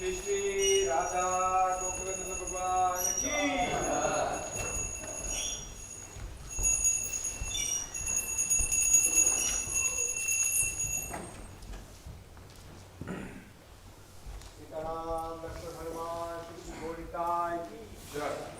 श्री राधा गोकुलनंद भगवान की सीताराम लक्ष्मण हनुमान श्री गोरिताई की जय।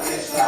Krishna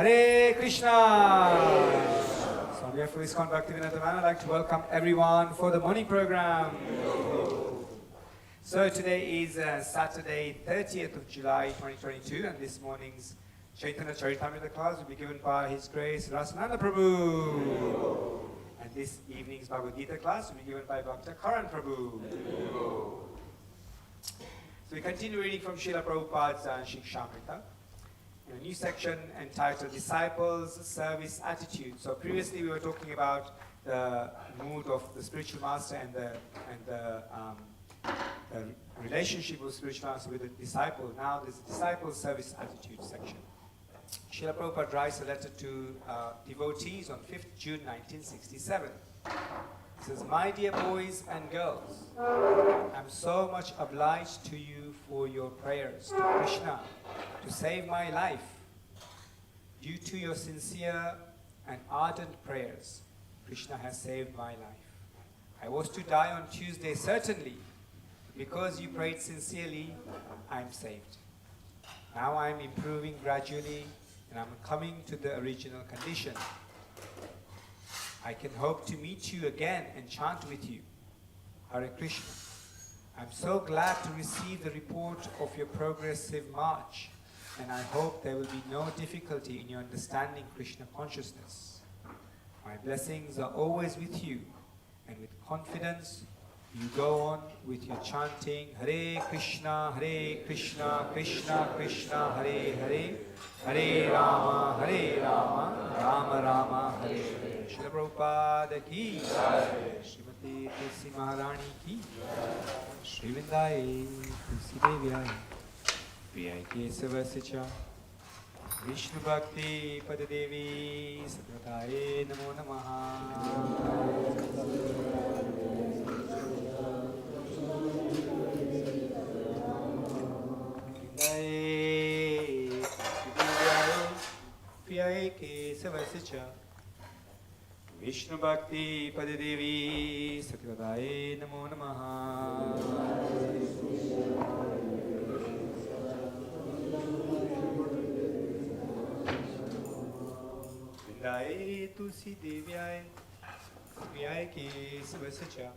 Hare Krishna! So on behalf of ISKCON Bhaktivedanta Manor, I'd like to welcome everyone for the morning program. So today is Saturday, 30th of July 2022, and this morning's Chaitanya Charitamrita class will be given by His Grace Rasananda Prabhu. And this evening's Bhagavad Gita class will be given by Bhakta Karan Prabhu. So we continue reading from Srila Prabhupada's Shikshamrita, in a new section entitled Disciples' Service Attitude. So previously we were talking about the mood of the spiritual master and the the relationship of spiritual master with the disciple. Now there's a disciple service attitude section. Srila Prabhupada writes a letter to devotees on 5th June 1967. He says, "My dear boys and girls, I'm so much obliged to you for your prayers to Krishna to save my life. Due to your sincere and ardent prayers, Krishna has saved my life. I was to die on Tuesday certainly. Because you prayed sincerely, I'm saved. Now I'm improving gradually and I'm coming to the original condition. I can hope to meet you again and chant with you. Hare Krishna. I'm so glad to receive the report of your progressive march, and I hope there will be no difficulty in your understanding Krishna consciousness. My blessings are always with you, and with confidence you go on with your chanting Hare Krishna, Krishna Krishna, Hare Hare, Hare Rama, Rama Rama, Hare Hare. Srila Prabhupada ki jai, Srimati Tulsi Maharani ki jai, Shri Vrindaye Tulsi Devyaya, Priyai Kesavasya, Vishnu Bhakti Padadevi Satvataye Namo Namaha. Priyai Kesavasya, Vishnu Bhakti Padadevi Satyavadaye Namo Namaha. Vrindaye Tulsi Devyaye Priyai Kesavasya,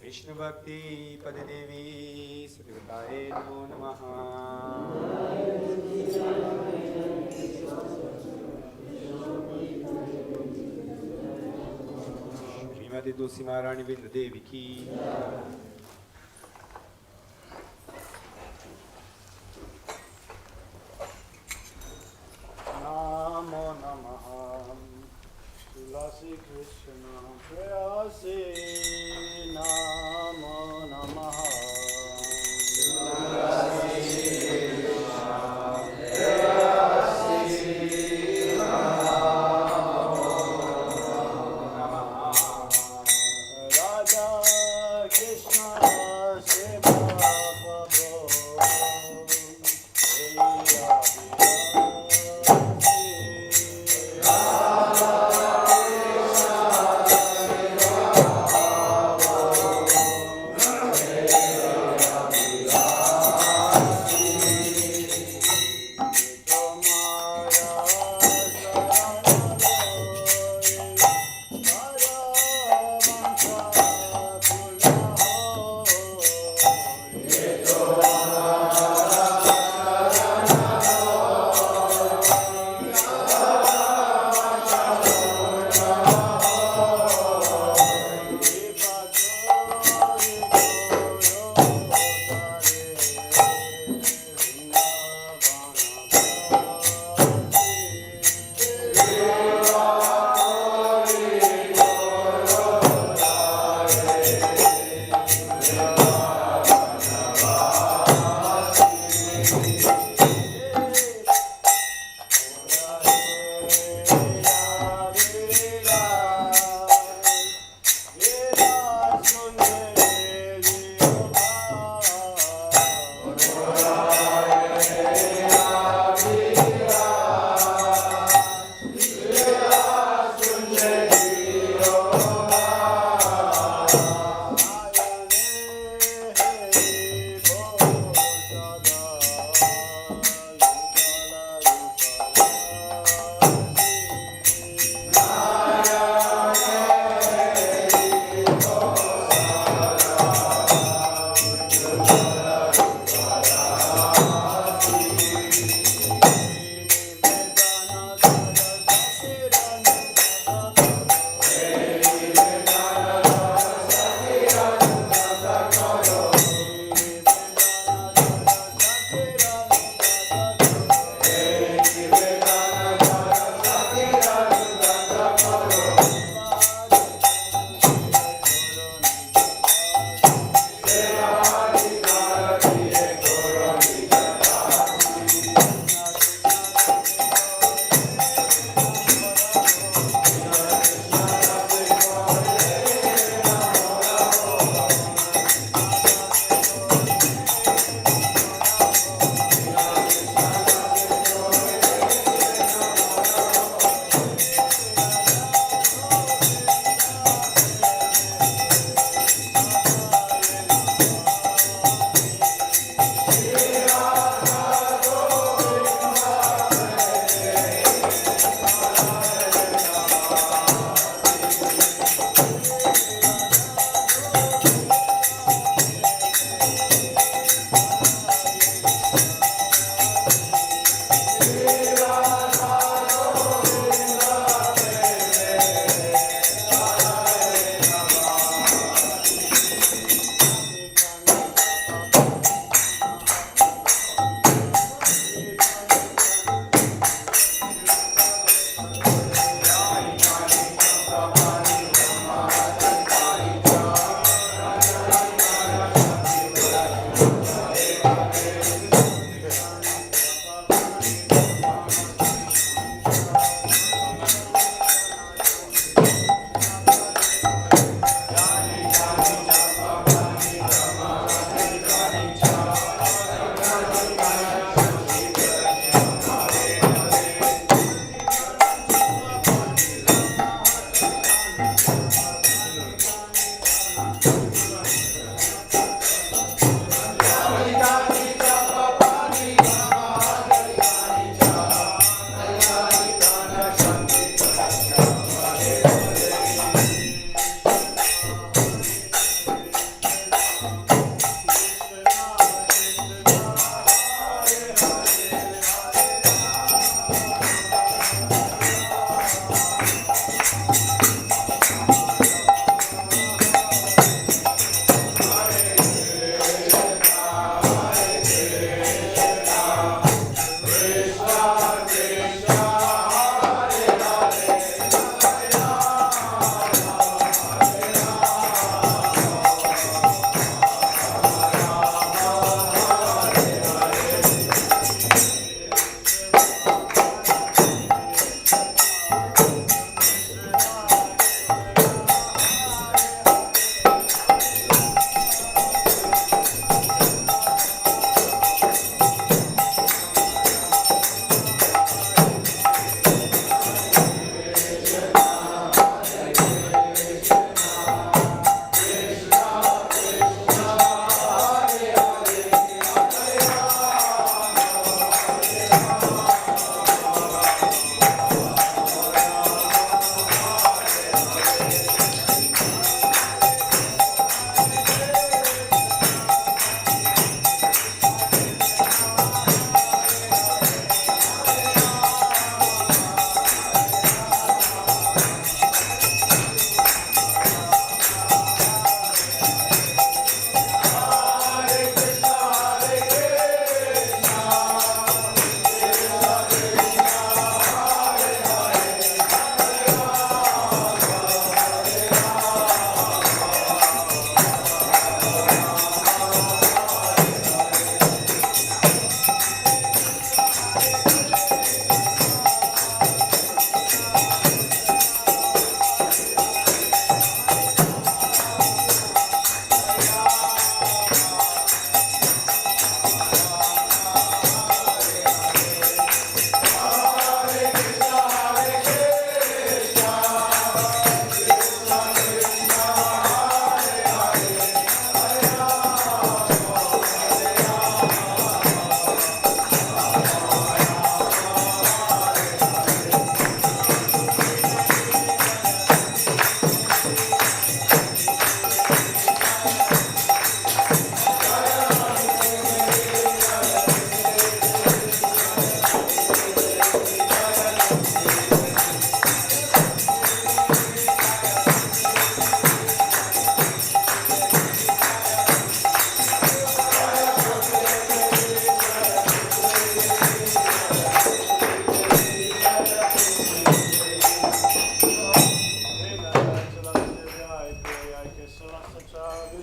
Vishnu Bhakti Padadevi Satyavadaye Namo Namaha. Shrimati Tulsi Maharani Vrinda Devi ki. Namo Namaha Tulasi Krishna Prayasi. Namo Namaha Tulasi Krishna Prayasi. Radha Krishna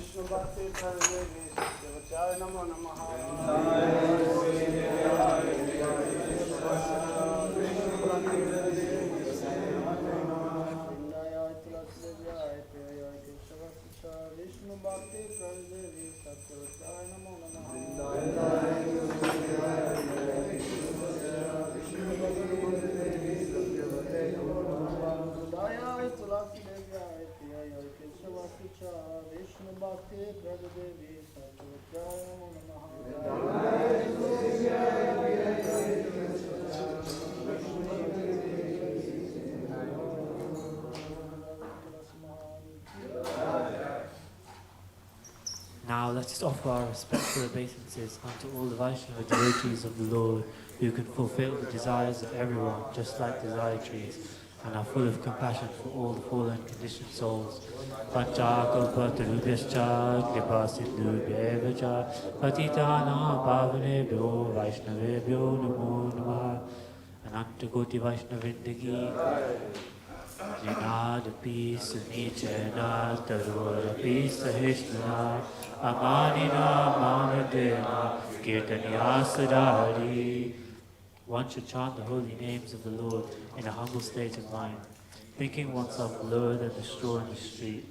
Vishnu Bhakti Pradevi Satyavachaya Namo Namaha. Vishnu Bhakti Pradevi Satyavachaya Namo Namaha. Vishnu Bhakti Pradevi Satyavachaya Namo Namaha. Now let us offer our respectful obeisances unto all the Vaishnava devotees of the Lord, who can fulfill the desires of everyone, just like desire trees, and are full of compassion for all the fallen conditioned souls. Panchakalpatarubhyascha kripasindhubhyevacha patitanam pavanebhyo Vaishnavebhyo namo namaha. Anantakoti Vaishnavindagi Jinadapi Sunichena Tarorapi Sahishnana Amanina Mamadena Kirtaniya Sadhari. One should chant the holy names of the Lord in a humble state of mind, thinking oneself lower than the straw in the street.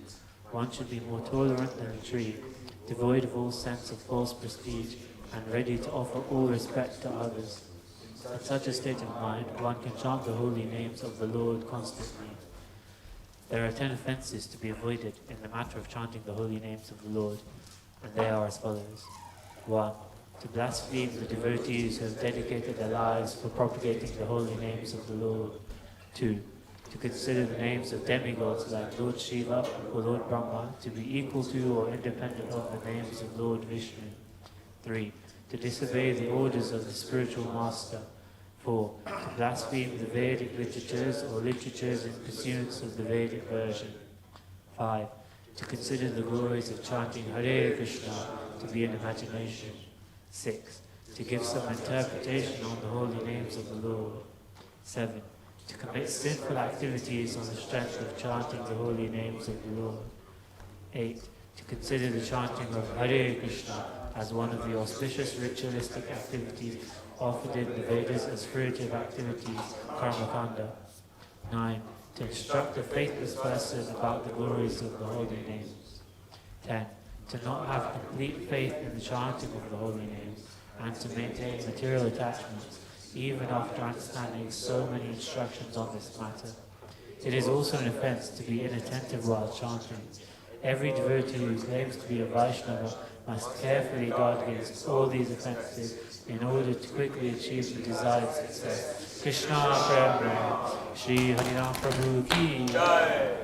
One should be more tolerant than a tree, devoid of all sense of false prestige, and ready to offer all respect to others. In such a state of mind, one can chant the holy names of the Lord constantly. There are 10 offences to be avoided in the matter of chanting the holy names of the Lord, and they are as follows. 1. To blaspheme the devotees who have dedicated their lives for propagating the holy names of the Lord. 2. To consider the names of demigods like Lord Shiva or Lord Brahma to be equal to or independent of the names of Lord Vishnu. 3. To disobey the orders of the spiritual master. 4. To blaspheme the Vedic literatures or literatures in pursuance of the Vedic version. 5. To consider the glories of chanting Hare Krishna to be an imagination. 6. To give some interpretation on the holy names of the Lord. 7. To commit sinful activities on the strength of chanting the holy names of the Lord. 8. To consider the chanting of Hare Krishna as one of the auspicious ritualistic activities offered in the Vedas as spiritual activities, karmakanda. 9. To instruct the faithless person about the glories of the holy names. 10. To not have complete faith in the chanting of the holy names, and to maintain material attachments, even after understanding so many instructions on this matter. It is also an offense to be inattentive while chanting. Every devotee who claims to be a Vaishnava must carefully guard against all these offenses in order to quickly achieve the desired success. Krishna Prema, Shri Harinam Prabhu Ki Jai.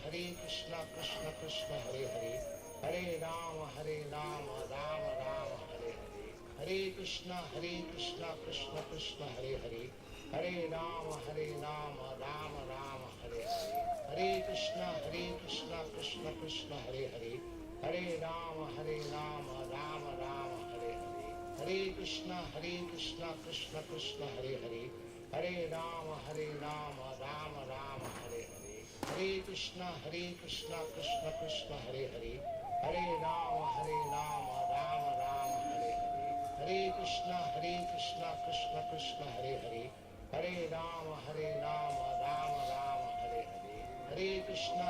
Hare Krishna Krishna Krishna Hare Hare Hare Rama Rama Rama Hare Hare Hare Krishna Krishna Krishna Hare Hare Hare Rama Rama Rama Hare Hare Hare Krishna Krishna Krishna Hare Hare Hare Rama Rama Rama Hare Hare Hare Krishna Krishna Krishna Hare Hare Hare Rama Rama Rama Hare Hare Hare Krishna Krishna Krishna Hare Hare Hare Rama Rama Rama Hare Hare Hare Krishna Krishna Krishna Hare Hare Hare Rama Rama Rama Hare Hare Hare Krishna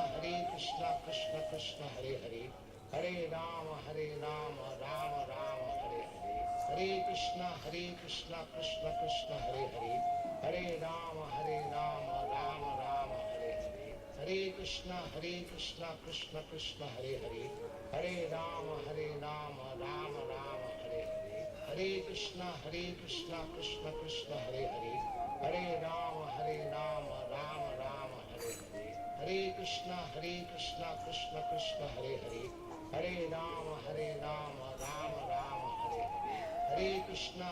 Krishna Krishna Hare Hare Hare Rama Rama Rama Hare Hare Hare Krishna Krishna Krishna Hare Hare Hare Rama Rama Rama Hare Hare Hare Krishna Krishna Krishna Hare Hare Hare Rama Rama Rama Hare Hare Hare Krishna Krishna Krishna Hare Hare Hare Rama Rama Rama Hare Hare Hare Krishna Krishna Krishna Hare Hare Hare Rama Rama Rama Hare Hare Hare Krishna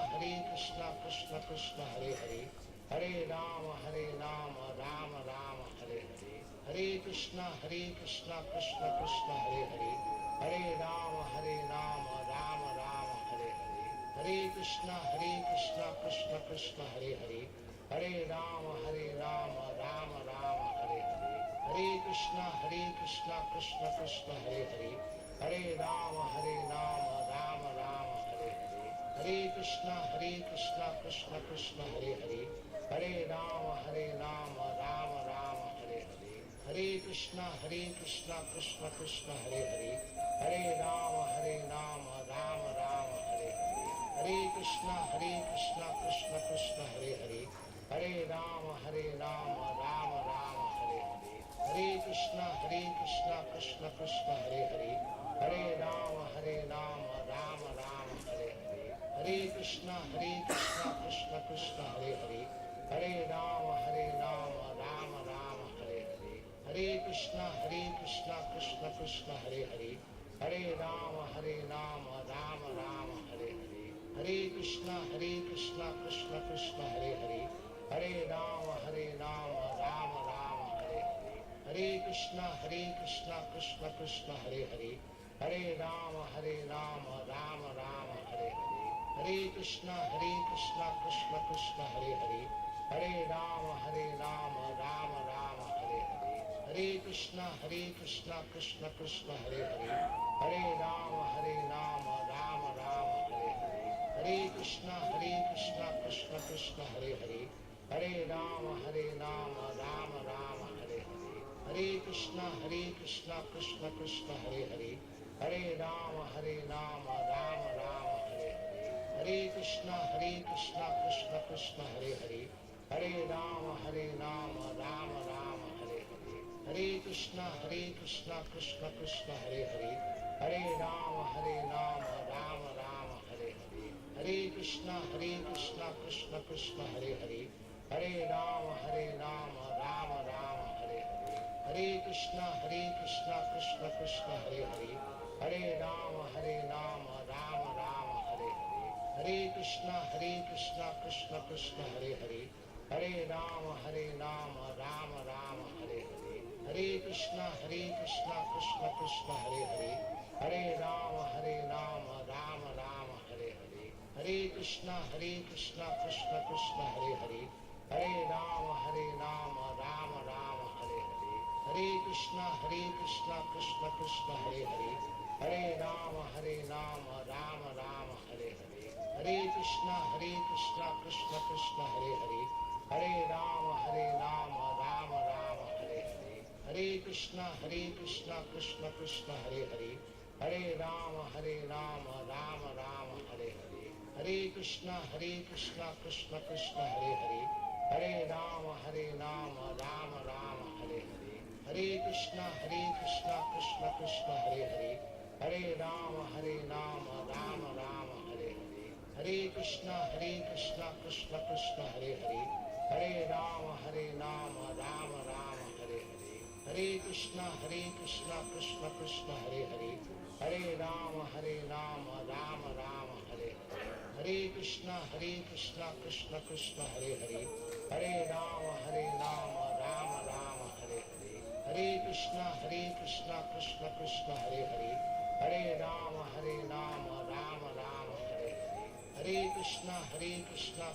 Krishna Krishna Hare Hare Hare Rama Rama Rama Hare Hare Hare Krishna Krishna Krishna Hare Hare Hare Rama Rama Rama Hare Hare Hare Krishna Krishna Krishna Hare Hare Hare Rama Rama Rama Hare Hare Hare Krishna Krishna Krishna Hare Hare Hare Rama Rama Rama Hare Hare Hare Krishna Krishna Krishna Hare Hare Hare Rama Rama Rama Hare Hare Hare Krishna Krishna Krishna Hare Hare Hare Rama Rama Rama Hare Hare Hare Krishna Krishna Krishna Hare Hare Hare Rama Rama Rama Hare Hare Hare Krishna Krishna Krishna Hare Hare Hare Rama Rama Rama Hare Hare Hare Krishna Krishna Krishna Hare Hare Hare Rama Rama Rama Hare Hare Hare Krishna Krishna Krishna Hare Hare Hare Rama Rama Rama Hare Hare Hare Krishna Krishna Krishna Hare Hare Hare Rama Rama Rama Hare Hare Hare Krishna Krishna Krishna Hare Hare Hare Rama Rama Rama Hare Hare Hare Krishna Krishna Krishna Hare Hare Hare Rama Rama Rama Hare Hare Hare Krishna Krishna Krishna Hare Hare Hare Rama Rama Rama Hare Hare Hare Krishna Krishna Krishna Hare Hare Hare Rama Rama Rama Hare Hare Hare Krishna Krishna Krishna Hare Hare Hare Rama Rama Rama Hare Hare Hare Krishna Krishna Krishna Hare Hare Hare Rama Rama Rama Hare Hare Hare Krishna Krishna Krishna Hare Hare Hare Rama Rama Rama Hare Hare Hare Krishna Krishna Krishna Hare Hare Hare Rama Rama Rama Hare Hare Hare Krishna Krishna Krishna Hare Hare Hare Rama Rama Rama Hare Hare Hare Krishna Krishna Krishna Hare Hare Hare Rama Rama Rama Hare Hare Hare Krishna Krishna Krishna Hare Hare Hare Rama Rama Rama Hare Hare Hare Krishna Krishna Krishna Hare Hare Hare Rama Rama Rama Hare Hare Hare Krishna Krishna Krishna Hare Hare Hare Rama Rama Rama Hare Hare Hare Krishna Krishna Krishna Hare Hare Hare Rama Rama Rama Hare Hare Hare Krishna Krishna Krishna Hare Hare Hare Rama Rama Rama Hare Hare Hare Krishna Krishna Krishna Hare Hare Hare Rama Rama Rama Hare Hare Hare Krishna Krishna Krishna Hare Hare Hare Rama Rama Rama Hare Hare Hare Krishna Krishna Krishna Hare Hare Hare Rama Rama Rama Hare Hare Hare Krishna Krishna Krishna Hare Hare, Hare Rama Rama Rama Hare Hare. Hare Krishna Krishna Krishna Hare Hare, Hare Rama Rama Rama Hare Hare. Hare Krishna Krishna Krishna Hare Hare, Hare Rama Rama Rama Hare Hare. Hare Krishna Krishna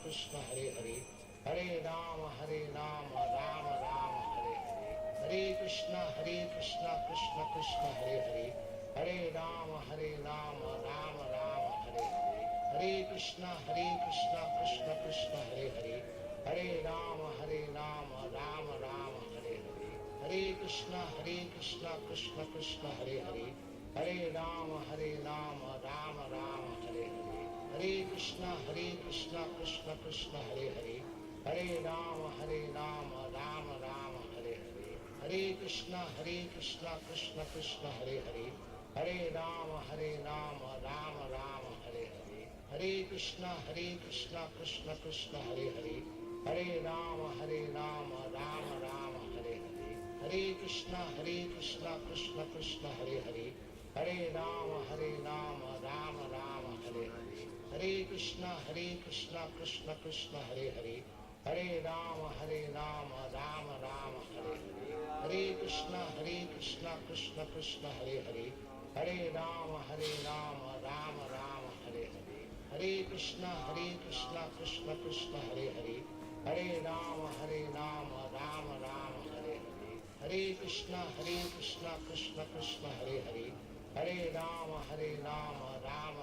Krishna Hare Hare, Hare Rama Rama Rama Hare Hare. Hare Krishna Krishna Krishna Hare Hare, Hare Rama Rama Rama Hare Hare. Hare Krishna Krishna Krishna Hare Hare, Hare Rama Rama Rama Hare Hare. Hare Krishna Krishna Krishna Hare Hare, Hare Rama Rama Rama Hare Hare. Hare Krishna Krishna Krishna Hare Hare, Hare Rama Rama Rama Hare Hare. Hare Krishna Krishna Krishna Hare Hare, Hare Rama Rama Rama Hare Hare. Hare Krishna Krishna Krishna Hare Hare, Hare Rama Rama Rama Hare Hare. Hare Krishna Krishna Krishna Hare Hare, Hare Rama Rama Rama Hare Hare. Hare Krishna Krishna Krishna Hare Hare, Hare Rama Rama Rama Hare Hare. Hare Krishna Krishna Krishna Hare Hare, Hare Rama Rama Rama Hare Hare. Hare Krishna Krishna Krishna Hare Hare, Hare Rama Rama Rama Hare Hare. Hare Krishna Krishna Krishna Hare Hare, Hare Rama Rama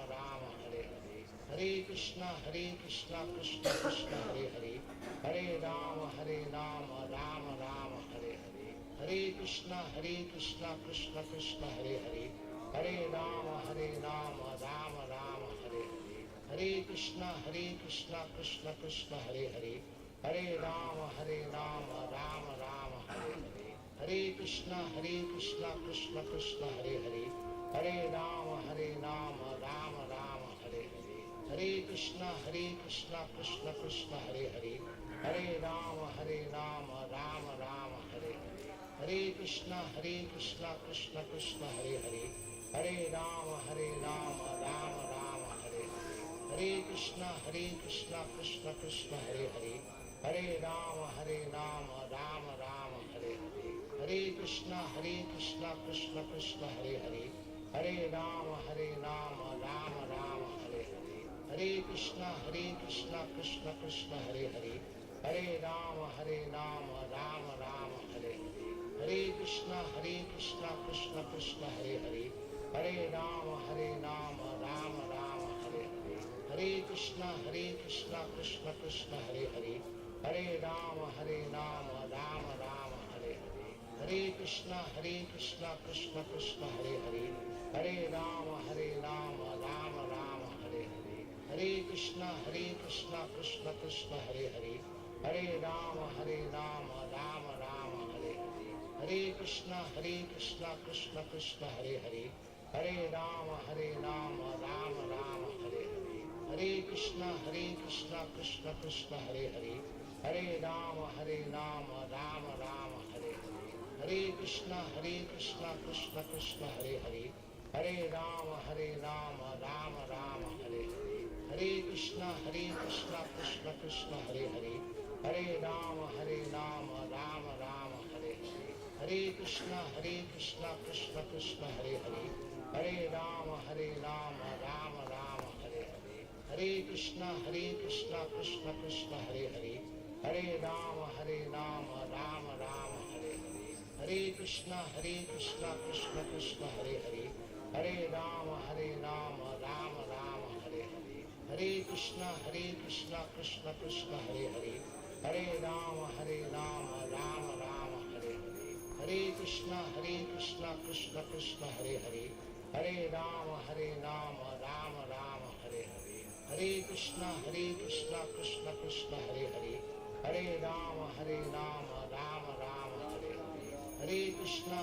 Rama Hare Hare. Hare Krishna Krishna Krishna Hare Hare, Hare Rama Rama Rama Hare Hare. Hare Krishna Krishna Krishna Hare Hare, Hare Rama Rama Rama Hare Hare. Hare Krishna Krishna Krishna Hare Hare, Hare Rama Rama Rama Hare Hare. Hare Krishna Krishna Krishna Hare Hare, Hare Rama Rama Rama Hare Hare. Hare Krishna Krishna Krishna Hare Hare, Hare Rama Rama Rama Hare Hare. Hare Krishna Krishna Krishna Hare Hare, Hare Rama Rama Rama Hare Hare. Hare Krishna Krishna Krishna Hare Hare, Hare Rama Rama Rama Hare Hare. Hare Krishna Krishna Krishna Hare Hare, Hare Rama Rama Rama Hare Hare. Hare Krishna Krishna Krishna Hare Hare, Hare Rama Rama Rama Hare Hare. Hare Krishna Krishna Krishna Hare Hare, Hare Rama Rama Rama Hare Hare. Hare Krishna Krishna Krishna Hare Hare, Hare Rama Rama Rama Hare Hare. Hare Krishna Krishna Krishna Hare Hare, Hare Rama Rama Rama Hare Hare. Hare Krishna Krishna Krishna Hare Hare, Hare Rama Rama Rama Hare Hare. Hare Krishna Krishna Krishna Hare Hare, Hare Rama Rama Rama Hare Hare. Hare Krishna Krishna Krishna Hare Hare, Hare Rama Rama Rama Hare Hare. Hare Krishna Krishna Krishna Hare Hare, Hare Rama Rama Rama Hare Hare. Hare Krishna Krishna Krishna Hare Hare, Hare Rama Rama Rama Hare Hare. Hare Krishna Krishna Krishna Hare Hare, Hare Rama Rama Rama Hare Hare. Hare Krishna Krishna Krishna Hare Hare, Hare Rama Rama Rama Hare Hare. Hare Krishna Krishna Krishna Hare Hare, Hare Rama Rama Rama Hare Hare. Hare Krishna Krishna Krishna Hare Hare, Hare Rama Rama Rama Hare Hare. Hare Krishna Krishna Krishna Hare Hare, Hare Rama Rama Rama Hare Hare. Hare Krishna Krishna Krishna Hare Hare, Hare Rama Rama Rama Hare Hare. Hare Krishna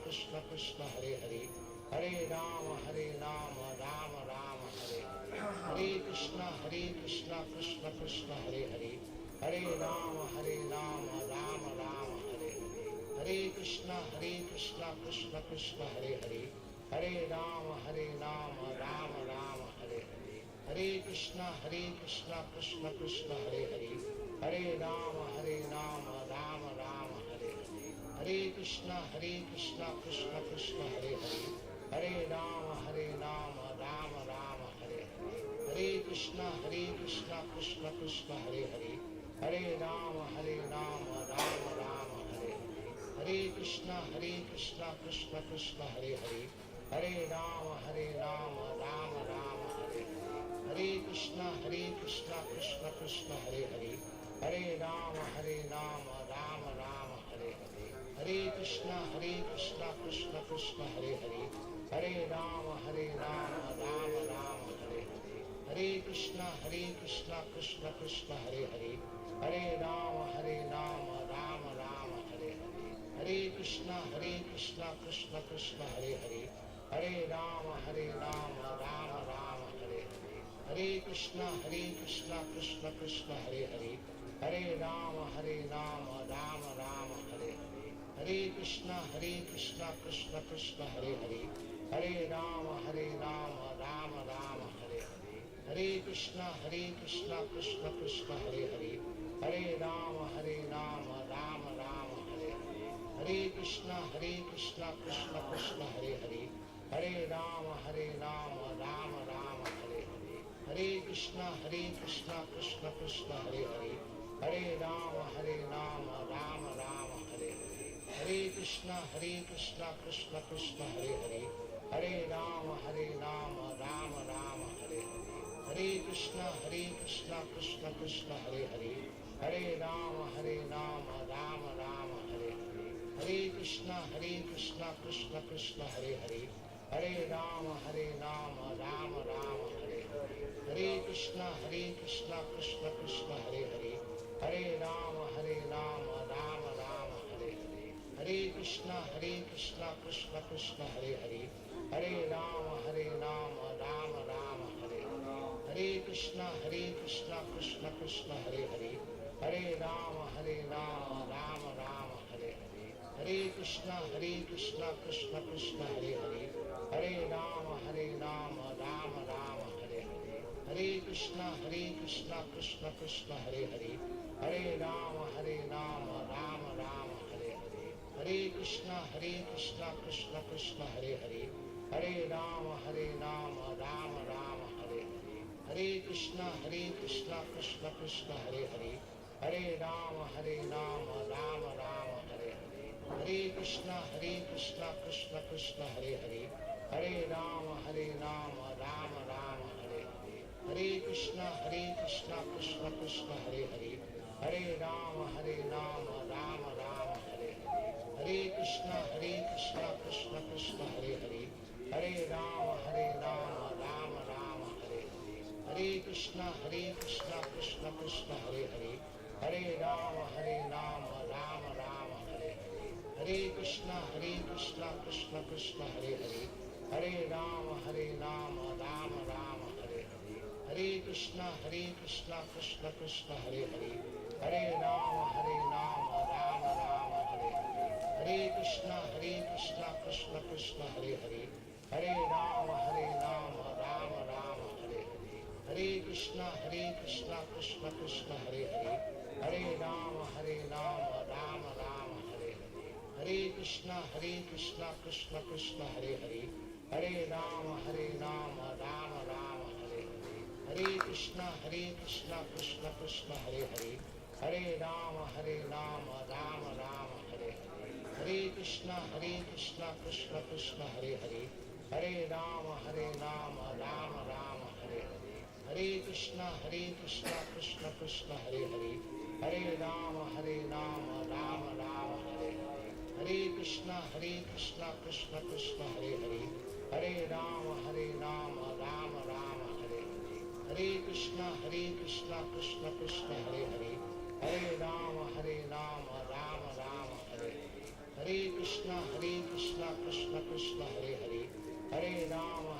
Krishna Krishna Hare Hare, Hare Rama Rama Rama Hare Hare. Hare Krishna Krishna Krishna Hare Hare, Hare Rama Rama Rama Hare Hare. Hare Krishna Krishna Krishna Hare Hare, Hare Rama Rama Rama Hare Hare, Hare Krishna Krishna Krishna Hare Hare, Hare Rama Rama Rama Hare Hare, Hare Krishna Krishna Krishna Hare Hare, Hare Rama Rama Rama Hare Hare, Hare Krishna Krishna Krishna Hare Hare, Hare Rama Rama Rama Hare Hare, Hare Krishna Krishna Krishna Hare Hare, Hare Rama Rama Rama Hare Hare, Hare Krishna Krishna Krishna Hare Hare, Hare Rama Rama Rama Hare Hare, Hare Krishna Krishna Krishna Hare Hare, Hare Rama Rama Rama Hare Hare, Hare Krishna Krishna Krishna Hare Hare, Hare Rama Rama Rama Hare Hare, Hare Krishna Krishna Krishna Hare Hare, Hare Rama Rama Rama Hare Hare, Hare Krishna Krishna Krishna Hare Hare, Hare Rama Rama Rama Hare Hare, Hare Krishna Krishna Krishna Hare Hare, Hare Rama Rama Rama Hare Hare, Hare Krishna Krishna Krishna Hare Hare, Hare Rama Rama Rama Hare Hare, Hare Krishna Krishna Krishna Hare Hare, Hare Rama Rama Rama Hare Hare, Hare Krishna Krishna Krishna Hare Hare, Hare Rama Rama Rama Hare Hare, Hare Krishna Krishna Krishna Hare Hare, Hare Rama Rama Rama Hare Hare, Hare Krishna Krishna Krishna Hare Hare, Hare Rama Rama Rama Hare Hare, Hare Krishna Krishna Krishna Hare Hare, Hare Rama Rama Rama Hare Hare, Hare Krishna Krishna Krishna Hare Hare, Hare Rama Rama Rama Hare Hare, Hare Krishna Krishna Krishna Hare Hare, Hare Rama Rama Rama Hare Hare, Hare Krishna Krishna Krishna Hare Hare, Hare Rama Rama Rama Hare Hare, Hare Krishna Krishna Krishna Hare Hare, Hare Rama Rama Rama Hare Hare, Hare Krishna Krishna Krishna Hare Hare, Hare Rama Rama Rama Hare Hare, Hare Krishna Krishna Krishna Hare Hare, Hare Rama Rama Rama Hare Hare, Hare Krishna Krishna Krishna Hare Hare, Hare Rama Rama Rama Hare Hare, Hare Krishna Krishna Krishna Hare Hare, Hare Rama Rama Rama Hare Hare, Hare Krishna Krishna Krishna Hare Hare, Hare Rama Rama Rama Hare Hare, Hare Krishna Krishna Krishna Hare Hare, Hare Rama Rama Rama Hare Hare, Hare Krishna Krishna Krishna Hare Hare, Hare Rama Rama Rama Hare Hare, Hare Krishna Krishna Krishna Hare Hare, Hare Rama Rama Rama Hare Hare, Hare Krishna Krishna Krishna Hare Hare, Hare Rama Rama Rama Hare Hare, Hare Krishna Krishna Krishna Hare Hare, Hare Rama Rama Rama Hare Hare, Hare Krishna Krishna Krishna Hare Hare, Hare Rama Rama Rama Hare Hare, Hare Krishna Krishna Krishna Hare Hare, Hare Rama Rama Rama Hare Hare, Hare Krishna Krishna Krishna Hare Hare, Hare Rama Rama Rama Hare Hare, Hare Krishna Krishna Krishna Hare Hare, Hare Rama Rama Rama Hare Hare, Hare Krishna Krishna Krishna Hare Hare, Hare Rama Rama Rama Hare Hare, Hare Krishna Krishna Krishna Hare Hare, Hare Rama Rama Rama Hare Hare, Hare Krishna Krishna Krishna Hare Hare, Hare Rama Rama Rama Hare Hare, Hare Krishna Krishna Krishna Hare Hare, Hare Rama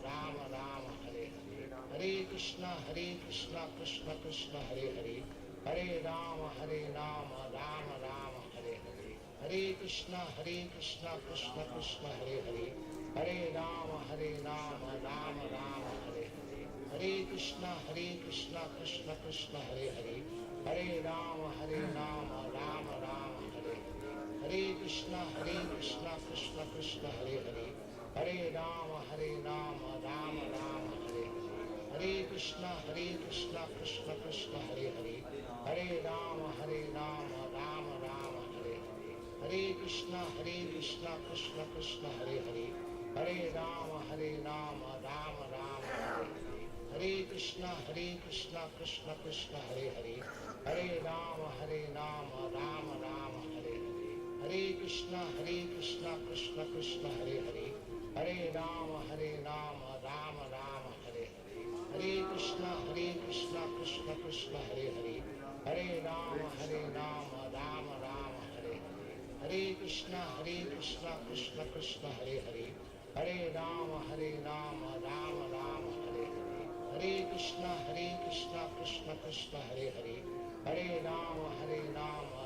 Rama Rama Hare Hare, Hare Krishna Krishna Krishna Hare Hare, Hare Rama Rama Rama Hare Hare, Hare Krishna Krishna Krishna Hare Hare, Hare Rama Rama Rama Hare Hare, Hare Krishna Krishna Krishna Hare Hare, Hare Rama Rama Rama Hare Hare, Hare Krishna Krishna Krishna Hare Hare, Hare Rama Rama Rama Hare Hare, Hare Krishna Krishna Krishna Hare Hare, Hare Rama Rama Rama Hare Hare, Hare Krishna Krishna Krishna Hare Hare, Hare Rama Rama Rama Hare Hare, Hare Krishna Krishna Krishna Hare Hare, Hare Rama Rama Rama Hare Hare, Hare Krishna Krishna Krishna Hare Hare, Hare Rama Rama Rama Hare Hare, Hare Krishna Krishna Krishna Hare Hare, Hare Rama Rama Rama Hare Hare, Hare Krishna Krishna Krishna Hare Hare, Hare Rama Rama Rama Hare Hare, Hare Krishna Krishna Krishna Hare Hare, Hare Rama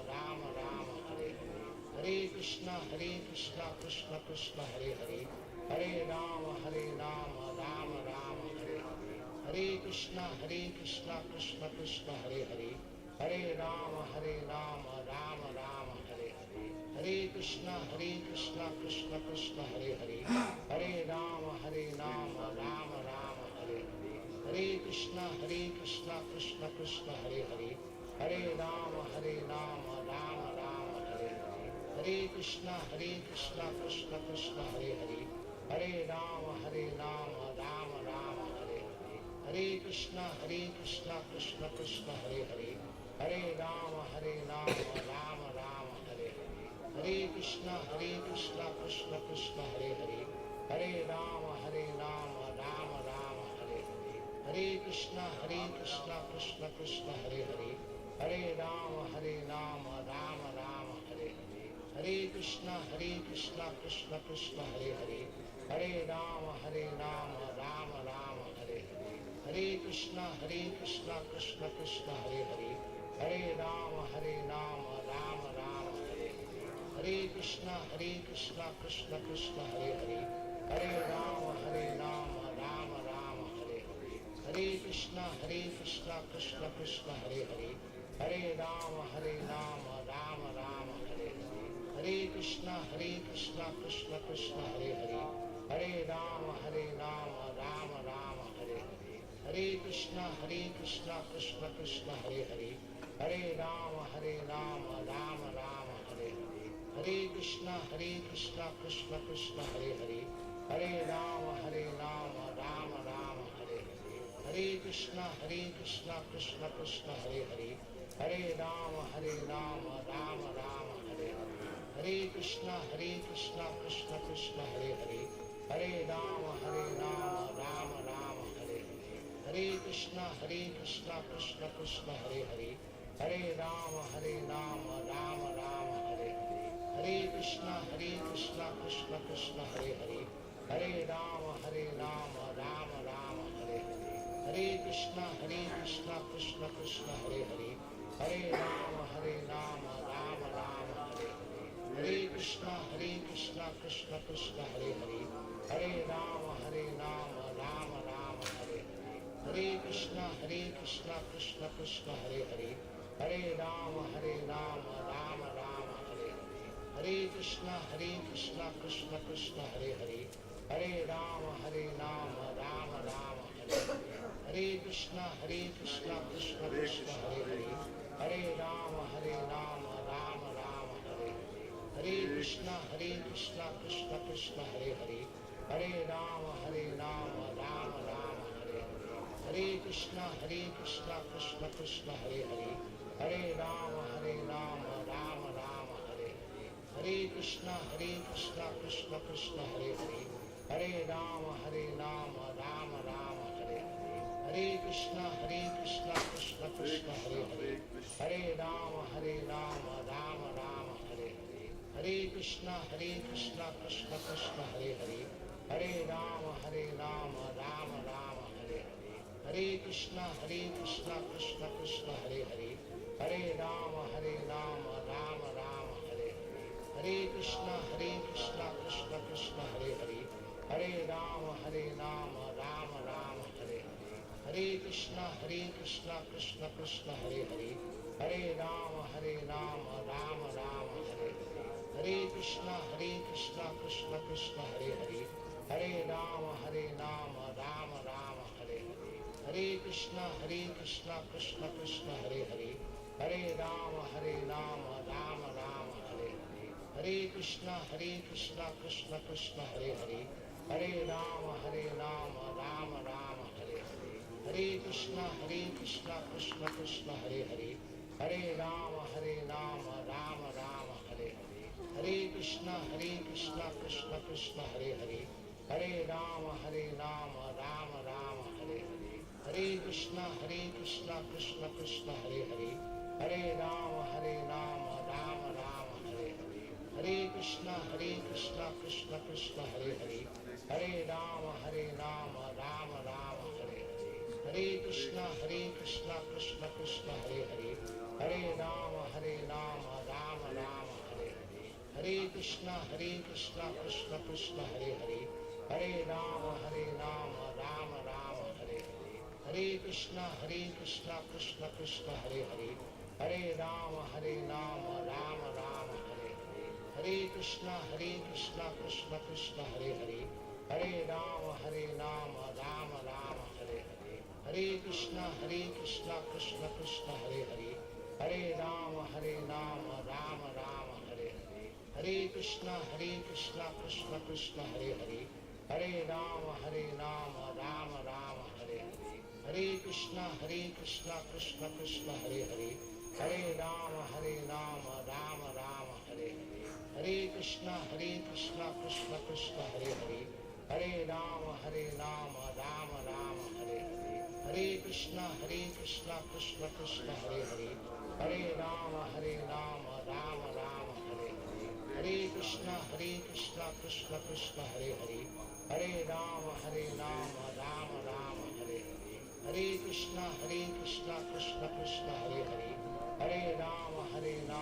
Rama Rama Hare Hare, Hare Krishna Krishna Krishna Hare Hare, Hare Rama Rama Rama Hare Hare, Hare Krishna Krishna Krishna Hare Hare, Hare Rama Rama Rama Hare Hare, Hare Krishna Krishna Krishna Hare Hare, Hare Rama Rama Rama Hare Hare, Hare Krishna Krishna Krishna Hare Hare, Hare Rama Rama Rama Hare Hare, Hare Krishna Krishna Krishna Hare Hare, Hare Rama Rama Rama Hare Hare, Hare Krishna Krishna Krishna Hare Hare, Hare Rama Rama Rama Hare Hare, Hare Krishna Krishna Krishna Hare Hare, Hare Rama Rama Rama Hare Hare, Hare Krishna Krishna Krishna Hare Hare, Hare Rama Rama Rama Hare Hare, Hare Krishna Krishna Krishna Hare Hare, Hare Rama Rama Rama Hare Hare, Hare Krishna Krishna Krishna Hare Hare, Hare Rama Rama Rama Hare Hare, Hare Krishna Krishna Krishna Hare Hare, Hare Rama Rama Rama Hare Hare, Hare Krishna Krishna Krishna Hare Hare, Hare Rama Rama Rama Hare Hare, Hare Krishna Krishna Krishna Hare Hare, Hare Rama Rama Rama Hare Hare, Hare Krishna Krishna Krishna Hare Hare, Hare Rama Rama Rama Hare Hare, Hare Krishna Krishna Krishna Hare Hare, Hare Rama Rama Rama Hare Hare, Hare Krishna Krishna Krishna Hare Hare, Hare Rama Rama Rama Hare Hare, Hare Krishna Krishna Krishna Hare Hare, Hare Rama Rama Rama Hare Hare, Hare Krishna Krishna Krishna Hare Hare, Hare Rama Rama Rama Hare Hare, Hare Krishna Krishna Krishna Hare Hare, Hare Rama Rama Rama Hare Hare, Hare Krishna Krishna Krishna Hare Hare, Hare Rama Rama Rama Hare Hare, Hare Krishna Krishna Krishna Hare Hare, Hare Rama Rama Hare Hare, Hare Krishna Krishna Krishna Hare Hare, Hare Rama Rama Hare Hare, Hare Krishna Krishna Krishna Hare Hare, Hare Rama Rama Hare Hare, Hare Krishna Krishna Krishna Hare Hare, Hare Rama Rama Hare Hare, Hare Krishna Krishna Krishna Hare Hare, Hare Rama Rama Hare Hare, Hare Krishna Krishna Krishna Hare Hare, Hare Rama Rama Hare Hare, Hare Krishna Krishna Krishna Hare Hare, Hare Rama Rama Hare Hare, Hare Krishna Krishna Krishna Hare Hare, Hare Rama Rama Hare Hare, Hare Krishna Krishna Krishna Hare Hare, Hare Rama Rama Hare Hare, Hare Krishna Krishna Krishna Hare Hare, Hare Rama Rama Hare Hare, Hare Krishna Krishna Krishna Hare Hare, Hare Rama Rama Rama Hare Hare, Hare Krishna Krishna Krishna Hare Hare, Hare Rama Rama Rama Hare Hare, Hare Krishna Krishna Krishna Hare Hare, Hare Rama Rama Rama Hare Hare, Hare Krishna Krishna Krishna Hare Hare, Hare Rama Rama Rama Hare Hare, Hare Krishna Krishna Krishna Hare Hare, Hare Rama Rama Rama Hare Hare, Hare Krishna Krishna Krishna Hare Hare, Hare Rama Rama Rama Hare Hare, Hare Krishna Krishna Krishna Hare Hare, Hare Rama Rama Rama Hare Hare, Hare Krishna Krishna Krishna Hare Hare, Hare Rama Rama Rama Hare Hare, Hare Krishna Krishna Krishna Hare Hare, Hare Rama Rama Rama Hare Hare, Hare Krishna Krishna Krishna Hare Hare, Hare Rama Rama Rama Hare Hare, Hare Krishna Krishna Krishna Hare Hare, Hare Rama Rama Rama Hare Hare, Hare Krishna Krishna Krishna Hare Hare, Hare Rama Rama Rama Hare Hare, Hare Krishna Krishna Krishna Hare Hare, Hare Rama Rama Rama Hare Hare, Hare Krishna Krishna Krishna Hare Hare, Hare Rama Rama Rama Hare Hare, Hare Krishna Krishna Krishna Hare Hare, Hare Rama Rama Rama Hare Hare, Hare Krishna Krishna Krishna Hare Hare, Hare Rama Rama Rama Hare Hare, Hare Krishna Krishna Krishna Hare Hare, Hare Rama Rama Rama Hare Hare, Hare Krishna Krishna Krishna Hare Hare, Hare Rama Rama Rama Hare Hare, Hare Krishna Krishna Krishna Hare Hare, Hare Rama Rama Rama Hare Hare, Hare Krishna Krishna Krishna Hare Hare, Hare Rama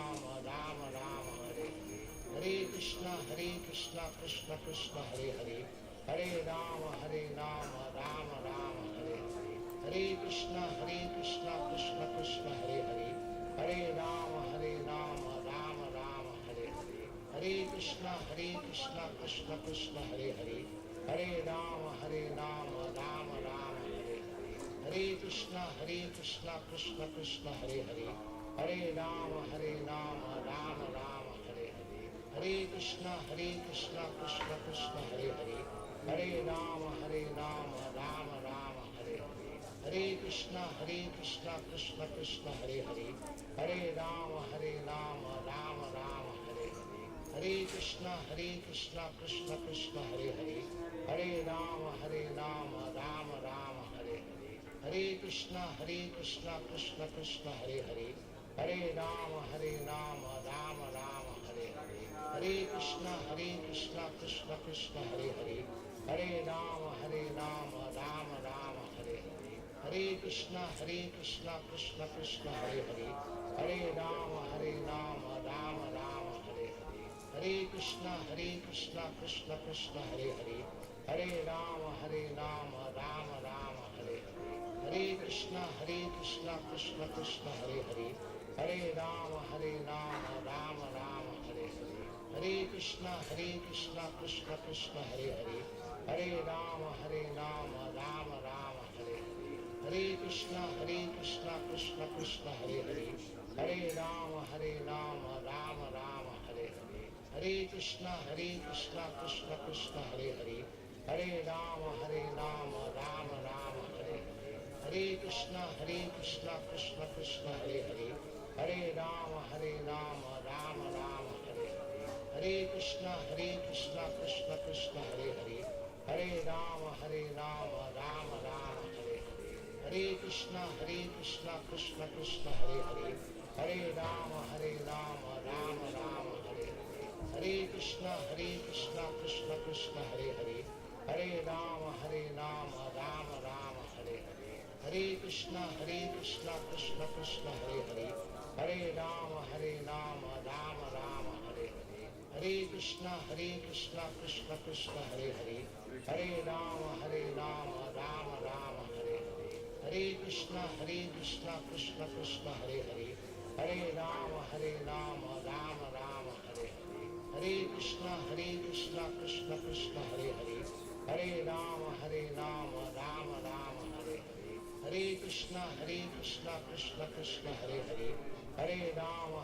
Rama Rama Hare Hare, Hare Krishna Krishna Krishna Hare Hare, Hare Rama Rama Rama Hare Hare, Hare Krishna Krishna Krishna Hare Hare, Hare Rama Rama Rama Hare Hare, Hare Krishna Krishna Krishna Hare Hare, Hare Rama Rama Rama Hare Hare, Hare Krishna Krishna Krishna Hare Hare, Hare Rama Rama Rama Hare Hare, Hare Krishna Krishna Krishna Hare Hare, Hare Rama Rama Rama Hare Hare, Hare Krishna Krishna Krishna Hare Hare, Hare Rama Rama Rama Hare Hare, Hare Krishna Krishna Krishna Hare Hare, Hare Rama Rama Rama Hare Hare, Hare Krishna Krishna Krishna Hare Hare, Hare Rama Rama Rama Hare Hare, Hare Krishna Krishna Krishna Hare Hare, Hare Rama Rama Rama Hare Hare, Hare Krishna Krishna Krishna Hare Hare, Hare Rama Rama Rama Hare Hare, Hare Krishna Krishna Krishna Hare Hare, Hare Rama Rama Rama Hare Hare, Hare Krishna Krishna Krishna Hare Hare, Hare Rama Rama Rama Hare Hare, Hare Krishna Krishna Krishna Hare Hare, Hare Rama Rama Rama Hare Hare, Hare Krishna Krishna Krishna Hare Hare, Hare Rama Rama Rama Hare Hare, Hare Krishna Krishna Krishna Hare Hare, Hare Rama Rama Rama Hare Hare, Hare Krishna Krishna Krishna Hare Hare, Hare Rama Rama Rama Hare Hare, Hare Krishna Krishna Krishna Hare Hare, Hare Rama Rama Rama Hare Hare, Hare Krishna Krishna Krishna Hare Hare, Hare Rama Rama Rama Hare Hare, Hare Krishna Krishna Krishna Hare Hare, Hare Rama Rama Rama Hare Hare, Hare Krishna Krishna Krishna Hare Hare, Hare Rama Rama Rama Hare Hare, Hare Krishna Krishna Krishna Hare Hare, Hare Rama Rama Rama Hare Hare, Hare Krishna Krishna Krishna Hare Hare, Hare Rama Rama Rama Hare Hare, Hare Krishna Krishna Krishna Hare Hare, Hare Rama Rama Rama Hare Hare, Hare Krishna Krishna Krishna Hare Hare, Hare Rama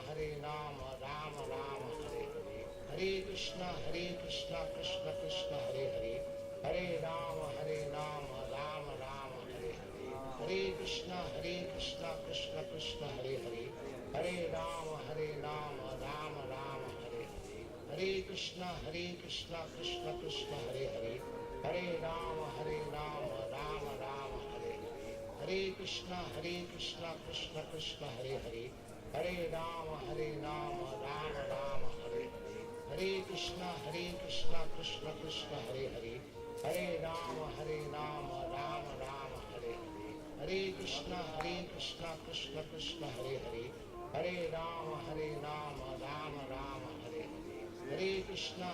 Rama Rama Hare Hare, Hare Krishna Krishna Krishna Hare Hare, Hare Rama Rama Rama Hare Hare, Hare Krishna Krishna Krishna Hare Hare, Hare Rama Rama Rama Hare Hare, Hare Krishna Krishna Krishna Hare Hare, Hare Rama Rama Rama Hare Hare, Hare Krishna Krishna Krishna Hare Hare, Hare Rama Rama Rama Hare Hare, Hare Krishna Krishna Krishna Hare Hare, Hare Rama Rama Rama Hare Hare, Hare Krishna Krishna Krishna Hare Hare, Hare Rama Rama Rama Hare Hare, Hare Krishna Krishna Krishna Hare Hare, Hare Rama Rama Rama Hare Hare, Hare Krishna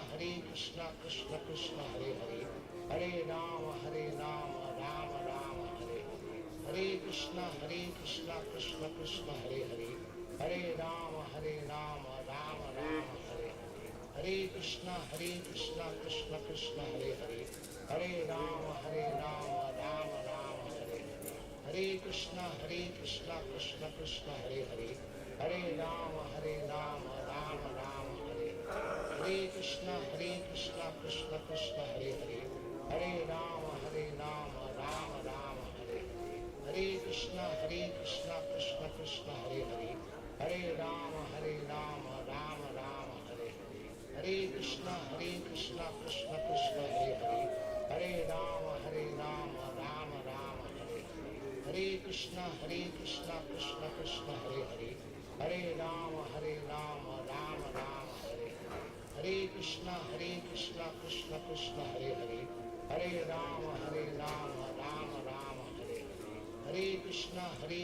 Krishna Krishna Hare Hare, Hare Rama Rama Rama Hare Hare, Hare Krishna Krishna Krishna Hare Hare, Hare Rama Rama Rama Hare Hare, Hare Krishna Krishna Krishna Hare Hare, Hare Rama Rama Rama Hare Hare, Hare Krishna Krishna Krishna Hare Hare, Hare Rama Rama Rama Hare Hare, Hare Krishna Krishna Krishna Hare Hare, Hare Rama Rama Rama Hare Hare, Hare Krishna Krishna Krishna Hare Hare, Hare Rama Rama Rama Hare Hare, Hare Krishna Krishna Krishna Hare Hare, Hare Rama Rama Rama Hare Hare, Hare Krishna Krishna Krishna Hare Hare, Hare Rama Rama Rama Hare Hare, Hare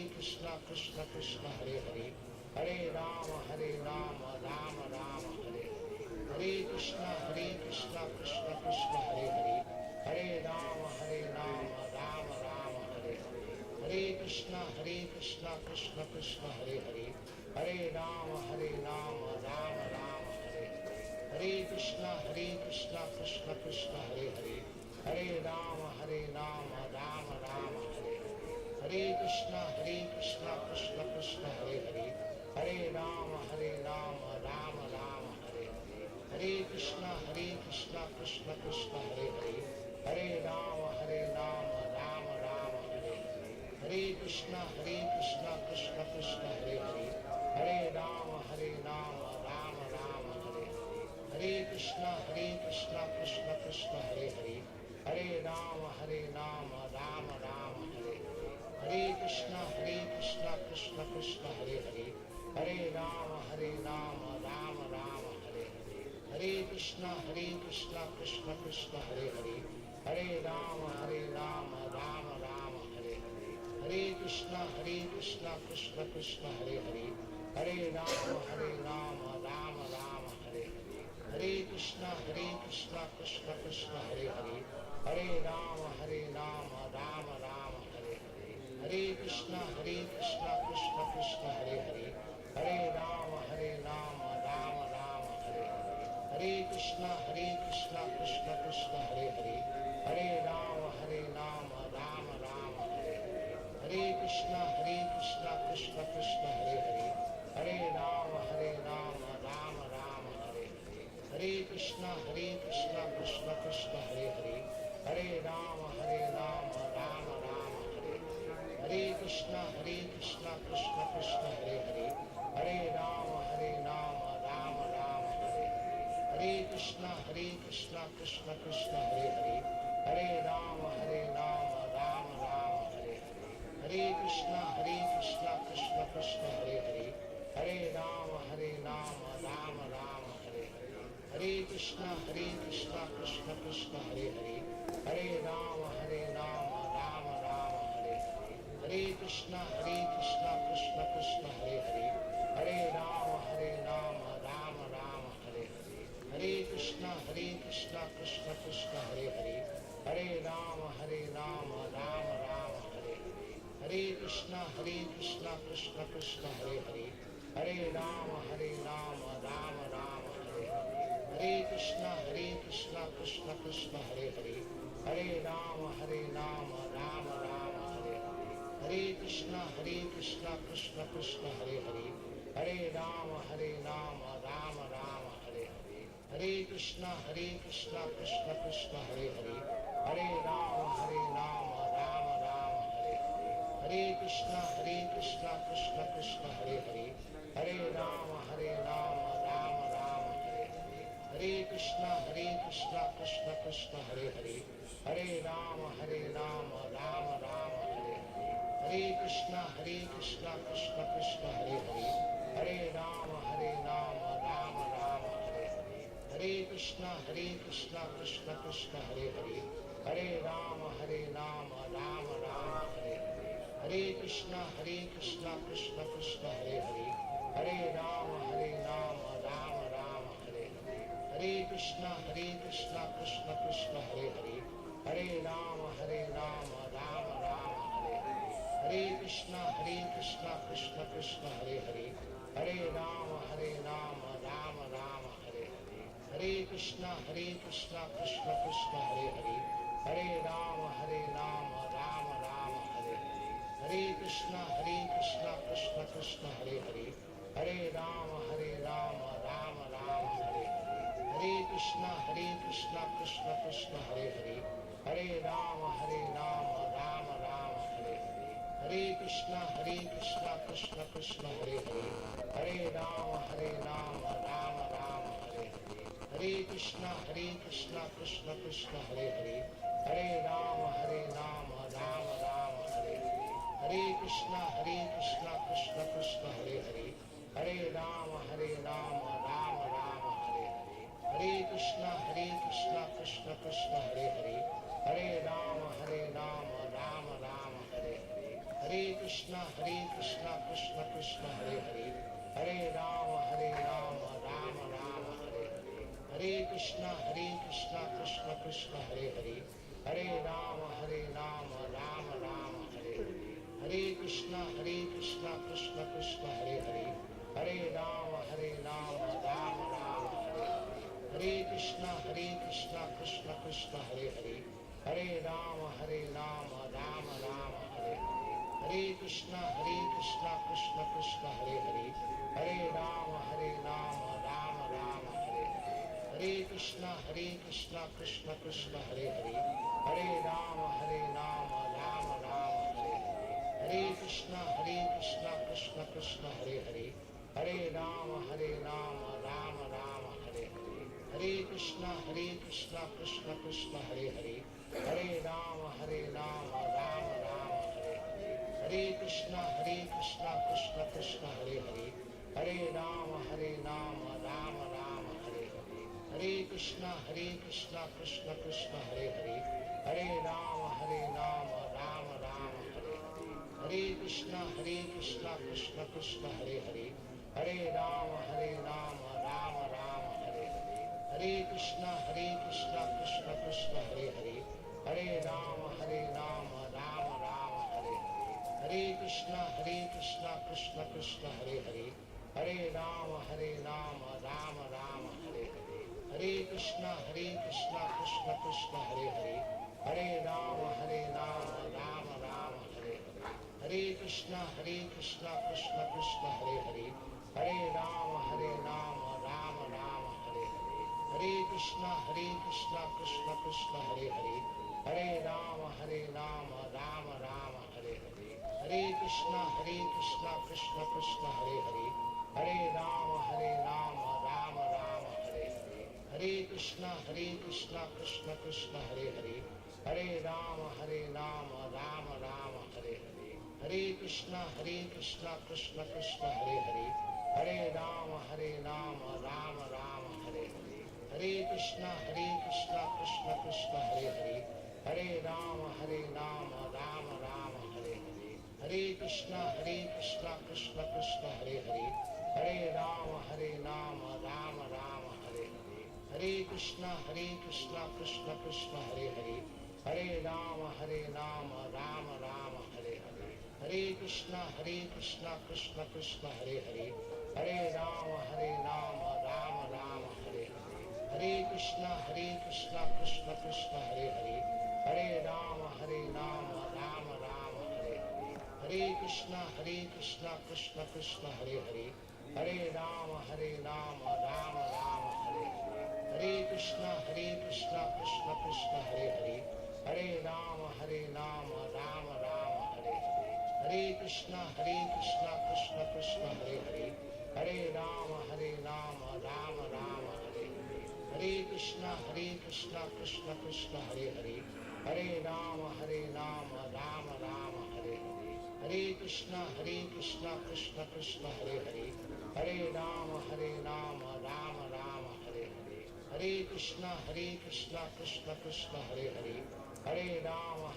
Krishna Krishna Krishna Hare Hare, Hare Rama Rama Rama Hare Hare, Hare Krishna Krishna Krishna Hare Hare, Hare Rama Rama Hare Hare, Hare Krishna Krishna Krishna Hare Hare, Hare Rama Rama Rama Hare Hare, Hare Krishna Krishna Krishna Hare Hare, Hare Rama Rama Rama Hare Hare, Hare Krishna Krishna Krishna Hare Hare, Hare Rama Rama Rama Hare Hare, Hare Krishna Krishna Krishna Hare Hare, Hare Rama Rama Rama Hare Hare, Hare Krishna Krishna Krishna Hare Hare, Hare Rama Rama Rama Hare Hare, Hare Krishna Krishna Krishna Hare Hare, Hare Rama Rama Rama Hare Hare, Hare Krishna Krishna Krishna Hare Hare, Hare Rama Rama Rama Hare Hare, Hare Krishna Krishna Krishna Hare Hare, Hare Rama Rama Rama Hare Hare, Hare Krishna Krishna Krishna Hare Hare, Hare Rama Rama Rama Hare Hare, Hare Krishna Krishna Krishna Hare Hare, Hare Rama Rama Rama Hare Hare, Hare Krishna Krishna Krishna Hare Hare, Hare Rama Rama Rama Hare Hare, Hare Krishna Krishna Krishna Hare Hare, Hare Rama Rama Rama Hare Hare, Hare Krishna Krishna Krishna Hare Hare, Hare Rama Rama Rama Hare Hare, Hare Krishna Krishna Krishna Hare Hare, Hare Rama Rama Rama Hare Hare, Hare Krishna Krishna Krishna Hare Hare, Hare Rama Rama Rama Hare Hare, Hare Krishna Krishna Krishna Hare Hare, Hare Rama Rama Rama Hare Hare, Hare Krishna Krishna Krishna Hare Hare, Hare Rama Rama Rama Hare Hare, Hare Krishna Krishna Krishna Hare Hare, Hare Rama Rama Rama Hare Hare, Hare Krishna Krishna Krishna Hare Hare, Hare Rama Rama Rama Hare Hare, Krishna Hare Hare Hare Rama Rama Rama Hare Hare Hare Krishna Krishna Krishna Hare Hare Hare Rama Rama Rama Hare Hare Hare Krishna Krishna Krishna Hare Hare Hare Rama Rama Rama Hare Hare Hare Krishna Krishna Krishna Hare Hare Hare Rama Rama Rama Hare Hare Hare Krishna Krishna Krishna Hare Hare Hare Rama Rama Rama Hare Hare Hare Krishna Krishna Krishna Hare Hare Hare Rama Rama Rama Hare Hare Hare Krishna Krishna Krishna Hare Hare Hare Rama Rama Rama Hare Hare Hare Krishna Krishna Krishna Hare Hare Hare Rama Rama Rama Hare Hare Hare Krishna Krishna Krishna Hare Hare Hare Rama Rama Rama Hare Hare Hare Krishna Krishna Krishna Hare Hare Hare Rama Rama Rama Hare Hare Hare Krishna Krishna Krishna Hare Hare Hare Rama Rama Rama Hare Hare Hare Krishna Krishna Krishna Hare Hare Hare Rama Rama Rama Hare Hare Hare Krishna Krishna Hare Hare Hare Rama Rama Rama Hare Hare Hare Krishna Krishna Hare Hare Hare Rama Rama Rama Hare Hare Hare Krishna Krishna Hare Hare Hare Rama Rama Rama Hare Hare Hare Krishna Krishna Hare Hare Hare Rama Rama Rama Hare Hare Hare Krishna Krishna Hare Hare Hare Rama Rama Rama Hare Hare Hare Krishna Krishna Hare Hare Hare Rama Rama Rama Hare Hare Hare Krishna Krishna Hare Hare Hare Rama Rama Rama Hare Hare Hare Krishna Krishna Hare Hare Hare Rama Rama Rama Hare Hare Hare Krishna Krishna Hare Hare Hare Rama Rama Rama Hare Hare Hare Krishna Krishna Hare Hare Hare Rama Rama Rama Hare Hare Hare Krishna Krishna Hare Hare Hare Rama Rama Rama Hare Hare Hare Krishna Krishna Hare Hare Hare Rama Rama Rama Hare Hare Hare Krishna Krishna Hare Hare Hare Rama Rama Rama Hare Hare Hare Krishna Krishna Hare Hare Hare Rama Rama Rama Hare Hare Hare Krishna Krishna Hare Hare Hare Rama Rama Rama Hare Hare Hare Krishna Krishna Hare Hare Hare Rama Rama Rama Hare Hare Hare Krishna Krishna Hare Hare Hare Rama Rama Rama Hare Hare Hare Krishna Krishna Hare Hare Hare Rama Rama Rama Hare Hare Hare Krishna Krishna Hare Hare Hare Rama Rama Rama Hare Hare Hare Krishna Krishna Hare Hare Hare Rama Rama Rama Hare Hare Hare Krishna Krishna Hare Hare Hare Rama Rama Rama Hare Hare Hare Krishna Krishna Hare Hare Hare Rama Rama Rama Hare Hare Hare Krishna Krishna Hare Hare Hare Rama Rama Rama Hare Hare Hare Krishna Krishna Hare Hare Hare Rama Rama Rama Hare Hare Hare Krishna Krishna Hare Hare Hare Rama Rama Rama Hare Hare Hare Krishna Krishna Hare Hare Hare Rama Rama Rama Hare Hare Hare Krishna Krishna Hare Hare Hare Rama Rama Rama Hare Hare Hare Krishna Krishna Hare Hare Hare Rama Rama Rama Hare Hare Hare Krishna Krishna Krishna Hare Hare, Hare Rama Rama Rama Hare Hare, Hare Krishna Krishna Krishna Hare Hare, Hare Rama Rama Rama Hare Hare, Hare Krishna Krishna Krishna Hare Hare, Hare Rama Rama Rama Hare Hare, Hare Krishna Krishna Krishna Hare Hare, Hare Rama Rama Rama Hare Hare, Hare Krishna Krishna Krishna Hare Hare, Hare Rama Rama Rama Hare Hare, Hare Krishna Krishna Krishna Hare Hare, Hare Rama Rama Rama Hare Hare, Hare Krishna Krishna Krishna Hare Hare, Hare Rama Rama Rama Hare Hare, Hare Krishna Krishna Krishna Hare Hare, Hare Rama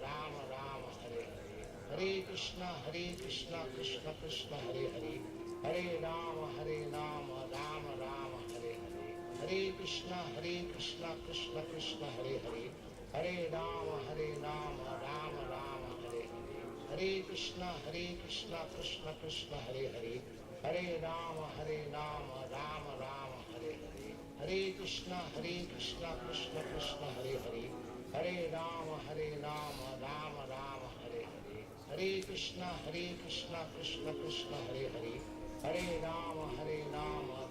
Rama Rama Hare Hare, Hare Krishna Krishna Krishna Hare Hare, Hare Rama Rama Rama Hare Hare, Hare Krishna Krishna Krishna Hare Hare, Hare Rama Rama Rama Hare Hare, Hare Krishna Krishna Krishna Hare Hare, Hare Rama Rama Rama Hare Hare, Hare Krishna Krishna Krishna Hare Hare, Hare Rama Rama Rama Hare Hare, Hare Krishna Krishna Krishna Hare Hare, Hare Rama Rama Rama Hare Hare, Hare Krishna Krishna Krishna Hare Hare, Hare Rama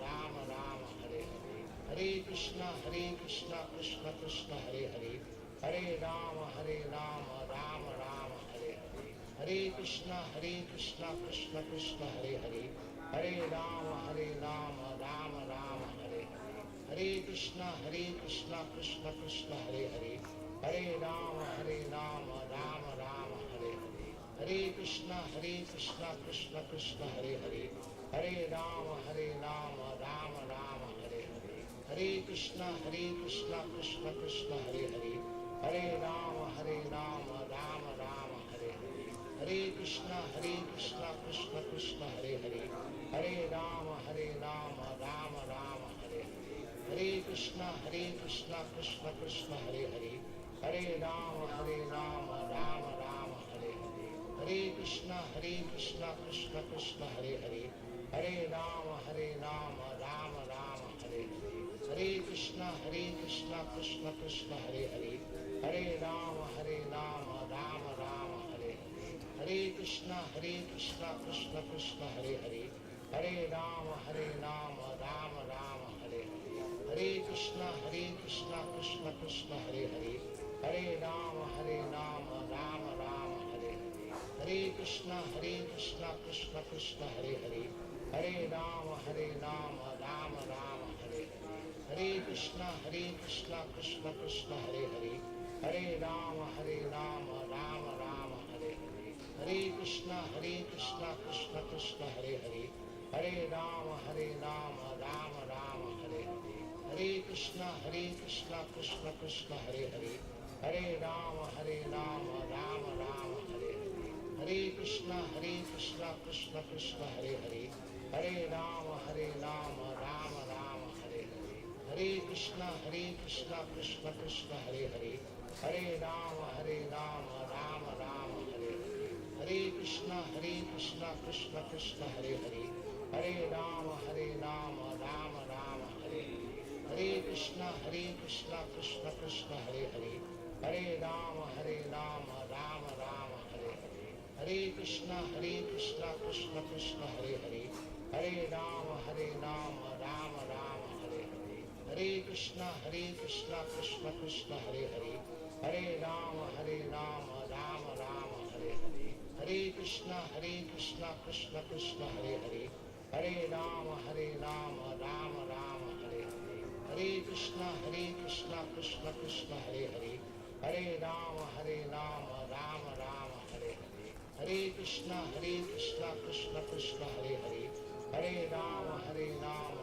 Rama Rama Hare Hare, Hare Krishna Krishna Krishna Hare Hare, Hare Rama Rama Rama Hare Hare, Hare Krishna Krishna Krishna Hare Hare, Hare Rama Rama Rama Hare Hare, Hare Krishna Krishna Krishna Hare Hare, Hare Rama Rama Rama Hare Hare, Hare Krishna Krishna Krishna Hare Hare, Hare Rama Rama Rama Hare Hare, Hare Krishna Krishna Krishna Hare Hare, Hare Rama Rama Rama Hare Hare, Hare Krishna Krishna Krishna Hare Hare, Hare Rama Rama Rama Hare Hare, Hare Krishna Krishna Krishna Hare Hare, Hare Rama Rama Rama Hare Hare, Hare Krishna Krishna Krishna Hare Hare, Hare Rama Rama Rama Hare Hare, Hare Krishna Krishna Krishna Hare Hare, Hare Rama Rama Rama Hare Hare, Hare Krishna Krishna Krishna Hare Hare, Hare Rama Rama Rama Hare Hare, Hare Krishna Krishna Krishna Hare Hare, Hare Rama Rama Rama Hare Hare, Hare Krishna Krishna Krishna Hare Hare, Hare Rama Rama Rama Hare Hare, Hare Krishna Krishna Krishna Hare Hare, Hare Rama Rama Rama Hare Hare, Hare Krishna Krishna Krishna Hare Hare, Hare Rama Rama Rama Hare Hare, Hare Krishna Krishna Krishna Hare Hare, Hare Rama Rama Rama Hare Hare, Hare Krishna Krishna Krishna Hare Hare, Hare Rama Rama Rama Hare Hare, Hare Krishna Krishna Krishna Hare Hare, Hare Rama Rama Rama Hare Hare, Hare Krishna Krishna Krishna Hare Hare, Hare Rama Rama Rama Hare Hare, Hare Krishna Krishna Krishna Hare Hare, Hare Rama Rama Rama Hare Hare, Hare Krishna Krishna Krishna Hare Hare, Hare Rama Rama Rama Hare Hare, Hare Krishna Krishna Krishna Hare Hare, Hare Rama Rama Rama Hare Hare, Hare Krishna Krishna Krishna Hare Hare, Hare Rama Rama Rama Hare Hare, Hare Krishna Krishna Krishna Hare Hare, Hare Rama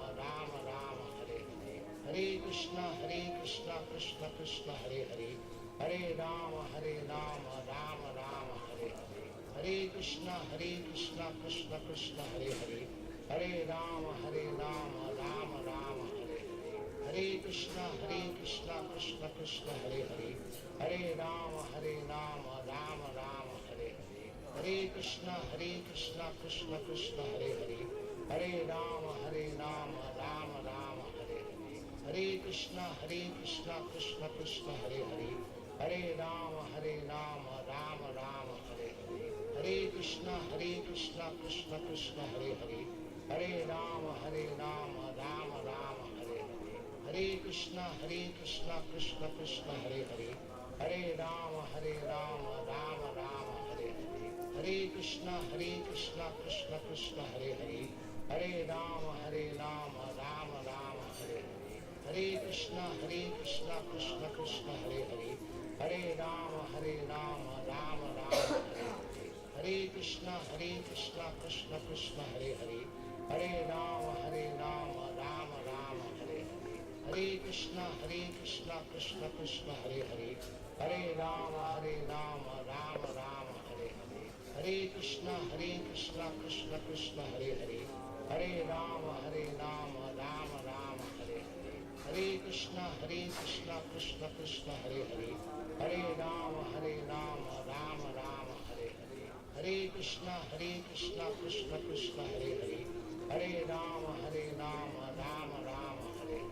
Rama Rama Hare Hare, Hare Krishna Krishna Krishna Hare Hare, Hare Rama Rama Rama Hare Hare, Hare Krishna Krishna Krishna Hare Hare, Hare Rama Rama Rama Hare Hare, Hare Krishna Krishna Krishna Hare Hare, Hare Rama Rama Rama Hare Hare, Hare Krishna Krishna Krishna Hare Hare, Hare Rama Rama Rama Hare Hare, Hare Krishna Krishna Krishna Hare Hare, Hare Rama Rama Rama Hare Hare, Hare Krishna Krishna Krishna Hare Hare, Hare Rama Rama Rama Hare Hare, Hare Krishna Krishna Krishna Hare Hare, Hare Rama Rama Rama Hare Hare, Hare Krishna Krishna Krishna Hare Hare, Hare Rama Rama Rama Hare Hare, Hare Krishna Krishna Krishna Hare Hare, Hare Rama Rama Rama Hare Hare, Hare Krishna Krishna Krishna Hare Hare, Hare Rama Rama Rama Hare Hare, Hare Krishna Krishna Krishna Hare Hare, Hare Rama Rama Rama Hare Hare, Hare Krishna Krishna Krishna Hare Hare, Hare Rama Rama Rama Hare Hare, Hare Krishna Krishna Krishna Hare Hare, Hare Rama Rama Rama Hare Hare, Hare Krishna Krishna Krishna Hare Hare, Hare Rama Rama Rama Hare Hare, Hare Krishna Krishna Krishna Hare Hare, Hare Rama Rama Rama Hare Hare,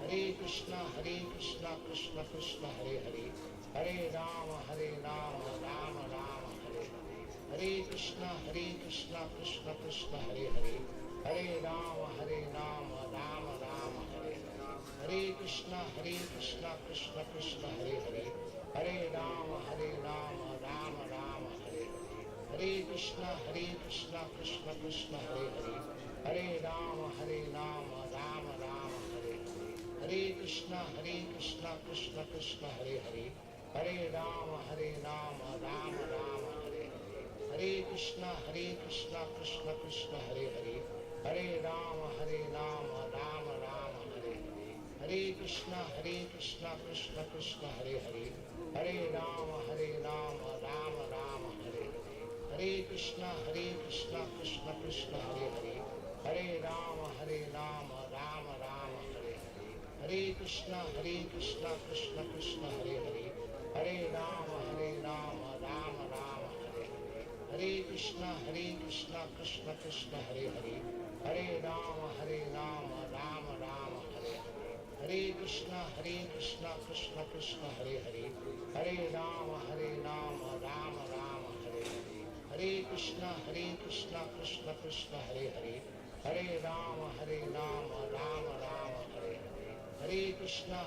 Hare Krishna Krishna Krishna Hare Hare, Hare Rama Rama Rama Hare Hare, Hare Krishna Krishna Krishna Hare Hare, Hare Rama Rama Rama Hare Hare, Hare Krishna Krishna Krishna Hare Hare, Hare Rama Rama Rama Hare Hare, Hare Krishna Krishna Krishna Hare Hare, Hare Rama Rama Rama Hare Hare, Hare Krishna Krishna Krishna Hare Hare, Hare Rama Rama Rama Hare Hare, Hare Krishna Krishna Krishna Hare Hare, Hare Rama Rama Rama Hare Hare, Hare Krishna Krishna Krishna Hare Hare, Hare Rama Rama Rama Hare Hare, Hare Krishna Krishna Krishna Hare Hare, Hare Rama Rama Rama Hare Hare, Hare Krishna Krishna Krishna Hare Hare, Hare Rama Rama Rama Hare Hare, Hare Krishna Krishna Krishna Hare Hare, Hare Rama Rama Rama Hare Hare, Hare Krishna Krishna Krishna Hare Hare, Hare Rama Rama Rama Hare Hare, Hare Krishna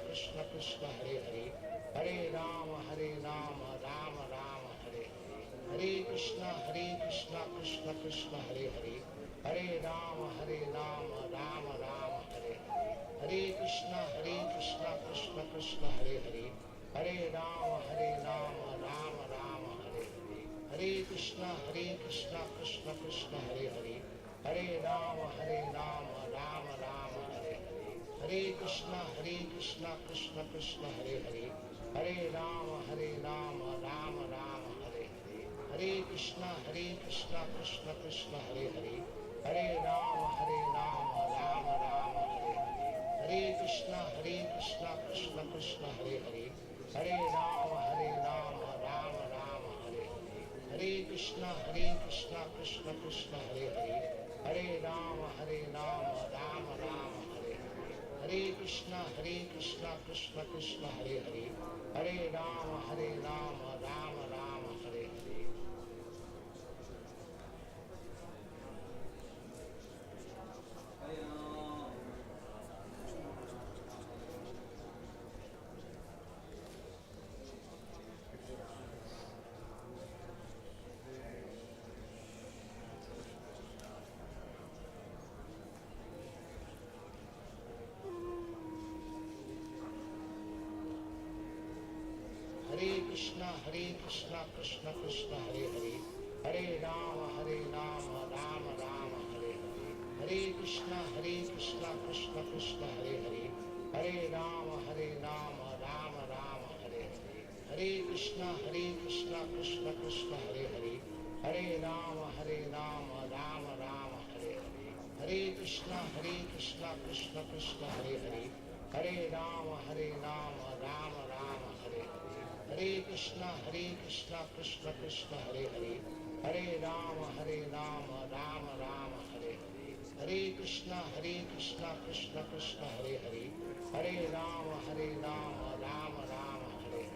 Krishna Krishna Hare Hare, Hare Rama Rama Rama Hare Hare, Hare Krishna Krishna Krishna Hare Hare, Hare Rama Rama Rama Hare Hare, Hare Krishna Krishna Krishna Hare Hare, Hare Rama Rama Rama Hare Hare, Hare Krishna Krishna Krishna Hare Hare, Hare Rama Rama Rama Hare Hare, Hare Krishna Krishna Krishna Hare Hare, Hare Rama Rama Rama Hare Hare, Hare Krishna Krishna Krishna Hare Hare, Hare Rama Rama Rama Hare Hare, Hare Krishna Krishna Krishna Hare Hare, Hare Rama Rama Rama Hare Hare, Hare Krishna Krishna Krishna Hare Hare, Hare Rama Rama Rama Hare Hare, Hare Krishna Krishna Krishna Hare Hare, Hare Rama Rama Hare Hare. Hare Krishna Krishna Krishna Hare Hare, Hare Rama Rama Rama Hare Hare, Hare Krishna Krishna Krishna Hare Hare, Hare Rama Rama Rama Hare Hare, Hare Krishna Krishna Krishna Hare Hare, Hare Rama Rama Rama Hare Hare, Hare Krishna Krishna Krishna Hare Hare, Hare Rama Rama Rama Hare Hare, Hare Krishna Krishna Krishna Hare Hare, Hare Rama Rama Rama Hare Hare, Hare Krishna Krishna Krishna Hare Hare, Hare Rama Rama Rama Hare Hare,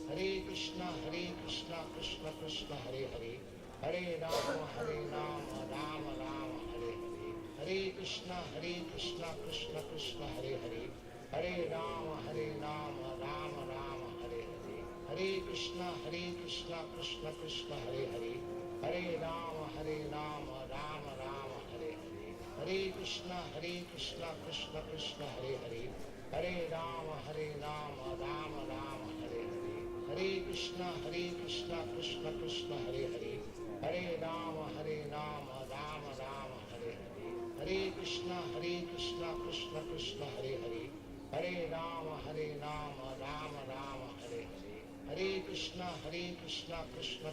Hare Krishna Krishna Krishna Hare Hare, Hare Rama Rama Rama Hare Hare, Hare Krishna Krishna Krishna Hare Hare, Hare Rama Rama Rama Hare Hare, Hare Krishna Krishna Krishna Hare Hare, Hare Rama Rama Rama Hare Hare, Hare Krishna Krishna Krishna Hare Hare, Hare Rama Rama Rama Hare Hare, Hare Krishna Krishna Krishna Hare Hare, Hare Rama Rama Rama Hare Hare, Hare Krishna Krishna Krishna Hare Hare, Hare Rama Rama Rama Hare Hare, Hare Krishna Krishna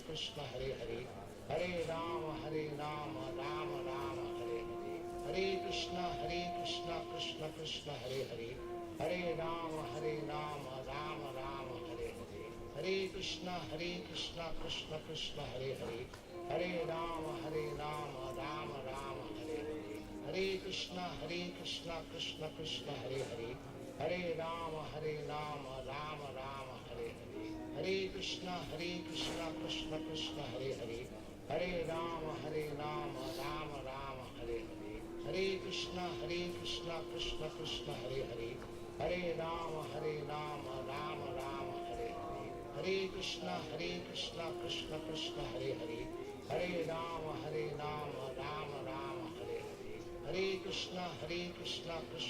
Krishna Hare Hare, Hare Rama Rama Rama Hare Hare, Hare Krishna Krishna Krishna Hare Hare, Hare Rama Rama Rama Hare Hare, Hare Krishna Krishna Krishna Hare Hare, Hare Rama Rama Rama Hare Hare, Hare Krishna Krishna Krishna Hare Hare, Hare Rama Rama Rama Hare Hare, Hare Krishna Krishna Krishna Hare Hare, Hare Rama Rama Rama Hare Hare, Hare Krishna Krishna Krishna Hare Hare, Hare Rama Rama Rama Hare Hare, Hare Krishna Krishna Krishna Hare Hare, Hare Rama Rama Rama Hare Hare, Hare Krishna Krishna Krishna Hare Hare, Hare Rama Rama Rama Hare Hare, Hare Krishna Krishna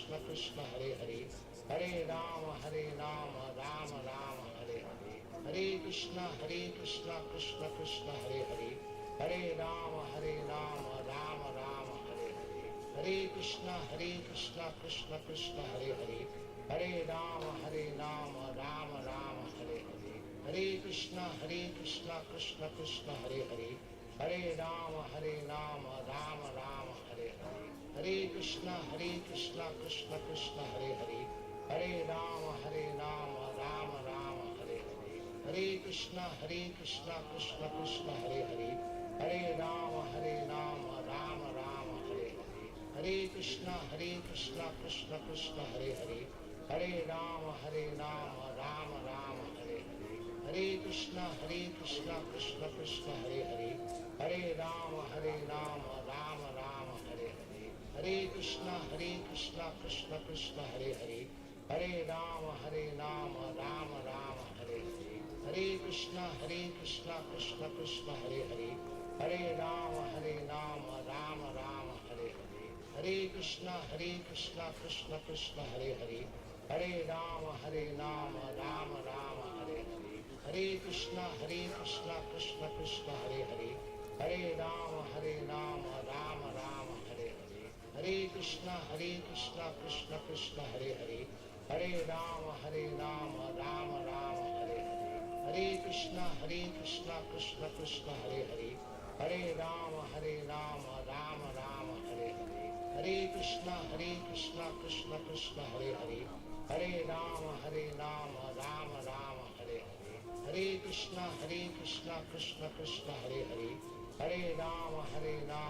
Krishna Hare Hare, Hare Rama Rama Rama Hare Hare, Hare Krishna Krishna Krishna Hare Hare, Hare Rama Rama Rama Hare Hare, Hare Krishna Krishna Krishna Hare Hare, Hare Rama Rama Rama Hare Hare, Hare Krishna Krishna Krishna Hare Hare, Hare Rama Rama Rama Hare Hare, Hare Krishna Krishna Krishna Hare Hare, Hare Rama Rama Rama Hare Hare, Hare Krishna Krishna Krishna Hare Hare, Hare Rama Rama Rama Hare Hare, Hare Krishna Krishna Krishna Hare Hare, Hare Rama Rama Rama Hare Hare, Hare Krishna Krishna Krishna Hare Hare, Hare Rama Rama Rama Hare Hare, Hare Krishna Krishna Krishna Hare Hare, Hare Rama Rama Rama Hare Hare, Hare Krishna Krishna Krishna Hare Hare, Hare Rama Rama Rama Hare Hare, Hare Krishna Krishna Krishna Hare Hare, Hare Rama Rama Rama Hare Hare, Hare Krishna Krishna Krishna Hare Hare, Hare Rama Rama Rama Hare Hare, Hare Krishna Krishna Krishna Hare Hare, Hare Rama Rama Rama Hare Hare, Hare Krishna Krishna Krishna Hare Hare, Hare Rama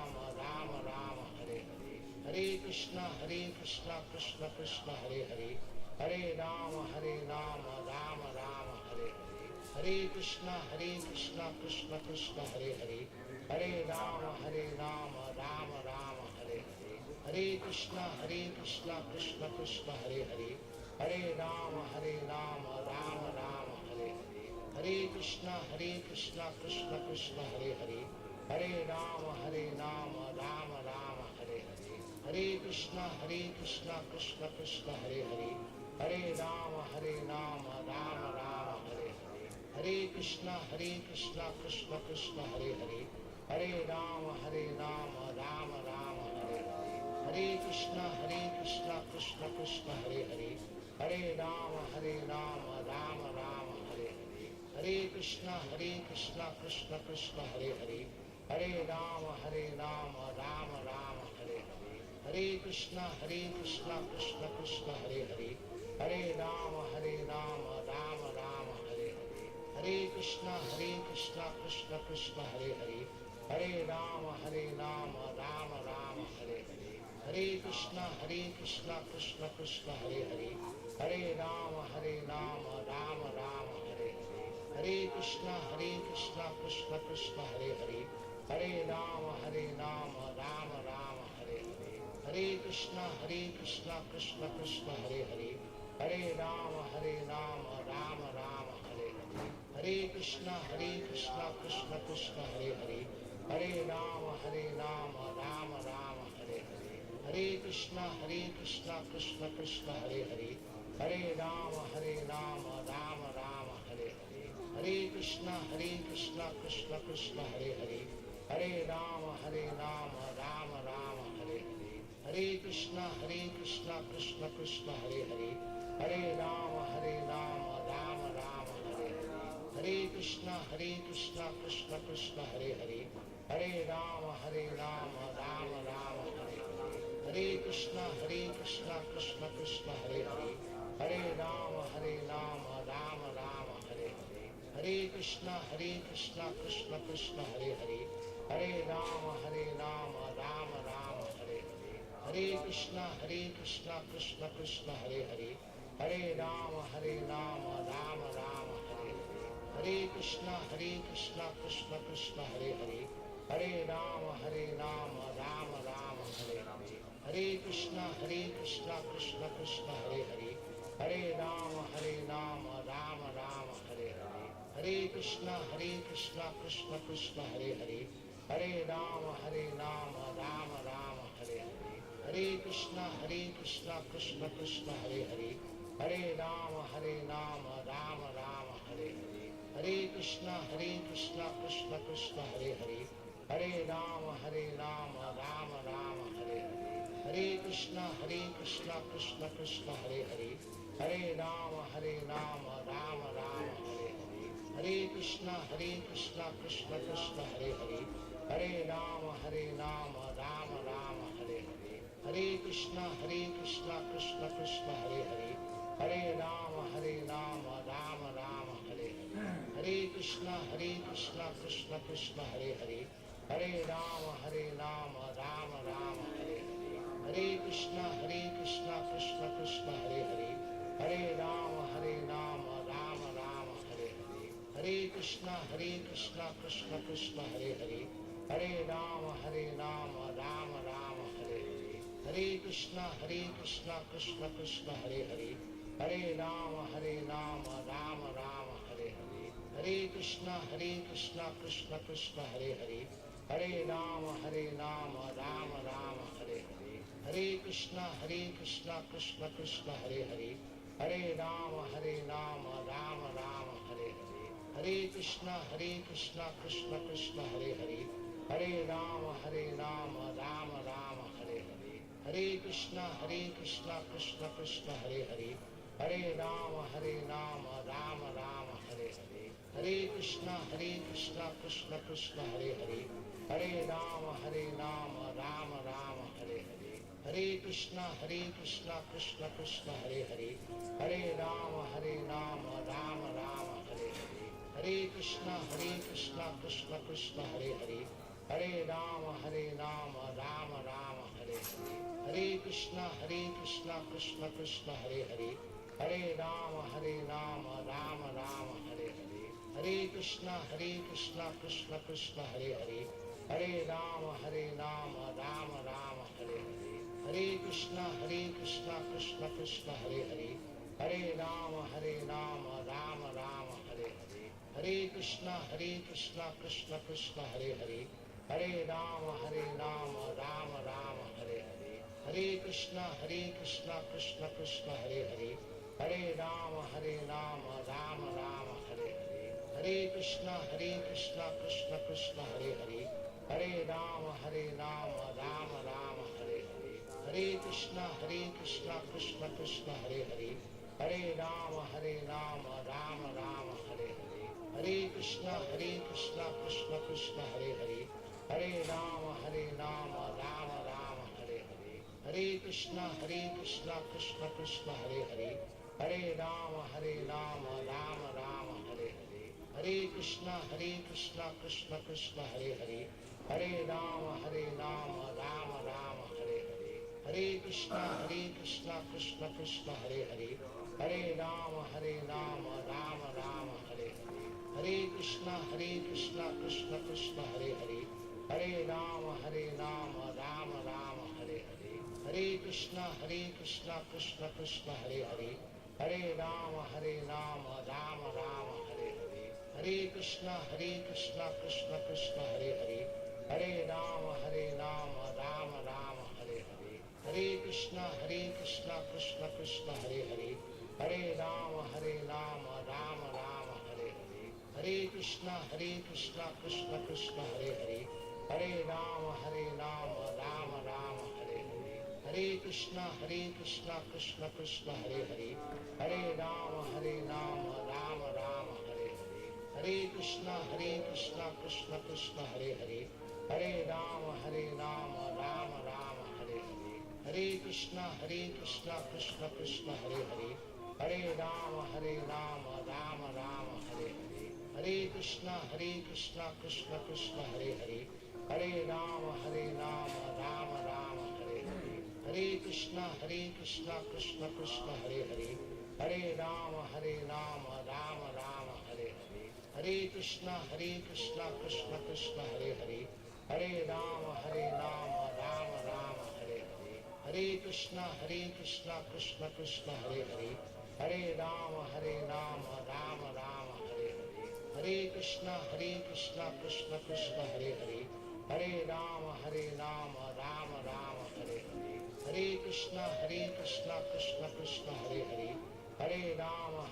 Rama Rama Hare Hare, Hare Krishna Krishna Krishna Hare Hare, Hare Rama Rama Rama Hare Hare, Hare Krishna Krishna Krishna Hare Hare, Hare Rama Rama Rama Hare Hare, Hare Krishna Krishna Krishna Hare Hare, Hare Rama Rama Rama Hare Hare, Hare Krishna Krishna Krishna Hare Hare, Hare Rama Rama Rama Hare Hare, Hare Krishna Krishna Krishna Hare Hare, Hare Rama Rama Rama Hare Hare, Hare Krishna Krishna Krishna Hare Hare, Hare Rama Rama Rama Hare Hare, Hare Krishna Krishna Krishna Hare Hare, Hare Rama Rama Rama Hare Hare, Hare Krishna Krishna Krishna Hare Hare, Hare Rama Rama Rama Hare Hare, Hare Krishna Krishna Krishna Hare Hare, Hare Rama Rama Rama Hare Hare, Hare Krishna Krishna Krishna Hare Hare, Hare Rama Rama Rama Hare Hare, Hare Krishna Krishna Krishna Hare Hare, Hare Rama Rama Rama Hare Hare, Hare Krishna Krishna Krishna Hare Hare, Hare Rama Rama Rama Hare Hare, Hare Krishna Krishna Krishna Hare Hare, Hare Rama Rama Rama Hare Hare, Hare Krishna Krishna Krishna Hare Hare, Hare Rama Rama Rama Hare Hare, Hare Krishna Krishna Krishna Hare Hare, Hare Rama Rama Rama Hare Hare, Hare Krishna Krishna Krishna Hare Hare, Hare Rama Rama Rama Hare Hare, Hare Krishna Krishna Krishna Hare Hare, Hare Rama Rama Rama Hare Hare, Hare Krishna Krishna Krishna Hare Hare, Hare Rama Rama Rama Hare Hare, Hare Krishna Krishna Krishna Hare Hare, Hare Rama Rama Rama Hare Hare, Hare Krishna Krishna Krishna Hare Hare, Hare Rama Rama Rama Hare Hare, Hare Krishna Krishna Krishna Hare Hare, Hare Rama Rama Rama Hare Hare, Hare Krishna Krishna Krishna Hare Hare, Hare Rama Rama Rama Hare Hare, Hare Krishna Krishna Krishna Hare Hare, Hare Rama Rama Rama Hare Hare, Hare Krishna Krishna Krishna Hare Hare, Hare Rama Rama Rama Hare Hare, Hare Krishna Krishna Krishna Hare Hare, Hare Rama Rama Rama Hare Hare, Hare Krishna Krishna Krishna Hare Hare, Hare Rama Rama Rama Hare Hare, Hare Krishna Krishna Krishna Hare Hare, Hare Rama Rama Rama Hare Hare, Hare Krishna Krishna Krishna Hare Hare, Hare Rama Rama Rama Hare Hare, Hare Krishna Krishna Krishna Hare Hare, Hare Rama Rama Rama Hare Hare, Hare Krishna Krishna Krishna Hare Hare, Hare Rama Rama Rama Hare Hare, Hare Krishna Krishna Krishna Hare Hare, Hare Rama Rama Rama Hare Hare, Hare Krishna Krishna Krishna Hare Hare, Hare Rama Rama Rama Hare Hare, Hare Krishna Krishna Krishna Hare Hare, Hare Rama Rama Rama Hare Hare, Hare Krishna Krishna Krishna Hare Hare, Hare Rama Rama Rama Hare Hare, Hare Krishna Krishna Krishna Hare Hare, Hare Rama Rama Rama Hare Hare, Hare Krishna Krishna Krishna Hare Hare, Hare Rama Rama Rama Hare Hare, Hare Krishna Krishna Krishna Hare Hare, Hare Rama Rama Rama Hare Hare, Hare Krishna Krishna Krishna Hare Hare, Hare Rama Rama Rama Hare Hare, Hare Krishna Krishna Krishna Hare Hare, Hare Rama Rama Rama Hare Hare, Hare Krishna Krishna Krishna Hare Hare, Hare Rama Rama Rama Hare Hare, Hare Krishna Krishna Krishna Hare Hare, Hare Rama Rama Rama Hare Hare, Hare Krishna Krishna Krishna Hare Hare, Hare Rama Rama Rama Hare Hare, Hare Krishna Krishna Krishna Hare Hare, Hare Rama Rama Rama Hare Hare, Hare Krishna Krishna Krishna Hare Hare, Hare Rama Rama Rama Hare Hare, Hare Krishna Krishna Krishna Hare Hare, Hare Rama Rama Rama Hare Hare, Hare Krishna Krishna Krishna Hare Hare, Hare Rama Rama Rama Hare Hare, Hare Krishna Krishna Krishna Hare Hare, Hare Rama Rama Rama Hare Hare, Hare Krishna Krishna Krishna Hare Hare, Hare Rama Rama Rama Hare Hare, Hare Krishna Krishna Krishna Hare Hare, Hare Rama Rama Rama Hare Hare, Hare Krishna Krishna Krishna Hare Hare, Hare Rama Rama Rama Hare Hare, Hare Krishna Krishna Krishna Hare Hare, Hare Rama Rama Rama Hare Hare, Hare Krishna Krishna Krishna Hare Hare, Hare Rama Rama Rama Hare Hare, Hare Krishna Krishna Krishna Hare Hare, Hare Rama Rama Rama Hare Hare, Hare Krishna Krishna Krishna Hare Hare, Hare Rama Rama Rama Hare Hare, Hare Krishna Krishna Krishna Hare Hare, Hare Rama Rama Rama Hare Hare, Hare Krishna Krishna Krishna Hare Hare, Hare Rama Rama Rama Hare Hare, Hare Krishna Krishna Krishna Hare Hare, Hare Rama Rama Rama Hare Hare, Hare Krishna Krishna Krishna Hare Hare, Hare Rama Rama Rama Hare Hare, Hare Krishna Krishna Krishna Hare Hare, Hare Rama Rama Rama Hare Hare, Hare Krishna Krishna Krishna Hare Hare, Hare Rama Rama Rama Hare Hare, Hare Krishna Krishna Krishna Hare Hare, Hare Rama Rama Rama Hare Hare, Hare Krishna Krishna Krishna Hare Hare, Hare Rama Rama Rama Hare Hare, Hare Krishna Krishna Krishna Hare Hare, Hare Rama Rama Rama Hare Hare, Hare Krishna Krishna Krishna Hare Hare, Hare Rama Rama Rama Hare Hare, Hare Krishna Krishna Krishna Hare Hare, Hare Rama Rama Rama Hare Hare, Hare Krishna Krishna Krishna Hare Hare, Hare Rama Rama Rama Hare Hare, Hare Krishna Krishna Krishna Hare Hare, Hare Rama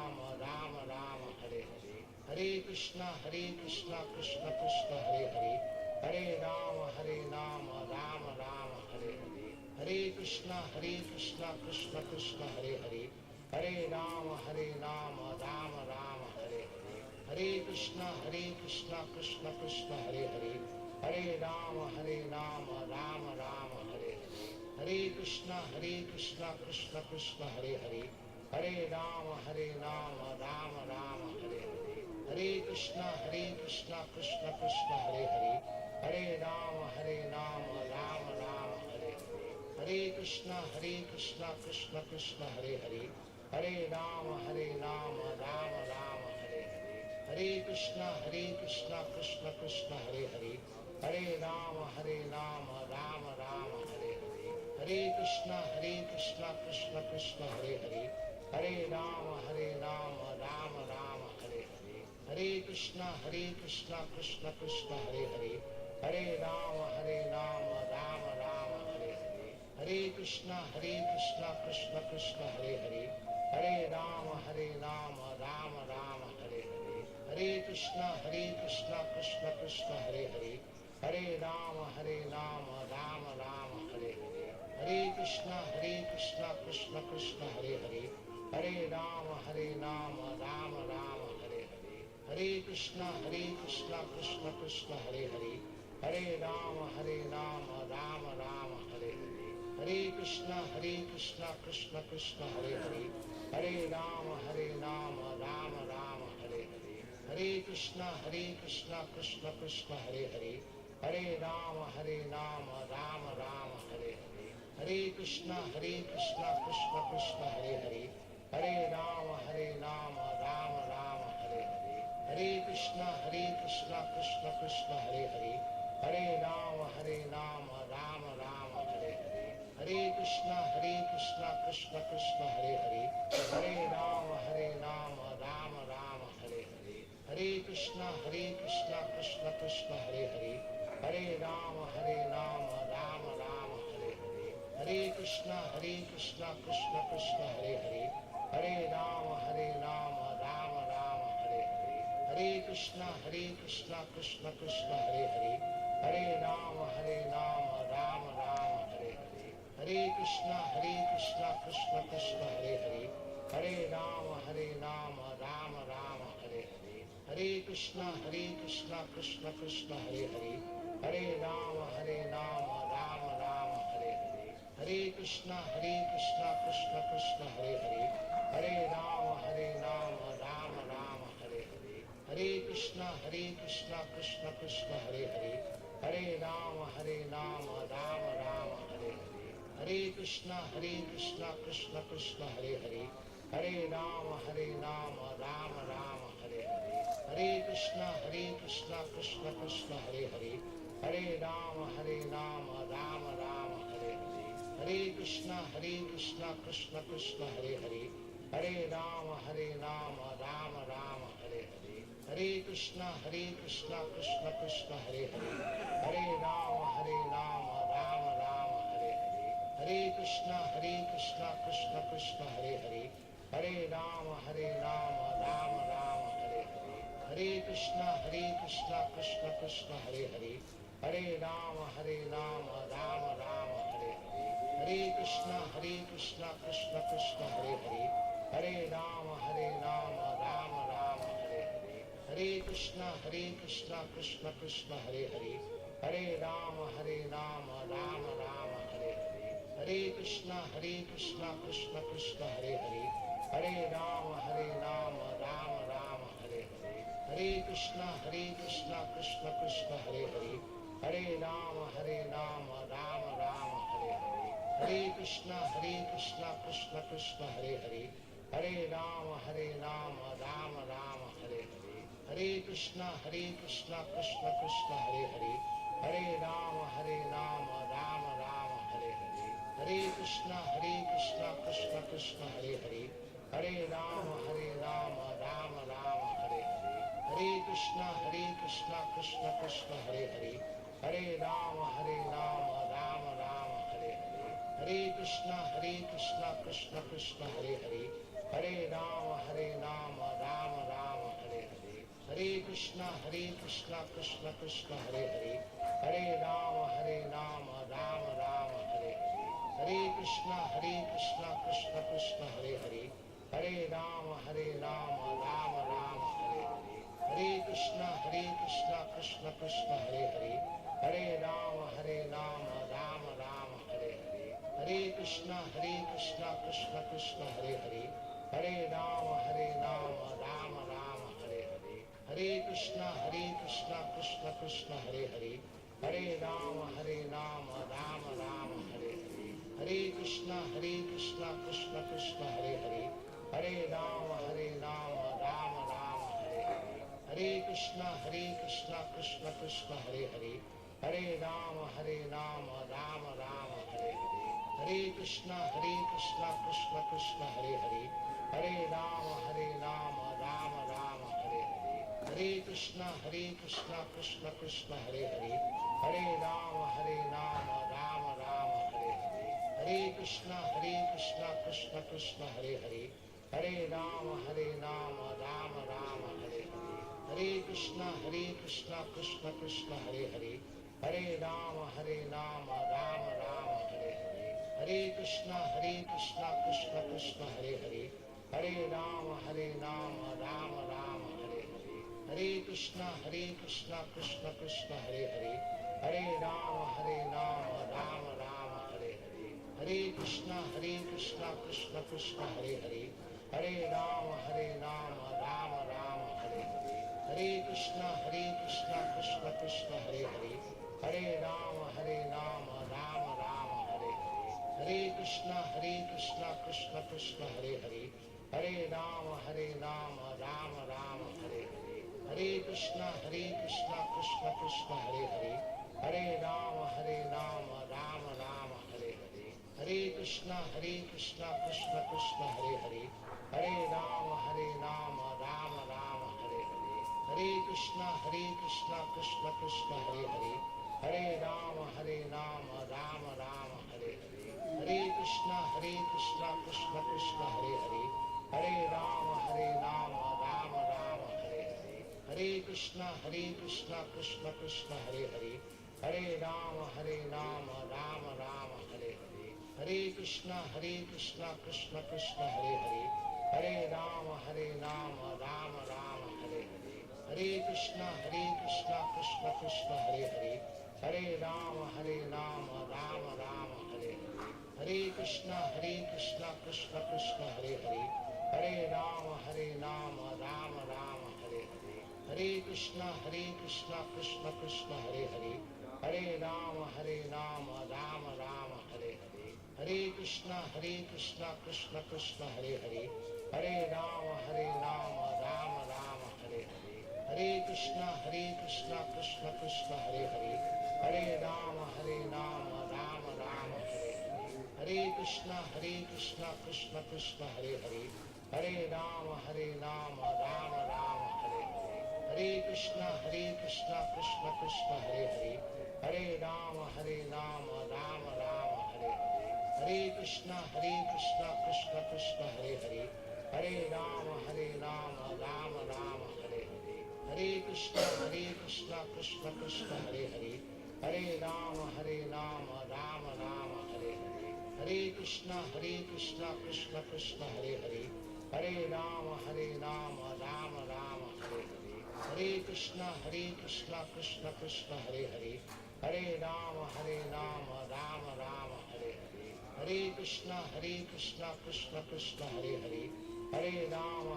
Rama Rama Hare Hare, Hare Krishna Krishna Krishna Hare Hare, Hare Rama Rama Rama Hare Hare, Hare Krishna Krishna Krishna Hare Hare, Hare Rama Rama Rama Hare Hare, Hare Krishna Krishna Krishna Hare Hare, Hare Rama Rama Rama Hare Hare, Hare Krishna Krishna Krishna Hare Hare, Hare Rama Rama Rama Hare Hare, Hare Krishna Krishna Krishna Hare Hare, Hare Rama Rama Rama Hare Hare, Hare Krishna Krishna Krishna Hare Hare, Hare Rama Rama Rama Hare Hare, Hare Krishna Krishna Krishna Hare Hare, Hare Rama Rama Rama Hare Hare, Hare Krishna Krishna Krishna Hare Hare, Hare Rama Rama Rama Hare Hare, Hare Krishna Krishna Krishna Hare Hare, Hare Rama Rama Rama Hare Hare, Hare Krishna Krishna Krishna Hare Hare, Hare Rama Rama Rama Hare Hare, Hare Krishna Krishna Krishna Hare Hare, Hare Rama Rama Rama Hare Hare, Hare Krishna Krishna Krishna Hare Hare, Hare Rama Rama Rama Hare Hare, Hare Krishna Krishna Krishna Hare Hare, Hare Rama Rama Rama Hare Hare, Hare Krishna Krishna Krishna Hare Hare, Hare Rama Rama Rama Hare Hare, Hare Krishna Krishna Krishna Hare Hare, Hare Rama Rama Rama Hare Hare, Hare Krishna Krishna Hare Hare, Hare Rama Rama Rama Hare Hare, Hare Krishna Krishna Hare Hare, Hare Rama Rama Rama Hare Hare, Hare Krishna Krishna Hare Hare, Hare Rama Rama Rama Hare Hare, Hare Krishna Krishna Hare Hare, Hare Rama Rama Rama Hare Hare, Hare Krishna Krishna Hare Hare, Hare Rama Rama Rama Hare Hare, Hare Krishna Krishna Hare Hare, Hare Rama Rama Rama Hare Hare, Hare Krishna Krishna Hare Hare, Hare Rama Rama Rama Hare Hare, Hare Krishna Krishna Hare Hare, Hare Rama Rama Rama Hare Hare, Hare Krishna Krishna Krishna Hare Hare, Hare Rama Rama Rama Hare Hare, Hare Krishna Krishna Krishna Hare Hare, Hare Rama Rama Rama Hare Hare, Hare Krishna Krishna Krishna Hare Hare, Hare Rama Rama Rama Hare Hare, Hare Krishna Krishna Krishna Hare Hare, Hare Rama Rama Rama Hare Hare, Hare Krishna Krishna Krishna Hare Hare, Hare Rama Rama Rama Hare Hare, Hare Krishna Krishna Krishna Hare Hare, Hare Rama Rama Rama Hare Hare, Hare Krishna Krishna Krishna Hare Hare, Hare Rama Rama Rama Hare Hare, Hare Krishna Krishna Krishna Hare Hare, Hare Rama Rama Rama Hare Hare, Hare Krishna Krishna Krishna Hare Hare, Hare Rama Rama Rama Hare Hare, Hare Krishna Krishna Krishna Hare Hare, Hare Rama Rama Rama Hare Hare, Hare Krishna Krishna Krishna Hare Hare, Hare Rama Rama Rama Hare Hare, Hare Krishna Krishna Krishna Hare Hare, Hare Rama Rama Rama Hare Hare, Hare Krishna Krishna Krishna Hare Hare, Hare Rama Rama Rama Hare Hare, Hare Krishna Krishna Krishna Hare Hare, Hare Rama Rama Rama Hare Hare, Hare Krishna Krishna Krishna Hare Hare, Hare Rama Rama Rama Hare Hare, Hare Krishna Krishna Krishna Hare Hare, Hare Rama Rama Rama Hare Hare, Hare Krishna Krishna Krishna Hare Hare, Hare Rama Rama Rama Hare Hare, Hare Krishna Krishna Krishna Hare Hare, Hare Rama Rama Rama Hare Hare, Hare Krishna Krishna Krishna Hare Hare, Hare Rama Rama Rama Hare Hare, Hare Krishna Krishna Krishna Hare Hare, Hare Rama Rama Rama Hare Hare, Hare Krishna Krishna Krishna Hare Hare, Hare Rama Rama Rama Hare Hare, Hare Krishna Krishna Krishna Hare Hare, Hare Rama Rama Rama Hare Hare, Hare Krishna Krishna Krishna Hare Hare, Hare Rama Rama Rama Hare Hare, Hare Krishna Krishna Krishna Hare Hare, Hare Rama Rama Rama Hare Hare, Hare Krishna Krishna Krishna Hare Hare, Hare Rama Rama Rama Hare Hare, Hare Krishna Krishna Krishna Hare Hare, Hare Rama Rama Rama Hare Hare, Hare Krishna Krishna Krishna Hare Hare, Hare Rama Rama Rama Hare Hare, Hare Krishna Krishna Krishna Hare Hare, Hare Rama Rama Rama Hare Hare, Hare Krishna Krishna Krishna Hare Hare, Hare Rama Rama Rama Hare Hare, Hare Krishna Krishna Krishna Hare Hare, Hare Rama Rama Rama Hare Hare, Hare Krishna Krishna Krishna Hare Hare, Hare Rama Rama Rama Hare Hare, Hare Krishna Krishna Krishna Hare Hare, Hare Rama Rama Rama Hare Hare, Hare Krishna Krishna Krishna Hare Hare, Hare Rama Rama Rama Hare Hare, Hare Krishna Krishna Krishna Hare Hare, Hare Rama Rama Rama Hare Hare, Hare Krishna Krishna Krishna Hare Hare, Hare Rama Rama Rama Hare Hare, Hare Krishna Krishna Krishna Hare Hare, Hare Rama Rama Rama Hare Hare, Hare Krishna Krishna Krishna Hare Hare, Hare Rama Rama Rama Hare Hare, Hare Krishna Krishna Krishna Hare Hare, Hare Rama Rama Rama Hare Hare, Hare Krishna Krishna Hare Hare, Hare Rama Rama Rama Hare Hare, Hare Krishna Krishna Hare Hare, Hare Rama Rama Rama Hare Hare, Hare Krishna Krishna Krishna Hare Hare, Hare Rama Rama Rama Hare Hare, Hare Krishna Krishna Krishna Hare Hare, Hare Rama Rama Rama Hare Hare, Hare Krishna Krishna Krishna Hare Hare, Hare Rama Rama Rama Hare Hare, Hare Krishna Krishna Krishna Hare Hare, Hare Rama Rama Rama Hare Hare, Hare Krishna Krishna Krishna Hare Hare, Hare Rama Rama Rama Hare Hare, Hare Krishna Krishna Krishna Hare Hare, Hare Rama Rama Rama Hare Hare, Hare Krishna Krishna Krishna Hare Hare, Hare Rama Rama Rama Hare Hare, Hare Krishna Krishna Krishna Hare Hare, Hare Rama Rama Rama Hare Hare, Hare Krishna Krishna Krishna Hare Hare, Hare Rama Rama Rama Hare Hare, Hare Krishna Krishna Krishna Hare Hare, Hare Rama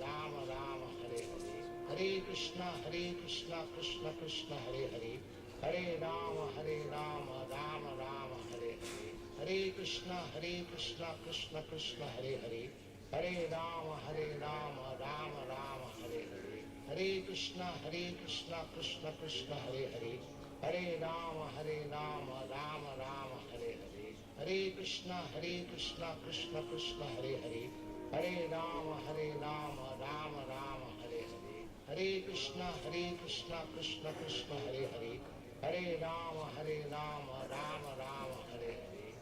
Rama Rama Hare Hare, Hare Krishna Krishna Krishna Hare Hare, Hare Rama Rama Rama Hare Hare, Hare Krishna Krishna Krishna Hare Hare, Hare Rama Rama Rama Hare Hare, Hare Krishna Krishna Krishna Hare Hare, Hare Rama Rama Rama Hare Hare, Hare Krishna Krishna Krishna Hare Hare, Hare Rama Rama Rama Hare Hare, Hare Krishna Krishna Krishna Hare Hare, Hare Rama Rama Rama Hare Hare, Hare Krishna Krishna Krishna Hare Hare, Hare Rama Rama Rama Hare Hare,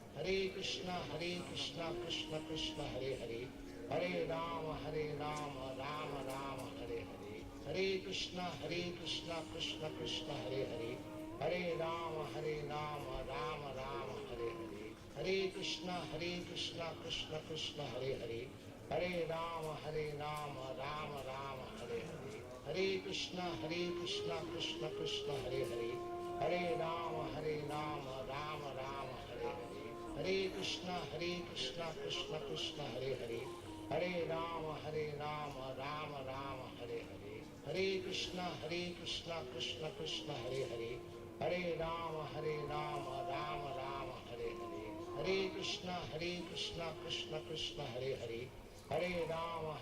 Hare Krishna Krishna Krishna Hare Hare, Hare Rama Rama Rama Hare Hare, Hare Krishna Krishna Krishna Hare Hare, Hare Rama Rama Rama Hare Hare, Hare Krishna Krishna Krishna Hare Hare, Hare Rama Rama Rama Hare Hare, Hare Krishna Krishna Krishna Hare Hare, Hare Rama Rama Rama Hare Hare, Hare Krishna Krishna Krishna Hare Hare, Hare Rama Rama Rama Hare Hare, Hare Krishna Krishna Krishna Hare Hare, Hare Rama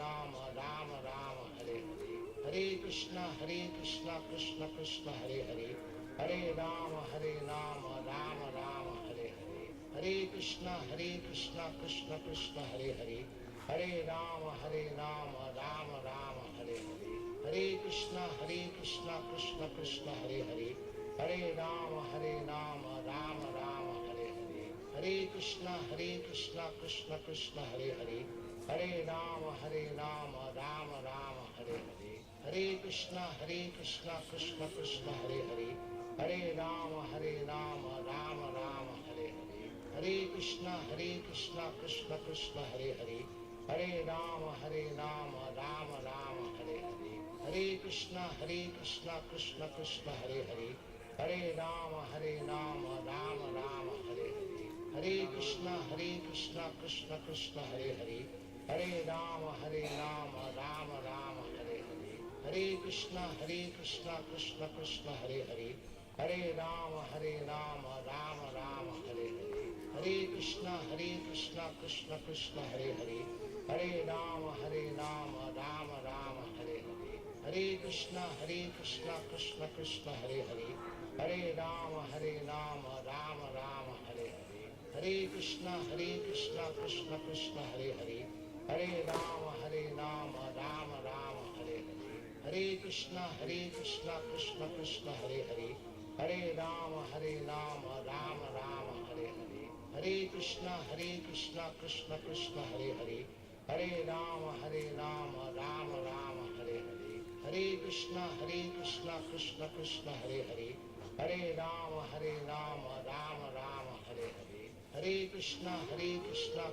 Rama Rama Hare Hare, Hare Krishna Krishna Krishna Hare Hare, Hare Rama Rama Rama Hare Hare, Hare Krishna Krishna Krishna Hare Hare, Hare Rama Rama Rama Hare Hare, Hare Krishna Krishna Krishna Hare Hare, Hare Rama Rama Rama Hare Hare, Hare Krishna Krishna Krishna Hare Hare, Hare Rama Rama Rama Hare Hare, Hare Krishna Krishna Krishna Hare Hare, Hare Rama Rama Rama Hare Hare, Hare Krishna Krishna Krishna Hare Hare, Hare Rama Rama Rama Hare Hare, Hare Krishna Krishna Krishna Hare Hare, Hare Rama Rama Rama Hare Hare, Hare Krishna Krishna Krishna Hare Hare, Hare Rama Rama Rama Hare Hare, Hare Krishna Krishna Krishna Hare Hare, Hare Rama Rama Rama Hare Hare, Hare Krishna Krishna Krishna Hare Hare, Hare Rama Rama Rama Hare Hare, Hare Krishna Krishna Krishna Hare Hare, Hare Rama Rama Rama Hare Hare, Hare Krishna Krishna Krishna Hare Hare, Hare Rama Rama Rama Hare Hare, Hare Krishna Krishna Krishna Hare Hare, Hare Rama Rama Rama Hare Hare, Hare Krishna Krishna Krishna Hare Hare, Hare Rama Rama Rama Hare Hare, Hare Krishna Krishna Krishna Hare Hare, Hare Rama Rama Rama Hare Hare, Hare Krishna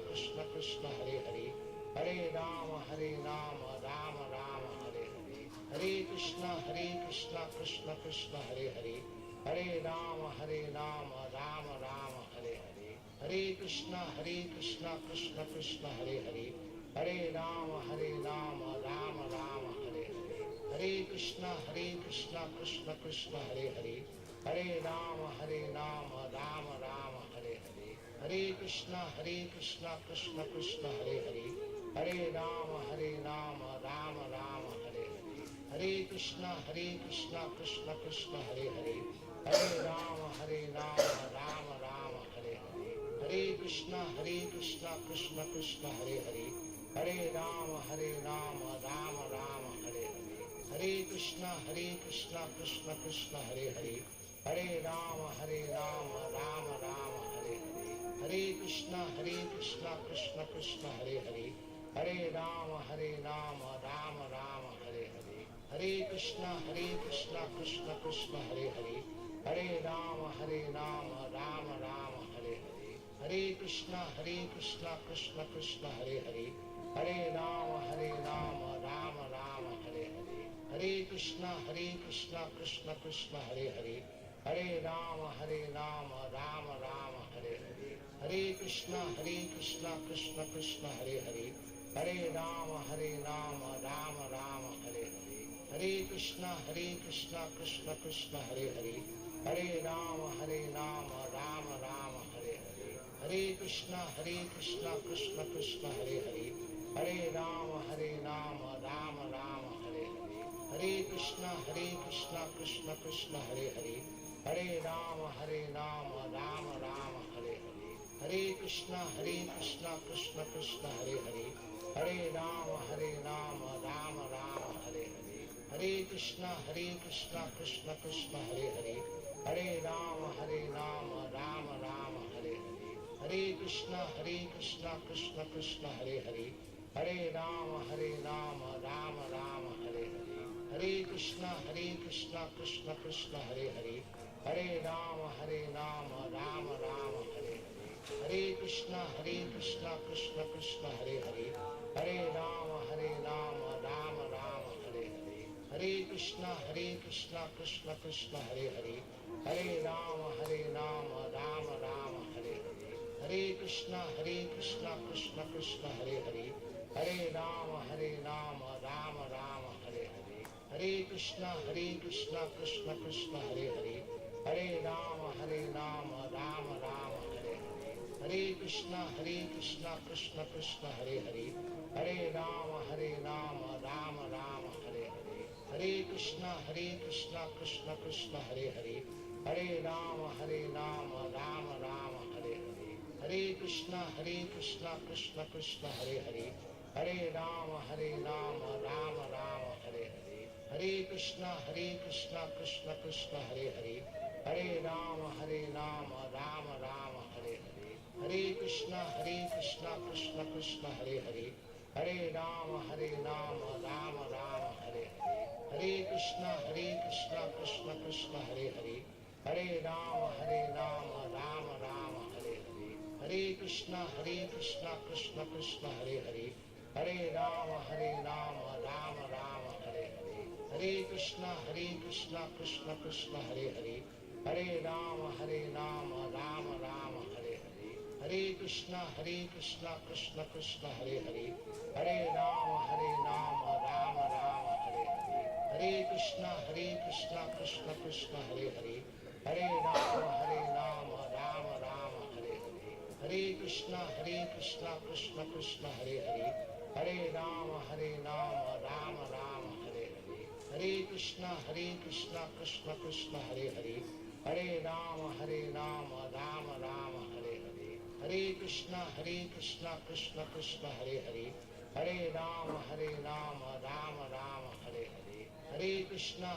Krishna Krishna Hare Hare, Hare Rama Rama Rama Hare Hare, Hare Krishna Krishna Krishna Hare Hare, Hare Rama Rama Rama Hare Hare, Hare Krishna Krishna Krishna Hare Hare, Hare Rama Rama Rama Hare Hare, Hare Krishna Krishna Krishna Hare Hare, Hare Rama Rama Rama Hare Hare, Hare Krishna Krishna Krishna Hare Hare, Hare Rama Rama Rama Hare Hare, Hare Krishna Krishna Krishna Hare Hare, Hare Rama Rama Rama Hare Hare, Hare Krishna Krishna Krishna Hare Hare, Hare Rama Rama Rama Hare Hare, Hare Krishna Krishna Krishna Hare Hare, Hare Rama Rama Rama Hare Hare, Hare Krishna Krishna Krishna Hare Hare, Hare Rama Rama Rama Hare Hare, Hare Krishna Krishna Krishna Hare Hare, Hare Rama Rama Rama Hare Hare, Hare Krishna Krishna Krishna Hare Hare, Hare Rama Rama Rama Hare Hare, Hare Krishna Krishna Krishna Hare Hare, Hare Rama Rama Rama Hare Hare, Hare Krishna Krishna Krishna Hare Hare, Hare Rama Rama Rama Hare Hare, Hare Krishna Krishna Krishna Hare Hare, Hare Rama Rama Rama Hare Hare, Hare Krishna Krishna Krishna Hare Hare, Hare Rama Rama Rama Hare Hare, Hare Krishna Krishna Krishna Hare Hare, Hare Rama Rama Rama Hare Hare, Hare Krishna Krishna Krishna Hare Hare, Hare Rama Rama Rama Hare Hare, Hare Krishna Krishna Krishna Hare Hare, Hare Rama Rama Rama Hare Hare, Hare Krishna Krishna Krishna Hare Hare, Hare Rama Rama Rama Hare Hare, Hare Krishna Krishna Krishna Hare Hare, Hare Rama Rama Rama Hare Hare, Hare Krishna Krishna Krishna Hare Hare, Hare Rama Rama Rama Hare Hare, Hare Krishna Krishna Krishna Hare Hare, Hare Rama Rama Rama Hare Hare, Hare Krishna Krishna Krishna Hare Hare, Hare Rama Rama Rama Hare Hare, Hare Krishna Krishna Krishna Hare Hare, Hare Rama Rama Rama Hare Hare, Hare Krishna Krishna Krishna Hare Hare, Hare Rama Rama Rama Hare Hare, Hare Krishna Krishna Krishna Hare Hare, Hare Rama Rama Rama Hare Hare, Hare Krishna Krishna Krishna Hare Hare, Hare Rama Rama Rama Hare Hare, Hare Krishna Krishna Krishna Hare Hare, Hare Rama Rama Rama Hare Hare, Hare Krishna Krishna Krishna Hare Hare, Hare Rama Rama Rama Hare Hare, Hare Krishna Krishna Krishna Hare Hare, Hare Rama Rama Rama Hare Hare, Hare Krishna Krishna Krishna Hare Hare, Hare Rama Rama Rama Hare Hare, Hare Krishna Krishna Krishna Hare Hare, Hare Rama Rama Rama Hare Hare, Hare Krishna Krishna Krishna Hare Hare, Hare Rama Rama Rama Hare Hare, Hare Krishna Krishna Krishna Hare Hare, Hare Rama Rama Rama Hare Hare, Hare Krishna Krishna Krishna Hare Hare, Hare Rama Rama Rama Hare Hare, Hare Krishna Krishna Krishna Hare Hare, Hare Rama Rama Rama Hare Hare, Hare Krishna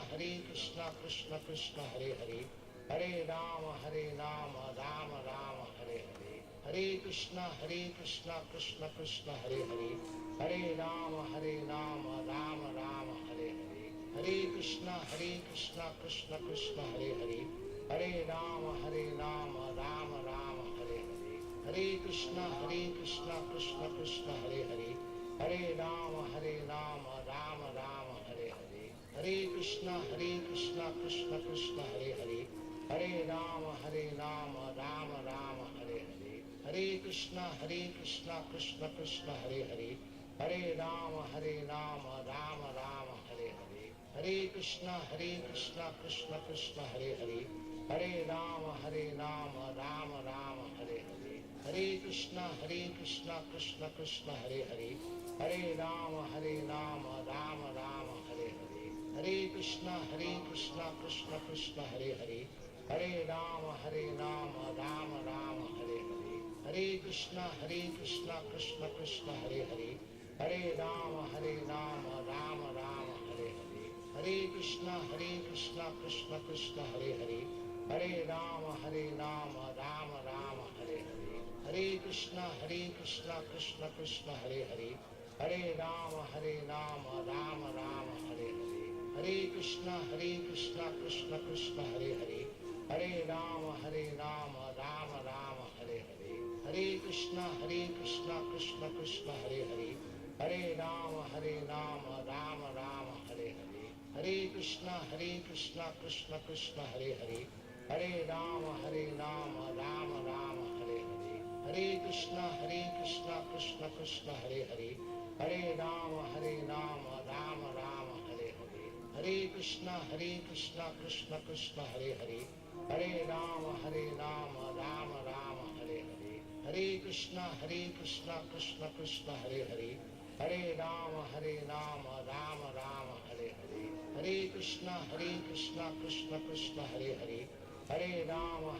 Krishna Krishna Hare Hare, Hare Rama Rama Rama Hare Hare, Hare Krishna Krishna Krishna Hare Hare, Hare Rama Rama Rama Hare Hare, Hare Krishna Krishna Krishna Hare Hare, Hare Rama Rama Rama Hare Hare, Hare Krishna Krishna Krishna Hare Hare, Hare Rama Rama Rama Hare Hare, Hare Krishna Krishna Krishna Hare Hare, Hare Rama Rama Rama Hare Hare, Hare Krishna Krishna Krishna Hare Hare, Hare Rama Rama Rama Hare Hare, Hare Krishna Krishna Krishna Hare Hare, Hare Rama Rama Rama Hare Hare, Hare Krishna Krishna Krishna Hare Hare, Hare Rama Rama Rama Hare Hare, Hare Krishna Krishna Krishna Hare Hare, Hare Rama Rama Rama Hare Hare, Hare Krishna Krishna Krishna Hare Hare, Hare Rama Rama Rama Hare Hare, Hare Krishna Krishna Krishna Hare Hare, Hare Rama Rama Rama Hare Hare, Hare Krishna Krishna Krishna Hare Hare, Hare Rama Rama Rama Hare Hare, Hare Krishna Krishna Krishna Hare Hare, Hare Rama Rama Rama Hare Hare, Hare Krishna Krishna Krishna Hare Hare, Hare Rama Rama Rama Hare Hare, Hare Krishna Krishna Krishna Hare Hare, Hare Rama Rama Rama Hare Hare, Hare Krishna Krishna Krishna Hare Hare, Hare Rama Rama Rama Hare Hare, Hare Krishna Krishna Krishna Hare Hare, Hare Rama Rama Rama Hare Hare, Hare Krishna Krishna Krishna Hare Hare, Hare Rama Rama Rama Hare Hare, Hare Krishna Krishna Krishna Hare Hare, Hare Rama Rama Rama Hare Hare, Hare Krishna Krishna Krishna Hare Hare, Hare Rama Rama Rama Hare Hare, Hare Krishna Krishna Krishna Hare Hare, Hare Rama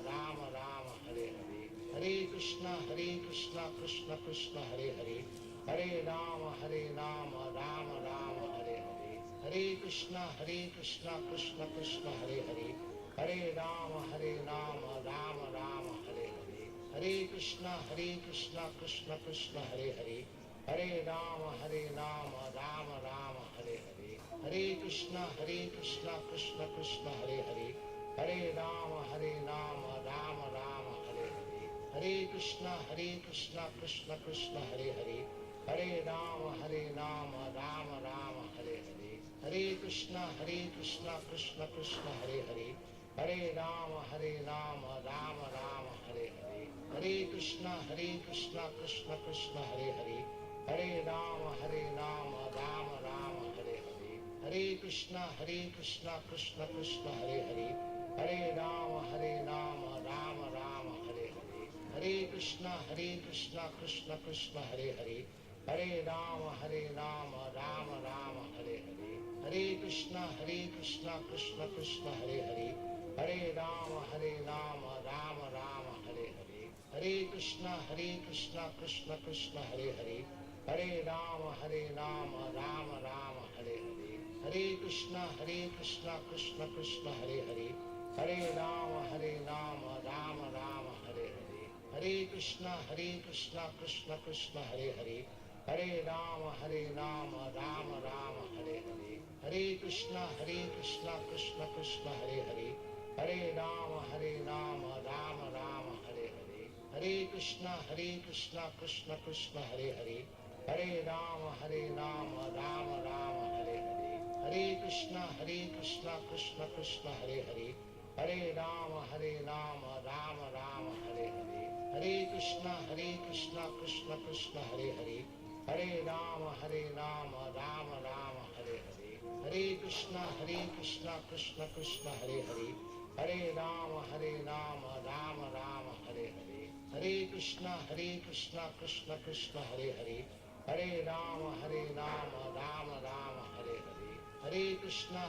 Rama Rama Hare Hare, Hare Krishna Krishna Krishna Hare Hare, Hare Rama Rama Rama Hare Hare, Hare Krishna Krishna Krishna Hare Hare, Hare Rama Rama Rama Hare Hare, Hare Krishna Krishna Krishna Hare Hare, Hare Rama Rama Rama Hare Hare, Hare Krishna Krishna Krishna Hare Hare, Hare Rama Rama Rama Hare Hare, Hare Krishna Krishna Krishna Hare Hare, Hare Rama Rama Rama Hare Hare, Hare Krishna Krishna Krishna Hare Hare, Hare Rama Rama Rama Hare Hare, Hare Krishna Krishna Krishna Hare Hare, Hare Rama Rama Rama Hare Hare, Hare Krishna Krishna Krishna Hare Hare, Hare Rama Rama Rama Hare Hare, Hare Krishna Krishna Krishna Hare Hare, Hare Rama Rama Rama Hare Hare, Hare Krishna Krishna Krishna Hare Hare, Hare Rama Rama Rama Hare Hare, Hare Krishna Krishna Krishna Hare Hare, Hare Rama Rama Rama Hare Hare, Hare Krishna Krishna Krishna Hare Hare, Hare Rama Rama Rama Hare Hare, Hare Krishna Krishna Krishna Hare Hare, Hare Rama Rama Rama Hare Hare, Hare Krishna Krishna Krishna Hare Hare, Hare Rama Rama Rama Hare Hare, Hare Krishna Krishna Krishna Hare Hare, Hare Rama Rama Rama Hare Hare, Hare Krishna Krishna Krishna Hare Hare, Hare Rama Rama Rama Hare Hare, Hare Krishna Krishna Krishna Hare Hare, Hare Rama Rama Rama Hare Hare, Hare Krishna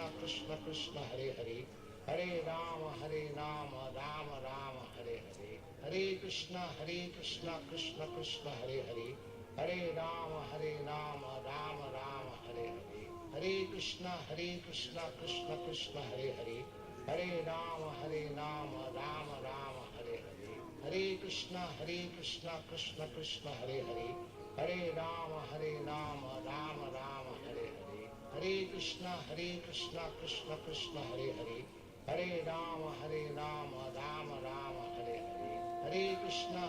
Krishna Krishna Hare Hare, Hare Rama Rama Rama Hare Hare, Hare Krishna Krishna Krishna Hare Hare, Hare Rama Rama Rama Hare Hare, Hare Krishna Krishna Krishna Hare Hare, Hare Rama Rama Rama Hare Hare, Hare Krishna Krishna Krishna Hare Hare, Hare Rama Rama Rama Hare Hare, Hare Krishna Krishna Krishna Hare Hare, Hare Rama Rama Rama Hare Hare, Hare Krishna Krishna Krishna Hare Hare, Hare Rama Rama Rama Hare Hare, Hare Krishna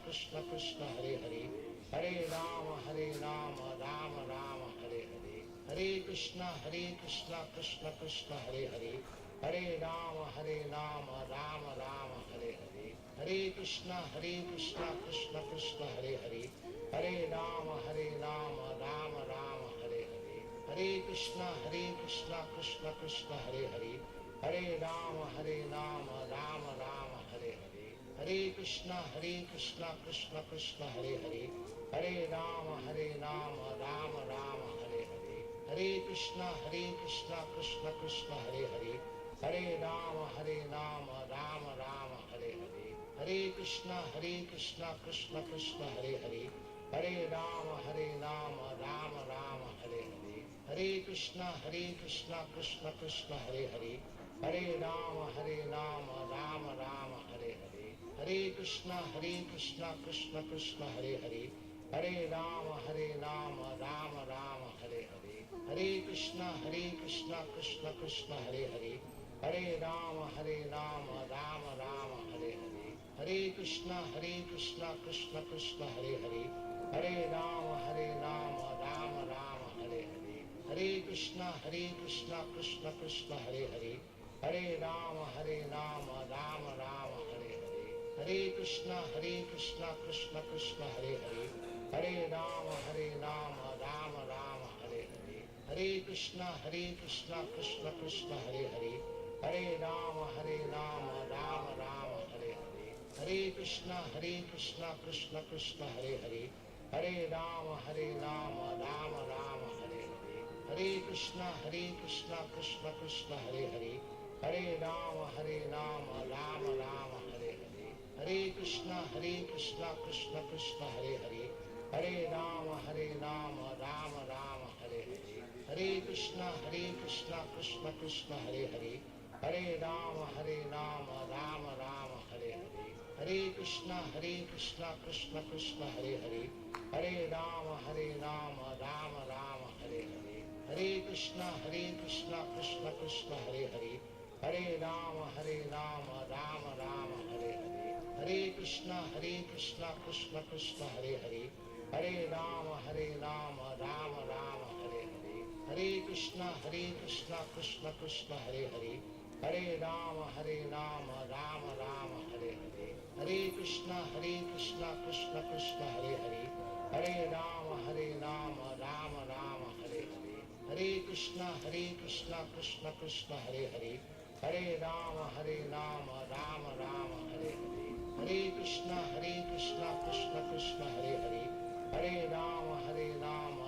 Krishna Krishna Hare Hare, Hare Rama Rama Rama Hare Hare, Hare Krishna Krishna Krishna Hare Hare, Hare Rama Rama Rama Hare Hare, Hare Krishna Krishna Krishna Hare Hare, Hare Rama Rama Rama Hare Hare, Hare Krishna Krishna Krishna Hare Hare, Hare Rama Rama Rama Hare Hare, Hare Krishna Krishna Krishna Hare Hare, Hare Rama Rama Rama Hare Hare, Hare Krishna Krishna Krishna Hare Hare, Hare Rama Rama Rama Hare Hare, Hare Krishna Krishna Krishna Hare Hare, Hare Rama Rama Rama Hare Hare, Hare Krishna Krishna Krishna Hare Hare, Hare Rama Rama Rama Hare Hare, Hare Krishna Krishna Krishna Hare Hare, Hare Rama Rama Rama Hare Hare, Hare Krishna Krishna Krishna Hare Hare, Hare Rama Rama Rama Hare Hare, Hare Krishna Krishna Krishna Hare Hare, Hare Rama Rama Rama Hare Hare, Hare Krishna Krishna Krishna Hare Hare, Hare Rama Rama Rama Hare Hare, Hare Krishna Krishna Krishna Hare Hare, Hare Rama Rama Rama Hare Hare, Hare Krishna Krishna Krishna Hare Hare, Hare Rama Rama Rama Hare Hare, Hare Krishna Krishna Krishna Hare Hare, Hare Rama Rama Rama Hare Hare, Hare Krishna Krishna Krishna Hare Hare, Hare Rama Rama Rama Hare Hare, Hare Krishna Krishna Krishna Hare Hare, Hare Rama Rama Rama Hare Hare, Hare Krishna Krishna Krishna Hare Hare, Hare Rama Rama Rama Hare Hare, Hare Krishna Krishna Krishna Hare Hare, Hare Rama Rama Rama Hare Hare, Hare Krishna Krishna Krishna Hare Hare, Hare Rama Rama Rama Hare Hare, Hare Krishna Krishna Krishna Hare Hare, Hare Rama Rama Rama Hare Hare, Hare Krishna Krishna Krishna Hare Hare, Hare Rama Rama Rama Hare Hare, Hare Krishna Krishna Krishna Hare Hare, Hare Rama Rama Rama Hare Hare, Hare Krishna Krishna Krishna Hare Hare, Hare Rama Rama Rama Hare Hare, Hare Krishna Krishna Krishna Hare Hare, Hare Rama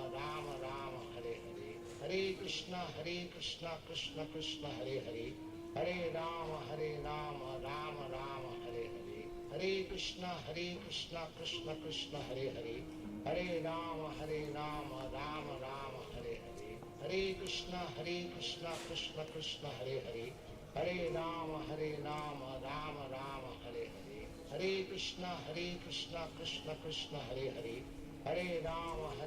Rama Rama Hare Hare, Hare Krishna Krishna Krishna Hare Hare, Hare Rama Rama Rama Hare Hare, Hare Krishna Krishna Krishna Hare Hare, Hare Rama Rama Rama Hare Hare, Hare Krishna Krishna Krishna Hare Hare, Hare Rama Rama Rama Hare Hare, Hare Krishna Krishna Krishna Hare Hare, Hare Rama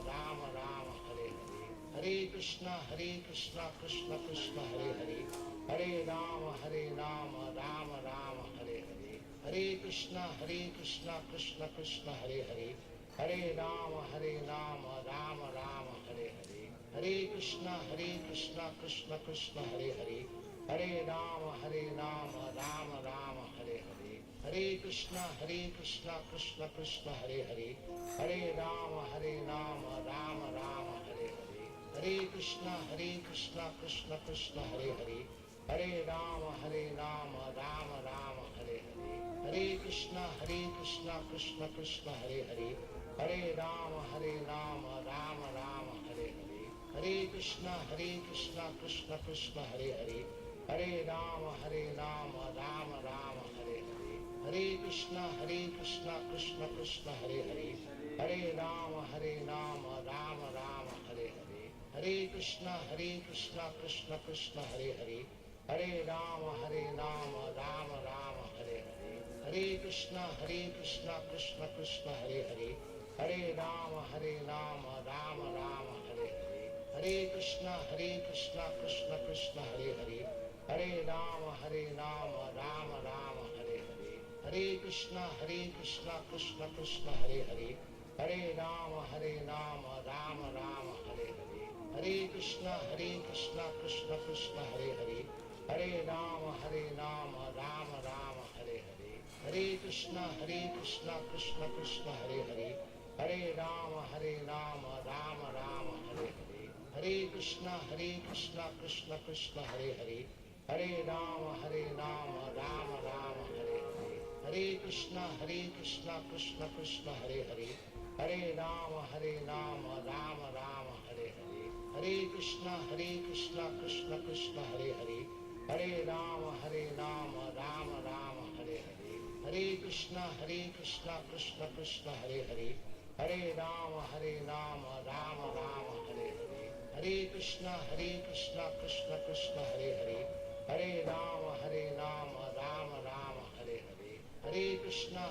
Rama Rama Hare Hare, Hare Krishna Krishna Krishna Hare Hare, Hare Rama Rama Rama Hare Hare, Hare Krishna Krishna Krishna Hare Hare, Hare Rama Rama Rama Hare Hare, Hare Krishna Krishna Krishna Hare Hare, Hare Rama Rama Rama Hare Hare, Hare Krishna Krishna Krishna Hare Hare, Hare Rama Rama Rama Hare Hare, Hare Krishna Krishna Krishna Hare Hare, Hare Rama Rama Rama Hare Hare, Hare Krishna Krishna Krishna Hare Hare, Hare Rama Rama Rama Hare Hare, Hare Krishna Krishna Krishna Hare Hare, Hare Rama Rama Rama Hare Hare, Hare Krishna Krishna Krishna Hare Hare, Hare Rama Rama Rama Hare Hare, Hare Krishna Krishna Krishna Hare Hare, Hare Rama Rama Rama Hare Hare, Hare Krishna Krishna Krishna Hare Hare, Hare Rama Rama Rama Hare Hare, Hare Krishna Krishna Krishna Hare Hare, Hare Rama Rama Rama Hare Hare, Hare Krishna Krishna Krishna Hare Hare, Hare Rama Rama Rama Hare Hare, Hare Krishna Krishna Krishna Hare Hare, Hare Rama Rama Rama Hare Hare, Hare Krishna Krishna Krishna Hare Hare, Hare Rama Rama Rama Hare Hare, Hare Krishna Krishna Krishna Hare Hare, Hare Rama Rama Rama Hare Hare, Hare Krishna Krishna Krishna Hare Hare, Hare Rama Rama Rama Hare Hare, Hare Krishna Krishna Krishna Hare Hare, Hare Rama Rama Rama Hare Hare, Hare Krishna Krishna Krishna Hare Hare, Hare Rama Rama Rama Hare Hare, Hare Krishna Krishna Krishna Hare Hare, Hare Rama Rama Rama Hare Hare, Hare Krishna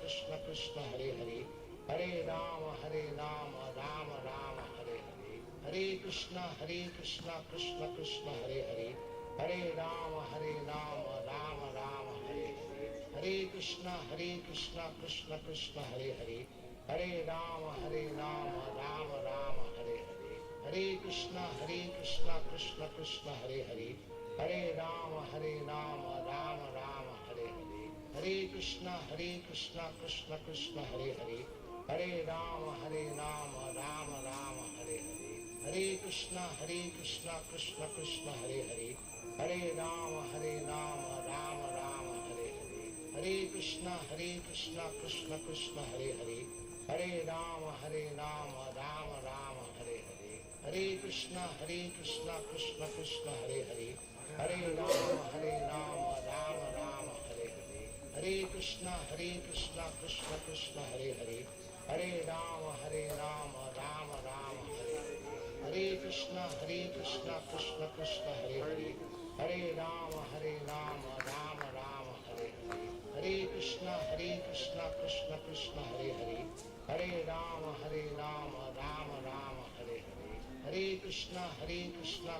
Krishna Krishna Hare Hare, Hare Rama Rama Rama Hare Hare, Hare Krishna Krishna Krishna Hare Hare, Hare Rama Rama Rama Hare Hare, Hare Krishna Krishna Krishna Hare Hare, Hare Rama Rama Rama Hare Hare, Hare Krishna Krishna Krishna Hare Hare, Hare Rama Rama Rama Hare Hare, Hare Krishna Krishna Krishna Hare Hare, Hare Rama Rama Rama Hare Hare, Hare Krishna Krishna Krishna Hare Hare, Hare Rama Rama Rama Hare Hare, Hare Krishna Krishna Krishna Hare Hare, Hare Rama Rama Rama Hare Hare, Hare Krishna Krishna Krishna Hare Hare, Hare Rama Rama Rama Hare Hare, Hare Krishna Krishna Krishna Hare Hare, Hare Rama Rama Rama Hare Hare, Hare Krishna Krishna Krishna Hare Hare, Hare Rama Rama Rama Hare Hare, Hare Krishna Krishna Krishna Hare Hare, Hare Rama Rama Rama Hare Hare, Hare Krishna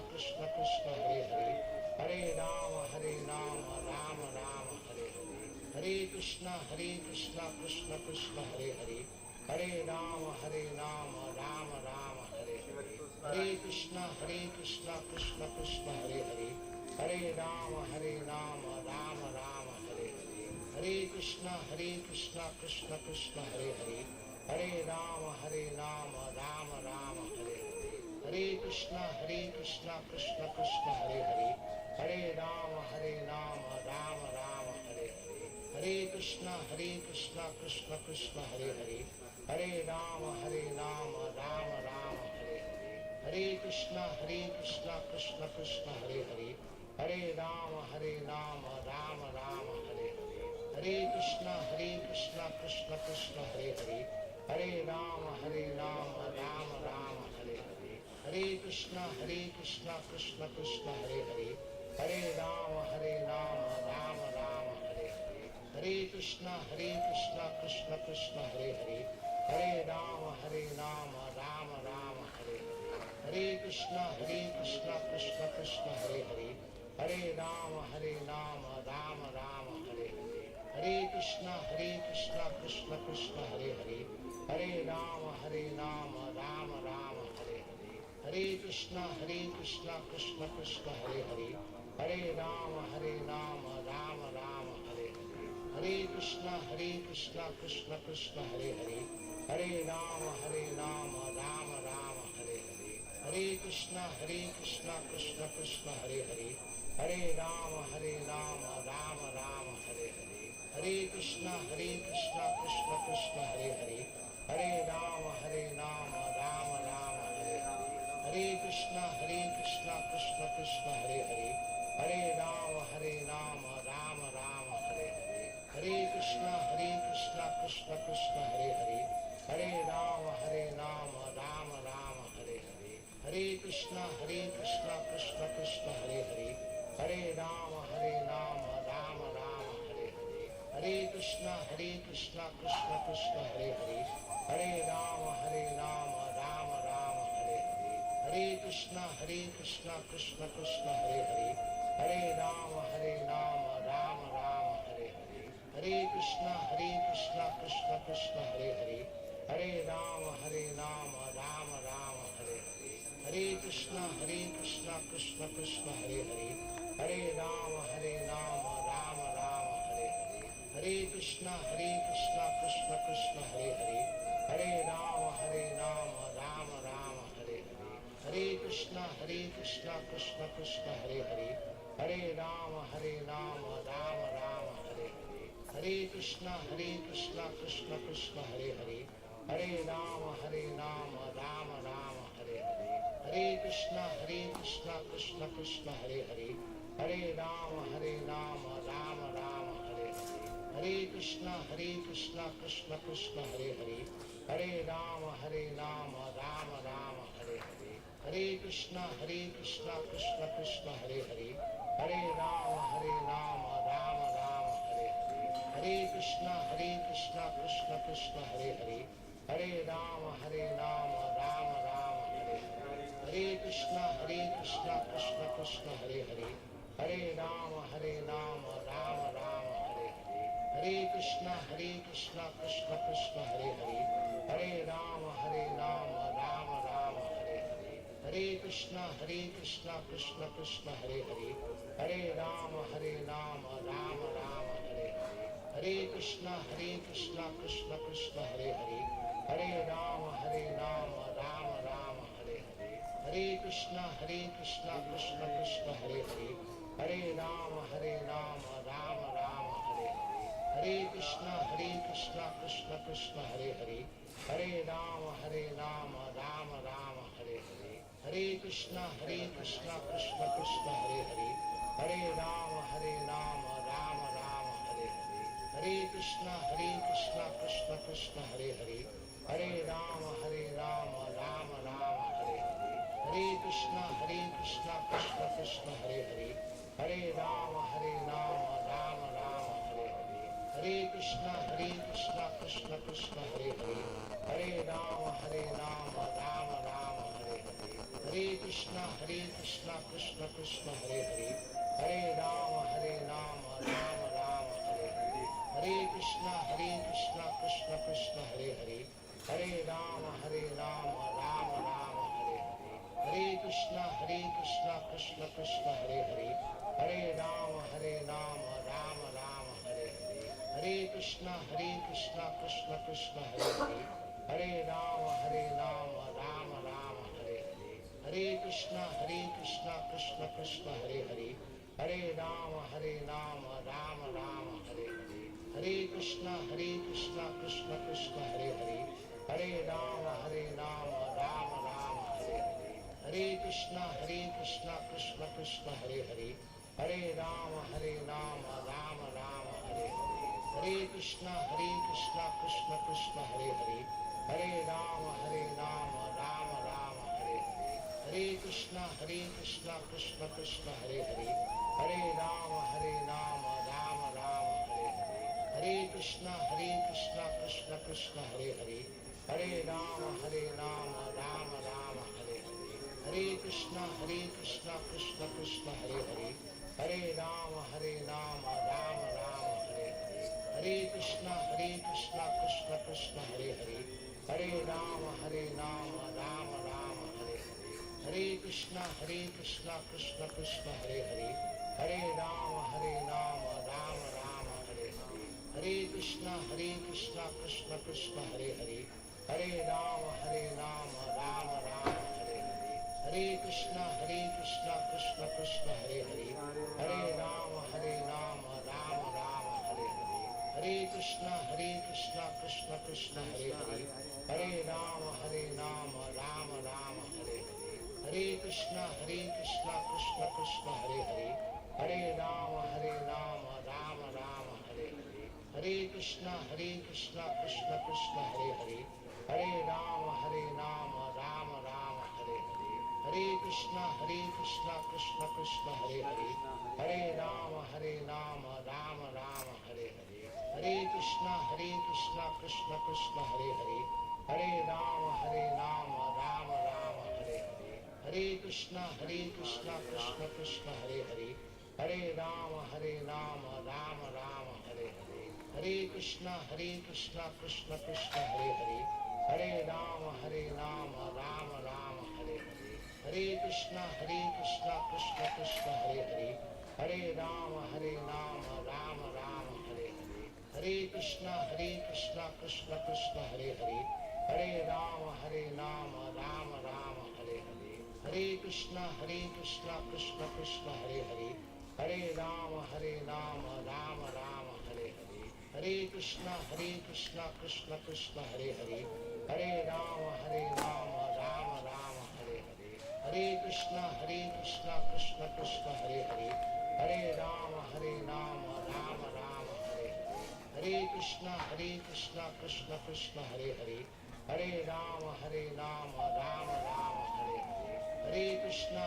Krishna Krishna Hare Hare, Hare Rama Rama Rama Hare Hare, Hare Krishna Krishna Krishna Hare Hare, Hare Rama Rama Rama Hare Hare, Hare Krishna Krishna Krishna Hare Hare, Hare Rama Rama Rama Hare Hare, Hare Krishna Krishna Krishna Hare Hare, Hare Rama Rama Rama Hare Hare, Hare Krishna Krishna Krishna Hare Hare, Hare Rama Rama Rama Hare Hare, Hare Krishna Krishna Krishna Hare Hare, Hare Rama Rama Rama Hare Hare, Hare Krishna Krishna Krishna Hare Hare, Hare Rama Rama Rama Hare Hare, Hare Krishna Krishna Krishna Hare Hare, Hare Rama Rama Rama Hare Hare, Hare Krishna Krishna Krishna Hare Hare, Hare Rama Rama Rama Hare Hare, Hare Krishna Krishna Krishna Hare Hare, Hare Rama Rama Rama Hare Hare, Hare Krishna Krishna Krishna Hare Hare, Hare Rama Rama Rama Hare Hare, Hare Krishna Krishna Krishna Hare Hare, Hare Rama Rama Rama Hare Hare, Hare Krishna Krishna Krishna Hare Hare, Hare Rama Rama Rama Hare Hare, Hare Krishna Krishna Krishna Hare Hare, Hare Rama Rama Rama Hare Hare, Hare Krishna Krishna Krishna Hare Hare, Hare Rama Rama Rama Hare Hare, Hare Krishna Krishna Krishna Hare Hare, Hare Rama Rama Rama Hare Hare, Hare Krishna Krishna Hare Hare, Hare Rama Rama Rama Hare Hare, Hare Krishna Krishna Hare Hare, Hare Rama Rama Rama Hare Hare, Hare Krishna Krishna Hare Hare, Hare Rama Rama Rama Hare Hare, Hare Krishna Krishna Hare Hare, Hare Rama Rama Rama Hare Hare, Hare Krishna Krishna Hare Hare, Hare Rama Rama Rama Hare Hare, Hare Krishna Krishna Hare Hare, Hare Rama Rama Rama Hare Hare, Hare Krishna Krishna Hare Hare, Hare Rama Rama Rama Hare Hare, Hare Krishna Krishna Hare Hare, Hare Rama Rama Rama Hare Hare, Hare Krishna Krishna Krishna Hare Hare, Hare Rama Rama Rama Hare Hare, Hare Krishna Krishna Krishna Hare Hare, Hare Rama Rama Rama Hare Hare, Hare Krishna Krishna Krishna Hare Hare, Hare Rama Rama Rama Hare Hare, Hare Krishna Krishna Krishna Hare Hare, Hare Rama Rama Rama Hare Hare, Hare Krishna Krishna Krishna Hare Hare, Hare Rama Rama Rama Hare Hare, Hare Krishna Krishna Krishna Hare Hare, Hare Rama Rama Rama Hare Hare, Hare Krishna Krishna Krishna Hare Hare, Hare Rama Rama Rama Hare Hare, Hare Krishna Krishna Krishna Hare Hare, Hare Rama Rama Rama Hare Hare, Hare Krishna Krishna Krishna Hare Hare, Hare Rama Rama Rama Hare Hare, Hare Krishna Krishna Krishna Hare Hare, Hare Rama Rama Rama Hare Hare, Hare Krishna Krishna Krishna Hare Hare, Hare Rama Rama Rama Hare Hare, Hare Krishna Krishna Krishna Hare Hare, Hare Rama Rama Rama Hare Hare, Hare Krishna Krishna Krishna Hare Hare, Hare Rama Rama Rama Hare Hare, Hare Krishna Krishna Krishna Hare Hare, Hare Rama Rama Rama Hare Hare, Hare Krishna Krishna Krishna Hare Hare, Hare Rama Rama Rama Hare Hare, Hare Krishna Krishna Krishna Hare Hare, Hare Rama Rama Rama Hare Hare, Hare Krishna Krishna Krishna Hare Hare, Hare Rama Rama Rama Hare Hare, Hare Krishna Krishna Hare Hare, Hare Rama Rama Rama Hare Hare, Hare Krishna Krishna Hare Hare, Hare Rama Rama Rama Hare Hare, Hare Krishna Krishna Krishna Hare Hare, Hare Rama Rama Rama Hare Hare, Hare Krishna Krishna Krishna Hare Hare, Hare Rama Rama Rama Hare Hare, Hare Krishna Krishna Krishna Hare Hare, Hare Rama Rama Rama Hare Hare, Hare Krishna Krishna Krishna Hare Hare, Hare Rama Rama Rama Hare Hare, Hare Krishna Krishna Krishna Hare Hare, Hare Rama Rama Rama Hare Hare, Hare Krishna Krishna Krishna Hare Hare, Hare Rama Rama Rama Hare Hare, Hare Krishna Krishna Krishna Hare Hare, Hare Rama Rama Rama Hare Hare, Hare Krishna Krishna Krishna Hare Hare, Hare Rama Rama Rama Hare Hare, Hare Krishna Krishna Krishna Hare Hare, Hare Rama Rama Rama Hare Hare, Hare Krishna Krishna Krishna Hare Hare, Hare Rama Rama Rama Hare Hare, Hare Krishna Krishna Krishna Hare Hare, Hare Rama Rama Rama Hare Hare, Hare Krishna Krishna Krishna Hare Hare, Hare Rama Rama Rama Hare Hare, Hare Krishna Krishna Krishna Hare Hare, Hare Rama Rama Rama Hare Hare, Hare Krishna Krishna Krishna Hare Hare, Hare Rama Rama Rama Hare Hare, Hare Krishna Krishna Krishna Hare Hare, Hare Rama Rama Rama Hare Hare, Hare Krishna Krishna Krishna Hare Hare, Hare Rama Rama Rama Hare Hare, Hare Krishna Krishna Krishna Hare Hare, Hare Rama Rama Rama Hare Hare, Hare Krishna Krishna Krishna Hare Hare, Hare Rama Rama Rama Hare Hare, Hare Krishna Krishna Krishna Hare Hare, Hare Rama Rama Rama Hare Hare, Hare Krishna Krishna Krishna Hare Hare, Hare Rama Rama Rama Hare Hare, Hare Krishna Krishna Krishna Hare Hare, Hare Rama Rama Rama Hare Hare, Hare Krishna Krishna Krishna Hare Hare, Hare Rama Rama Rama Hare Hare, Hare Krishna Krishna Krishna Hare Hare, Hare Rama Rama Rama Hare Hare, Hare Krishna Krishna Krishna Hare Hare, Hare Rama Rama Rama Hare Hare, Hare Krishna Krishna Krishna Hare Hare, Hare Rama Rama Rama Hare Hare, Hare Krishna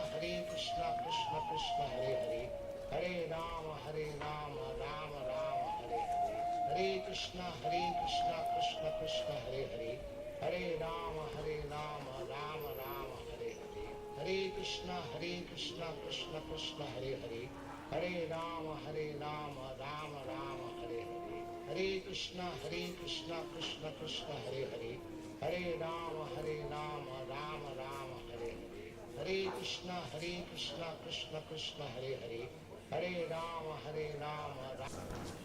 Krishna Krishna Hare Hare, Hare Rama Rama Rama Hare Hare, Hare Krishna Krishna Krishna Hare Hare, Hare Rama Rama Rama Hare Hare, Hare Krishna Krishna Krishna Hare Hare, Hare Rama Rama Rama Hare Hare, Hare Krishna Krishna Krishna Hare Hare, Hare Rama Rama Rama Hare Hare, Hare Krishna Krishna Hare Hare, Hare Rama Rama.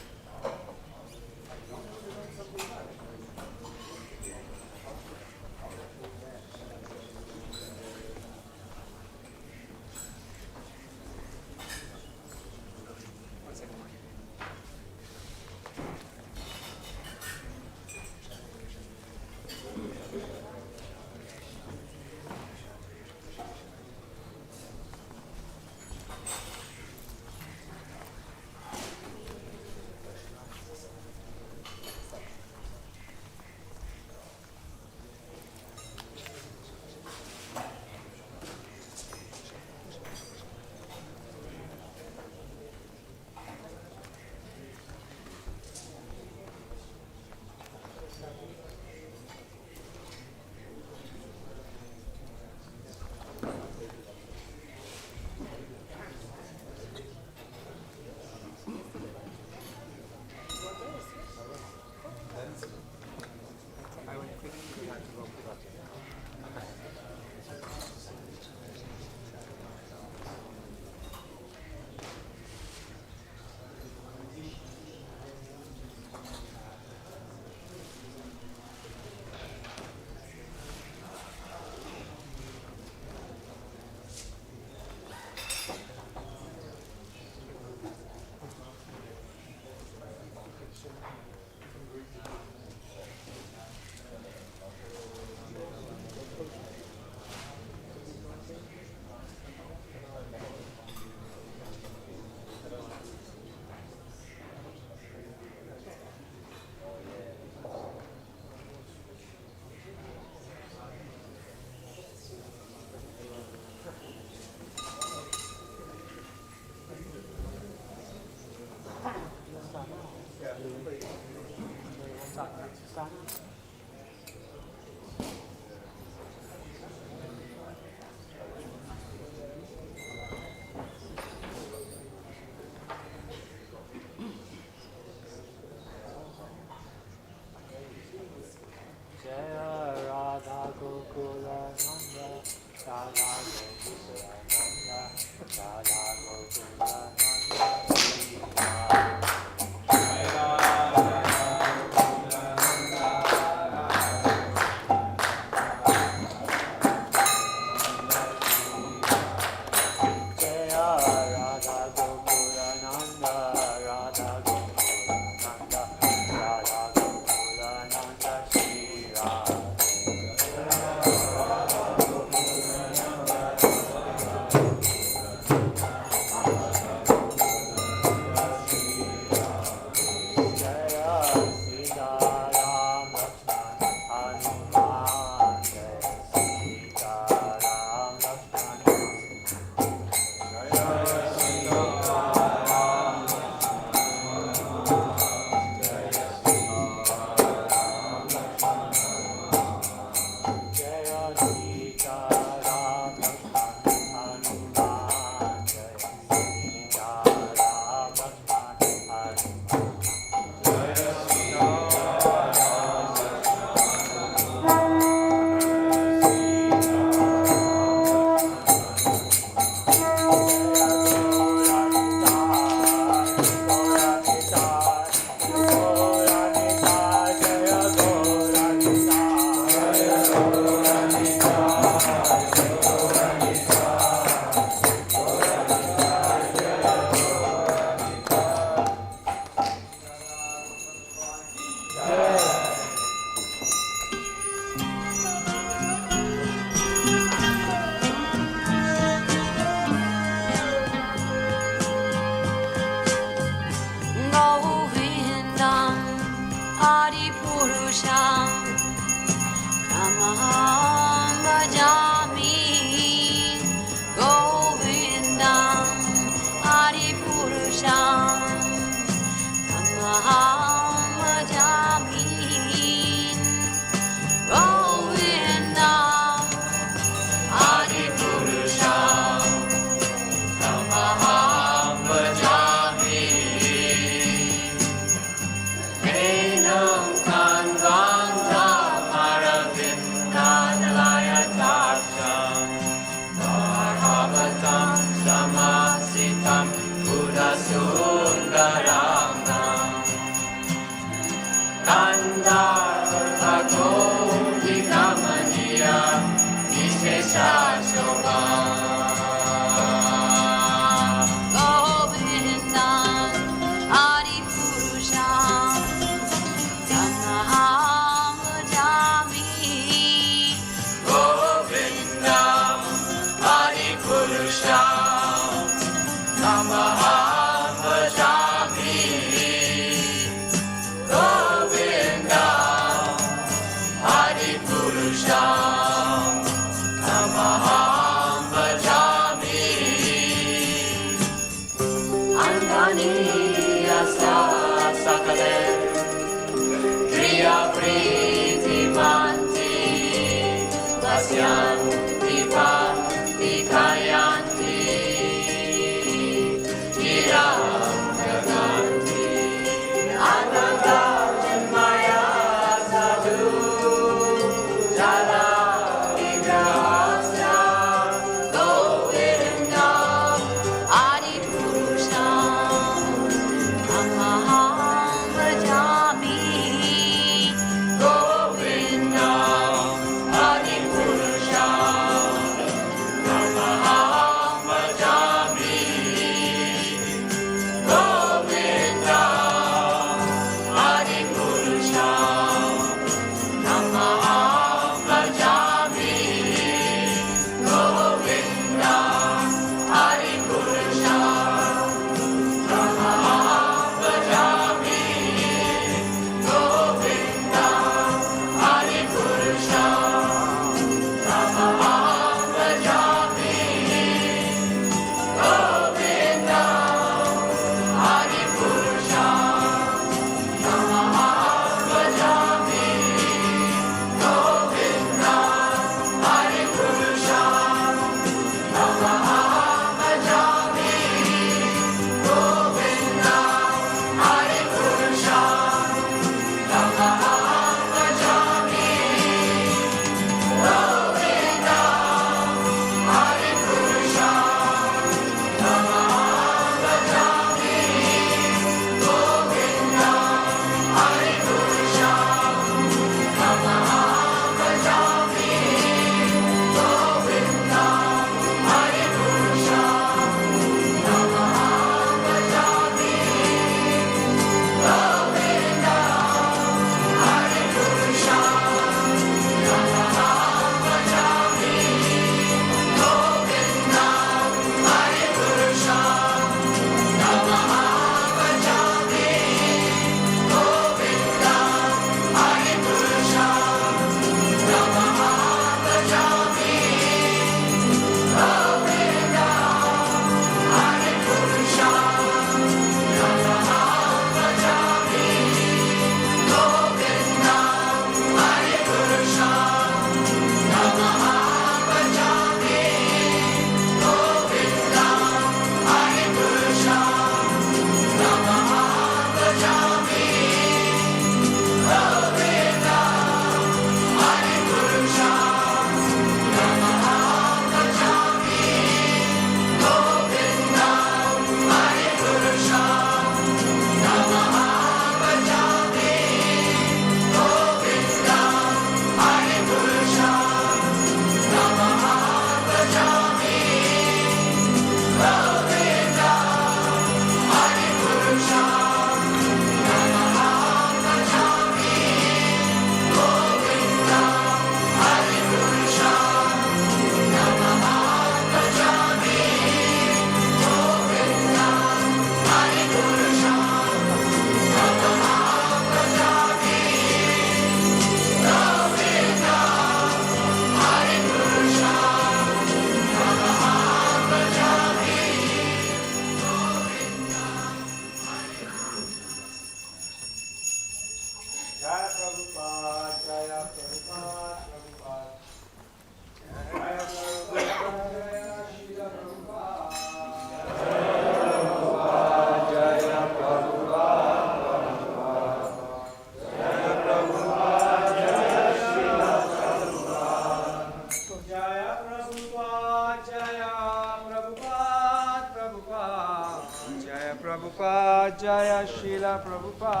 Jaya Prabhupada, Prabhupada, Jaya Prabhupada, Jaya Srila Prabhupada.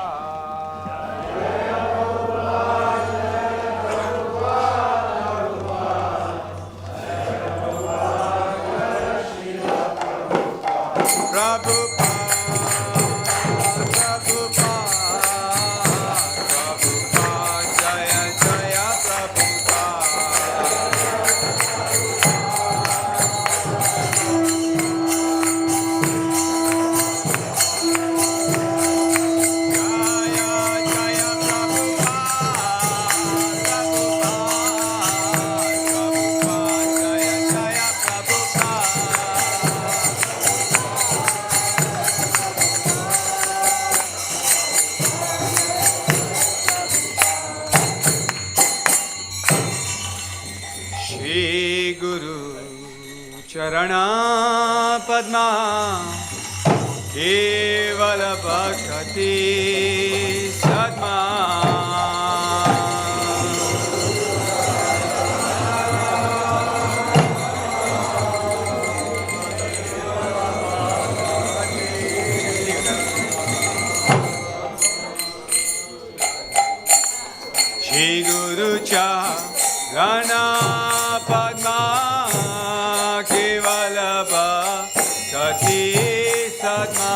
Jaya Prabhupada, Jaya Prabhupada, Jaya Prabhupada, Jaya Srila Prabhupada. Prabhupada, Prabhupada, Jaya Jaya Prabhupada. Shri Guru Charana Padma Kevala Bhakti Sadma Shri Guru Charana Padma Kevala Bhakti Sadma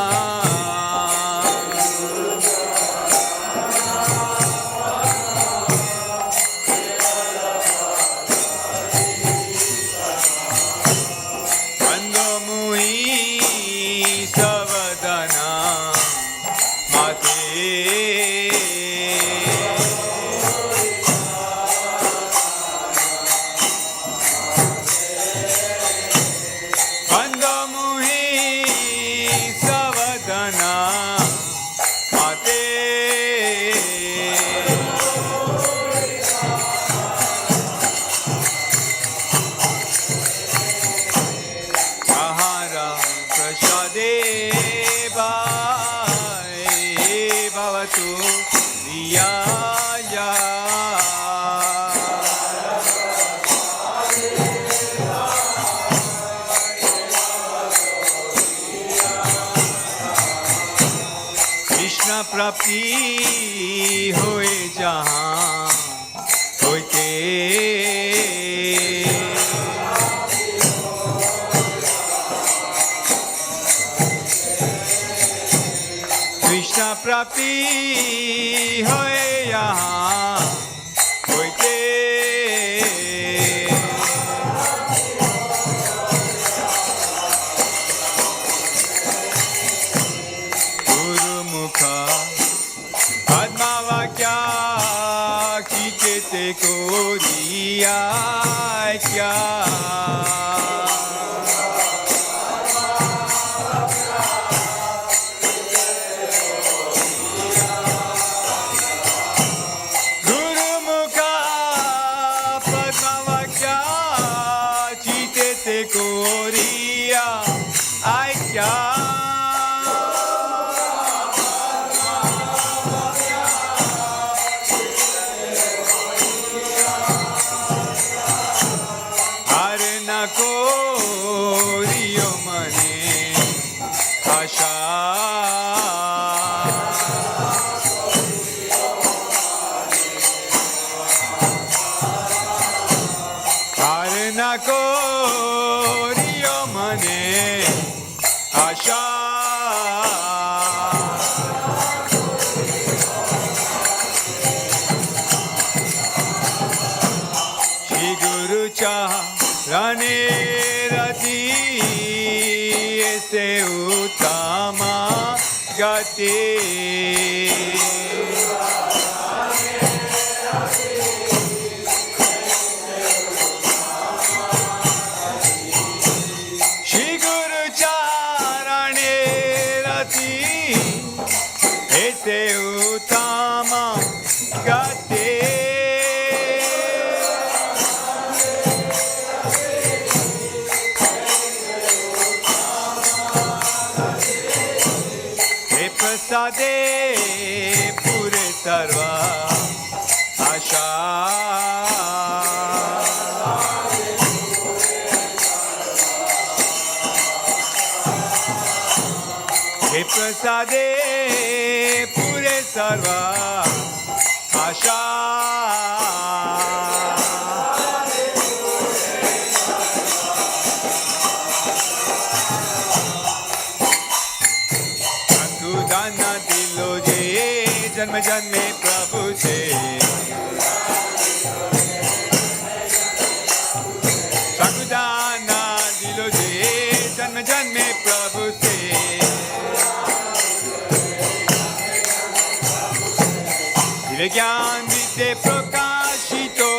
Kando Mui Savadana Mate प्राप्ति होए जहाँ होते कृष्ण प्राप्ति होए यहाँ होते को दिया क्या गुरुमुखा पद्मावाक्या चीते ते कोरिया आय क्या कोरियो मने आशा हर न कोरियो मने आशा श्री गुरु चाहने रति से उत्तमा गति श्री गुरु चारणे रति से उत्तमा गति प्रसादे पूरे सर्वा आशा हे प्रसादे पुरे सर्व आशा दाना दिलो जे जन्म जन्मे प्रभु से दाना दिलो जे जन्म जन्मे प्रभु से दिव्य ज्ञान विद्ये प्रकाशितो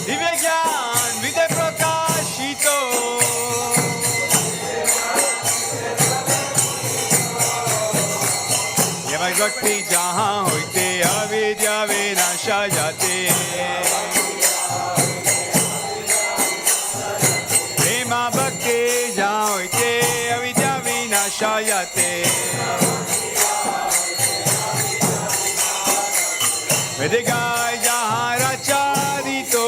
दिव्य ज्ञान विद्ये प्रकाशितो भक्ति जहाँ होते अविद्या विनाशा जाते प्रेमा भक्ति जहाँ होते अविद्या विनाशा जाते वेद गाय जहाँ रचादितो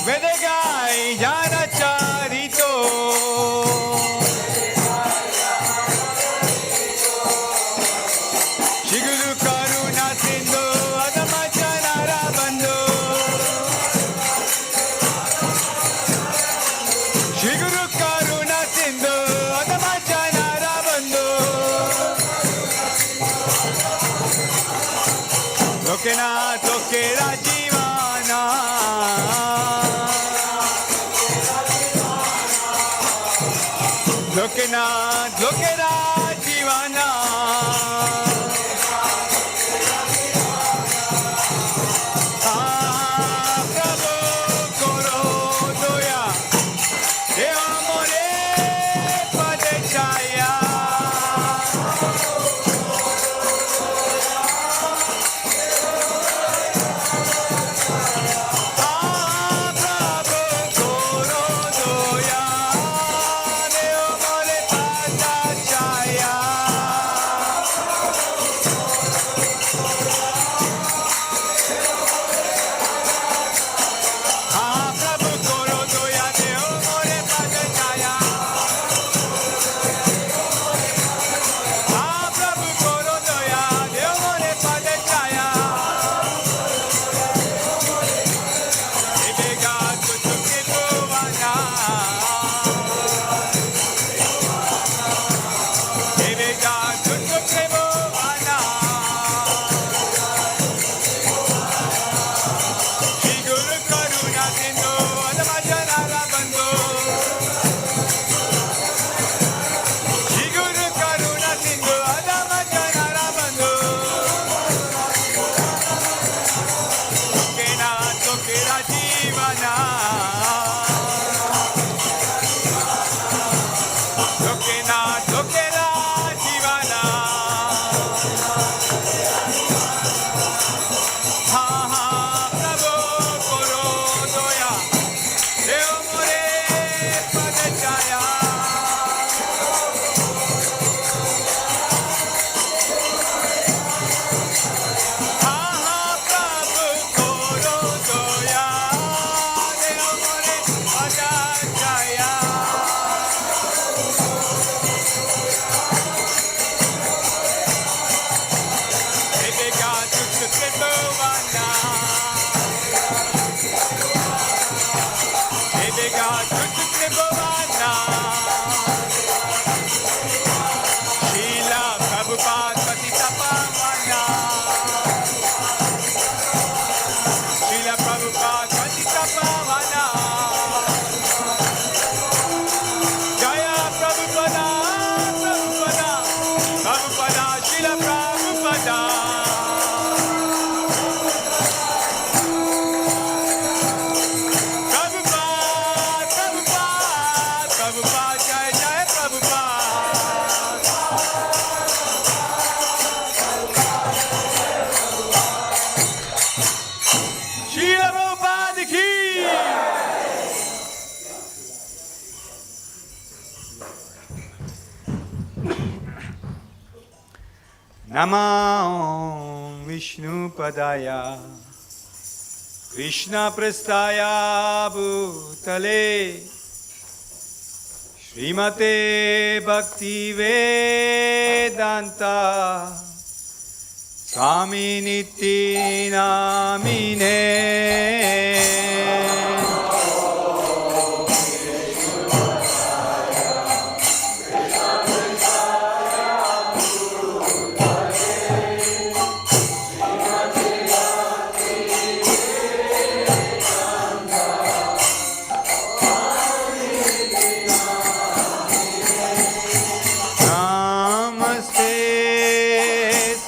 वेद गाय जहाँ रचादितो Namah Vishnu Padaya Krishna Prasthaya Bhutale Srimate Bhaktivedanta Swami Niti Namine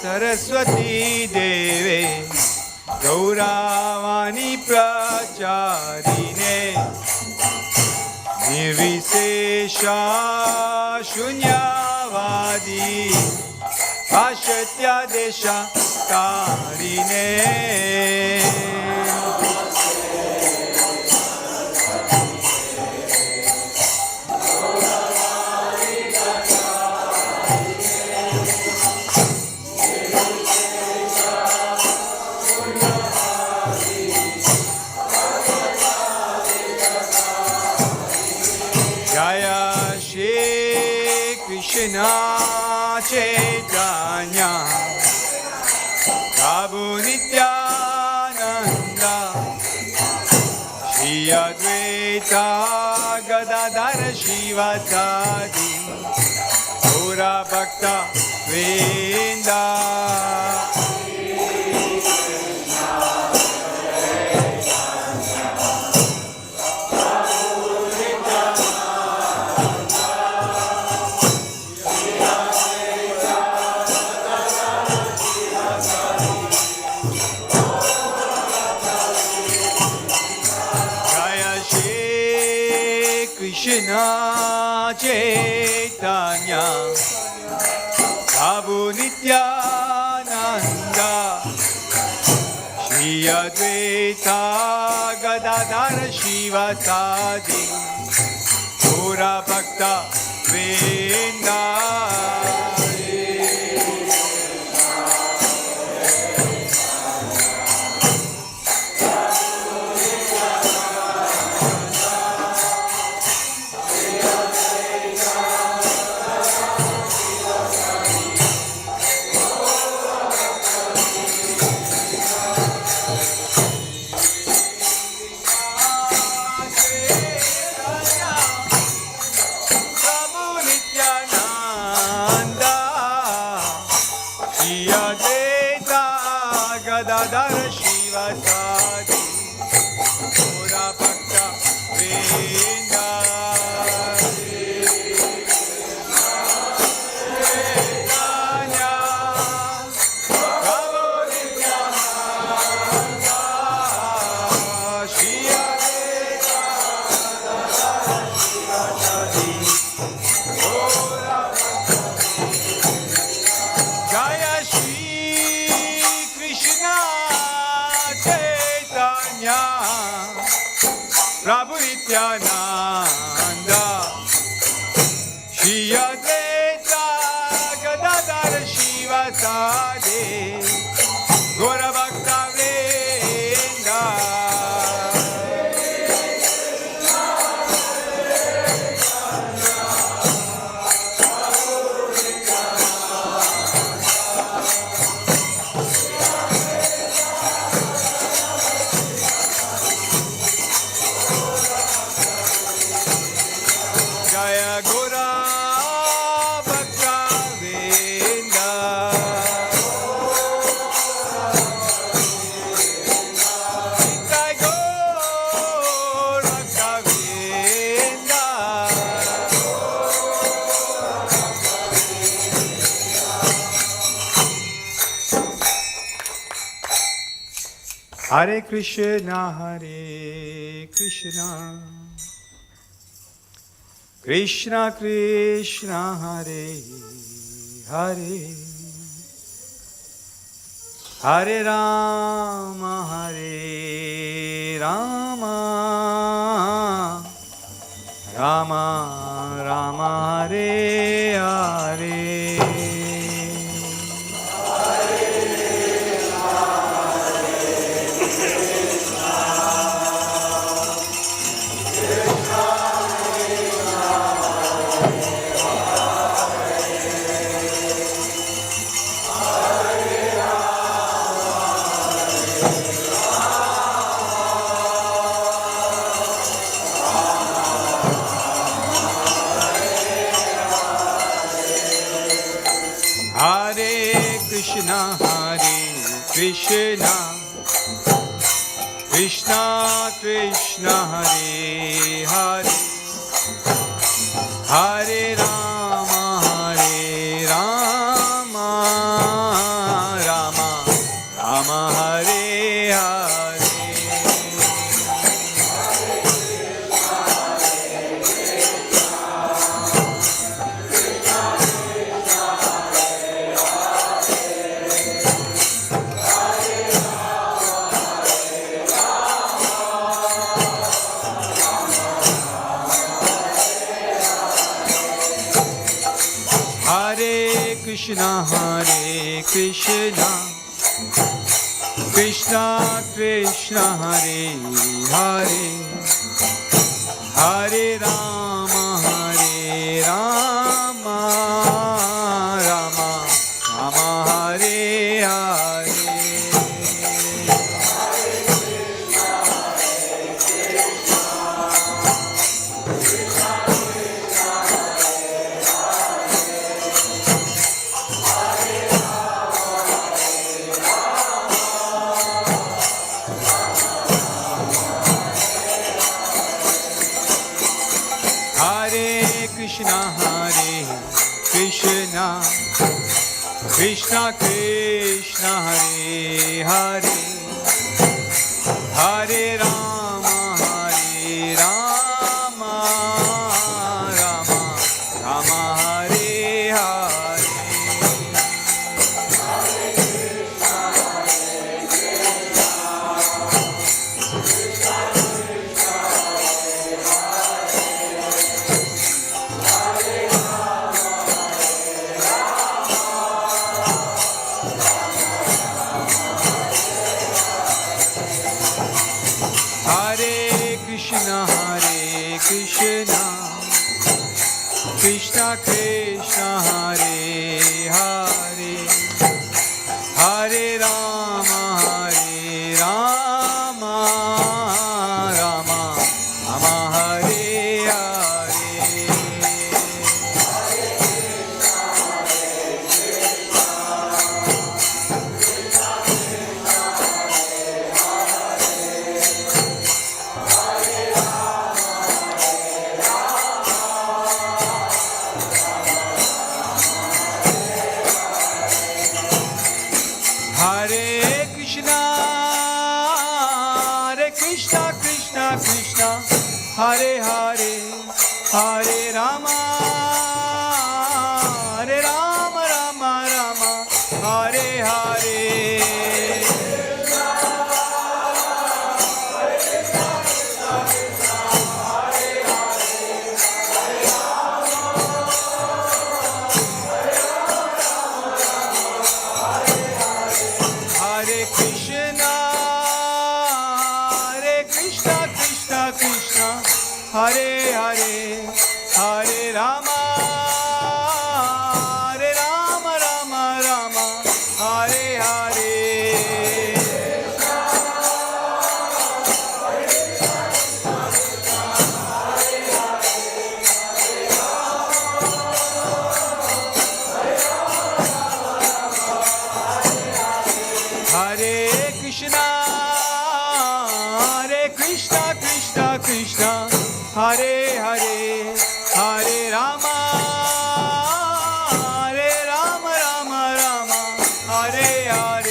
Saraswati Deve Gauravani Pracharine Nirvisesha Shunyavadi Pashatya Desha Karine Jaya Shri Krishna Caitanya Prabhu Nityananda Shri Advaita Gadadhara Shivasadi Gaura Bhaktivedanta Krishna Caitanya Prabhu Nityananda Shri Advaita Gadadhara Shivasadi Gaura Bhaktivedanta Gadadhara Shivasadi Gaura Bhaktivedanta Jaya Shri Krishna Caitanya Prabhu Nityananda Shri Advaita Gadadhara Shivasadi Gaura Bhaktivedanta Jaya Gaura Bhaktivedanta Jai Gaura Bhaktivedanta Hare Krishna Krishna Krishna Hare Hare Hare Rama Rama Rama Hare Hare Krishna, Krishna Krishna, Hare Hare, Hare Rama, Rama Rama, Hare Hare. Krishna, Krishna Krishna, Hare Hare, Hare Rama, Rama Rama, Hare Hare. Krishna Krishna, Hare Hare, Hare Rama, Rama Rama, Hare Hare. Krishna Krishna, Hare Hare, Hare Rama, Rama Rama, Hare Hare. Hare Hare, Hare Rama, Rama Rama, Hare Hare. Hare Krishna, Krishna Krishna, Hare Hare, Hare Rama, Rama Rama, Hare Hare. Hare Krishna, Krishna Krishna, Hare Hare, Hare Rama, Rama Rama, Hare Hare.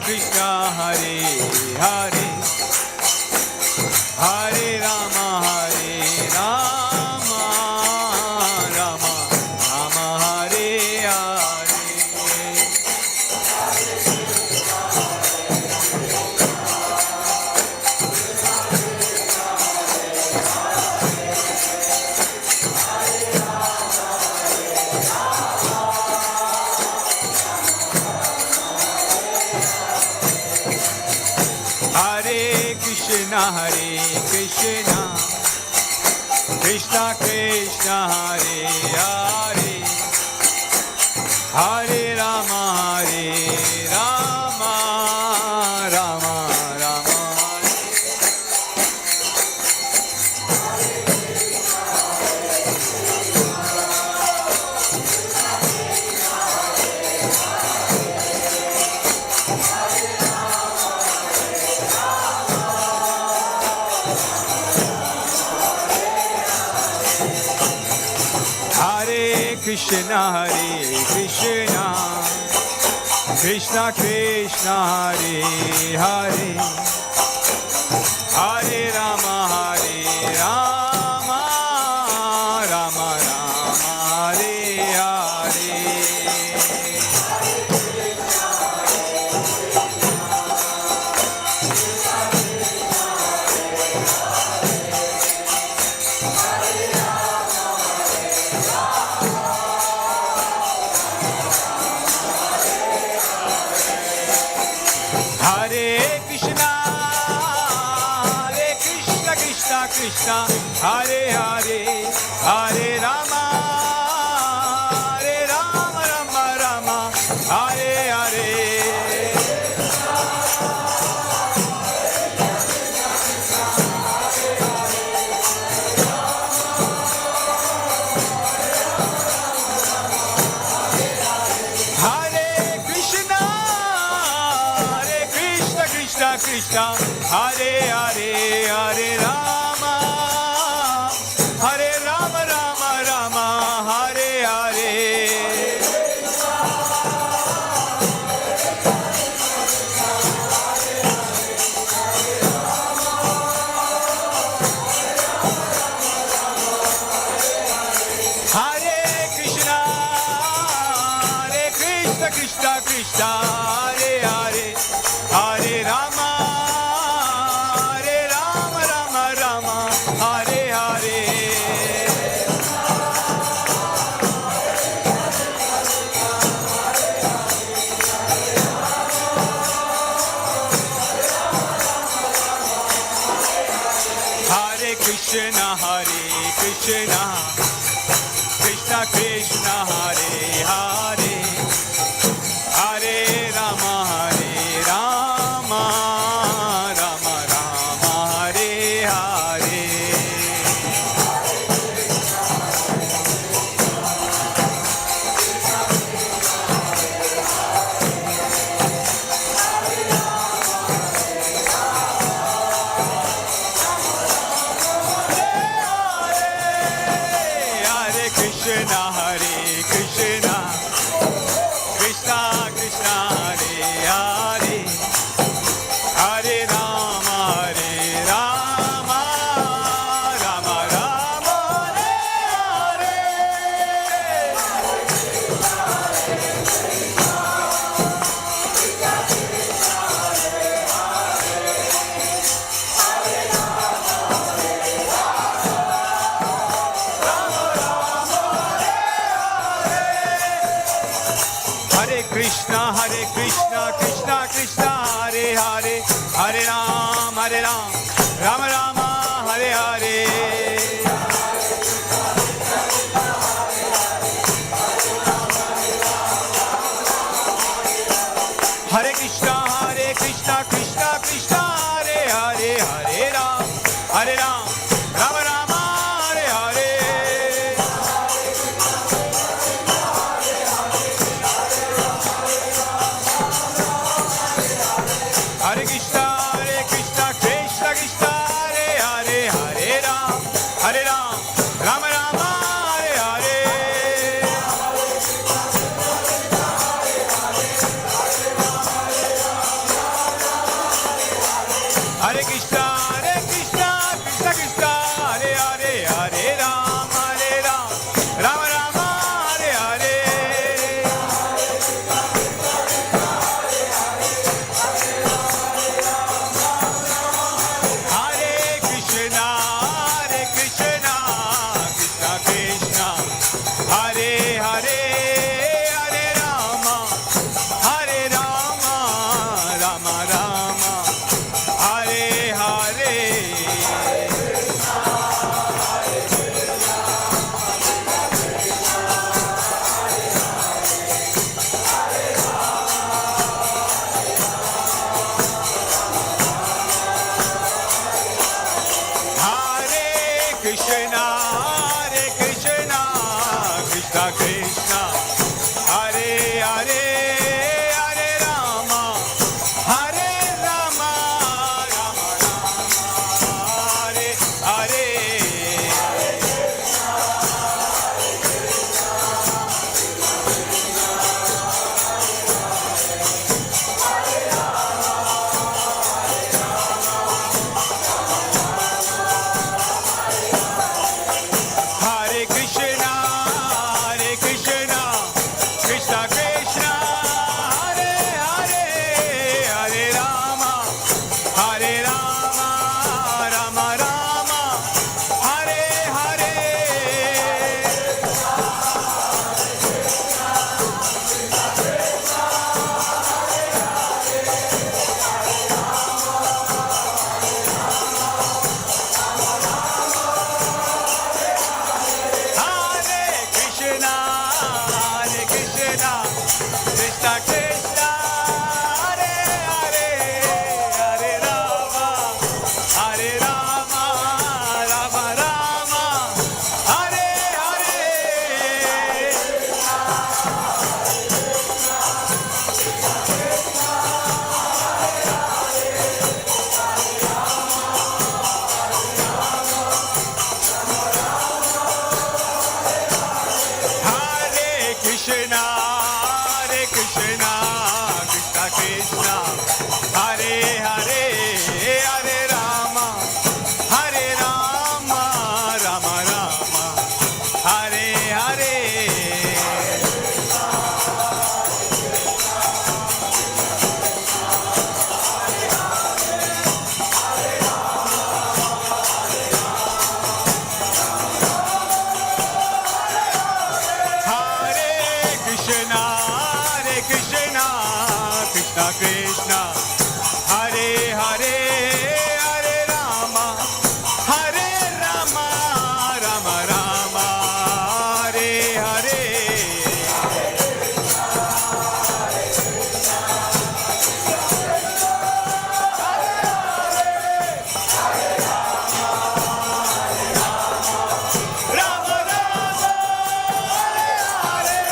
Krishna, Hare Hare, Hare Rama, Rama Krishna Hare Krishna Krishna Krishna Hare Hare Hare Rama Rama Rama Rama Krishna Hare Krishna Krishna Krishna Hare Hare Hare Rama Rama Rama Rama Hare Hare Krishna Hare Hare Hare Rama Rama Rama Hare Hare Hare Krishna Krishna Krishna Hare Hare Hare Rama Hare Rama Rama Rama Hare Hare Hare Krishna Krishna Krishna Hare Hare Hare Rama Rama Rama Hare Hare Hare Krishna Krishna Krishna Hare Hare Hare Rama Rama Rama Rama Hare Hare Hare Krishna Krishna Krishna Hare Hare Hare Rama Rama Rama Rama Hare Hare Krishna Krishna Krishna Hare Hare Hare Ram Rama Rama Hare Hare Hare Krishna Krishna Krishna Hare Hare Hare Ram Rama Rama Hare Hare Hare Krishna Krishna Krishna, Hare Hare, Hare Rama, Rama Rama, Hare Hare. Rama Rama, Hare Hare.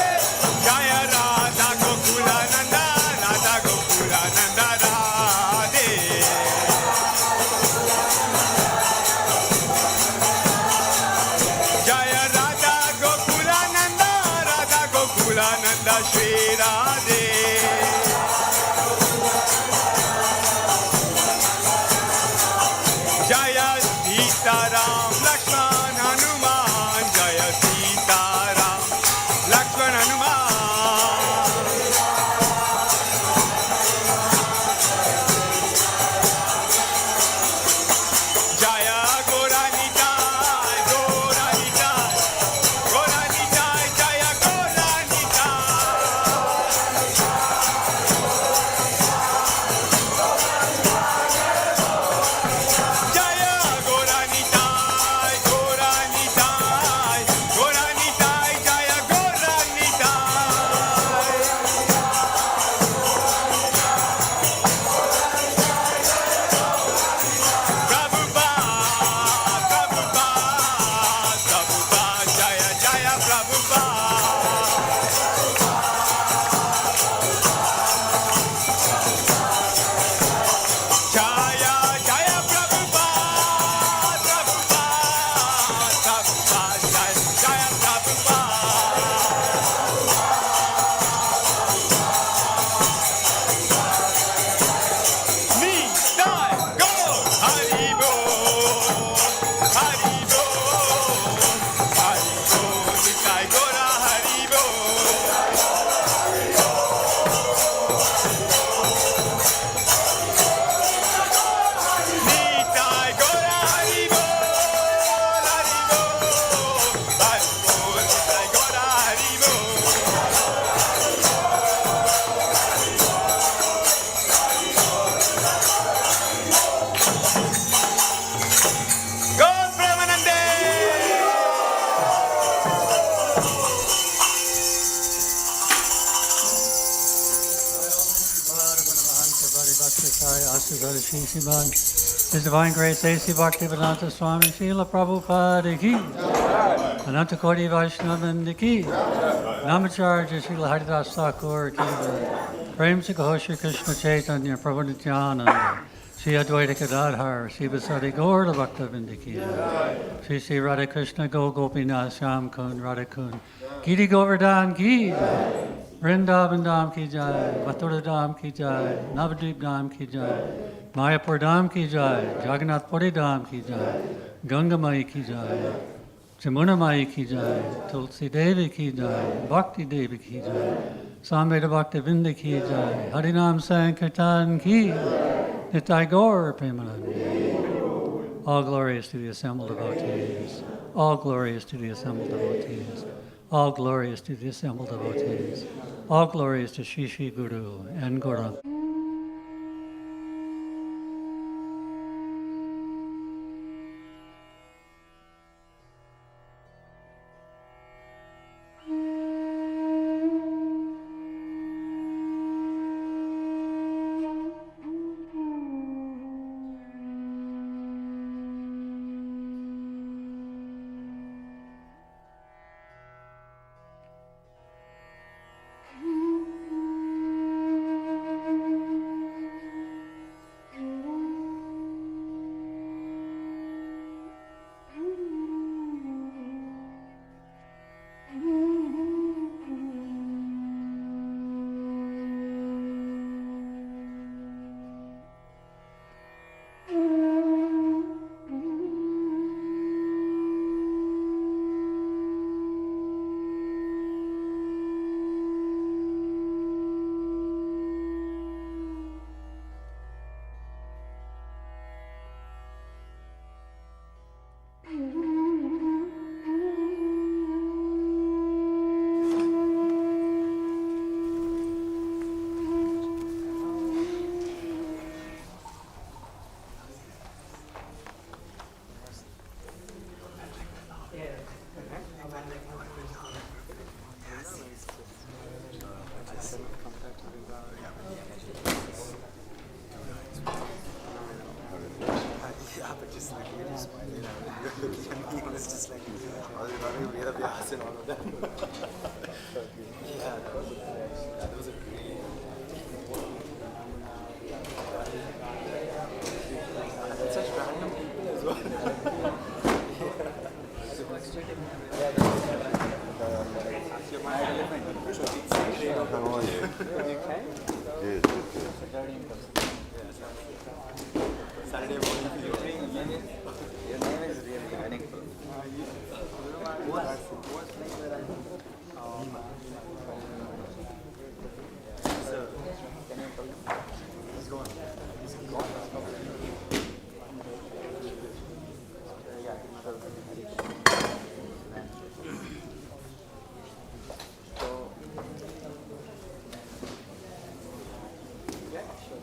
Jaya Radha Gokula Nanda, Radha Gokula Nanda Radhe. Jaya Radha Gokula Nanda, Radha Gokula Nanda Shri Radhe. Jaya Sita Ram Lakshman Hanuman, Jaya Sita Ram Lakshman Hanuman. Jaya Goranitai, Goranitai, Goranitai, Jaya Goranitai. Jaya Goranitai, Goranitai, Goranitai, Jaya Goranitai. Prabhupada, Prabhupada, Prabhupada, Jaya Jaya Prabhupada. Jaya Jaya Prabhupada, Prabhupada, Prabhupada, Jaya Jaya Prabhupada. Nitai Gaur Hari Bol, Hari Bol, Hari Bol, Nitai Gaur Hari Bol. Nitai Gaur Hari Bol, Hari Bol, Hari Bol, Nitai Gaur Hari Bol. Gaur Premanande. His Divine Grace A.C. Bhaktivedanta Swami Srila Prabhupada ki, Ananta Koti Vaishnavanda ki, Namacharya Srila Haridas Thakur ki, Prem Se Kaho Shri Krishna Chaitanya Prabhu Nityananda, Shri Advaita Gadadhar, Shri Vasari Gaur Bhaktavinda ki, Shri Shri Radha Krishna Go Gopinath Sham Kund Radha Kund, Giri Govardhan ki, Vrindavan Dham ki jai, Mathura Dham ki jai, Navadvip Dham ki jai, Mayapur Dham ki jai, Jagannath Puri Dham ki jai, Ganga Mai ki jai, Jamuna Mai ki jai, Tulsi Devi ki jai, Bhakti Devi ki jai, Samveda Bhakti Vinda ki jai, Harinam Sankirtan ki, Nitai Gaur Premanande. All glory is to the assembled devotees. All glory is to the assembled devotees. All glory is to the assembled devotees. All glory is to Shri Shri Guru and Guru. Vedas and all of them. Yeah, that was a great. And such random people as well. How are you? Good. Saturday morning for you. Your name is really meaningful. What's name that I So, can you tell me? He's gone. He's gone. Yeah, so, yeah, sure.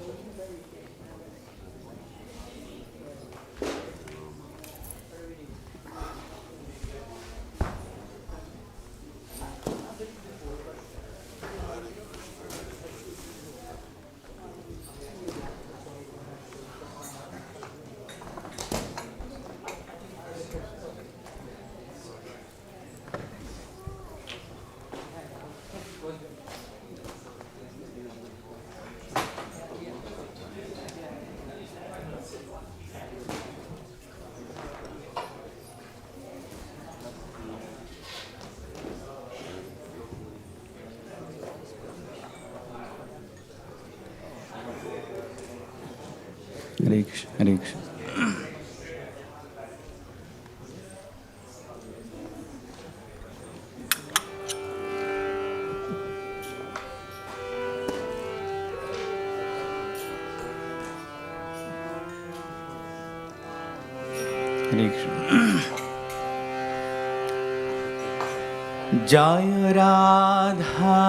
Hare Krishna, Hare Krishna. Hare Krishna. Jaya Radha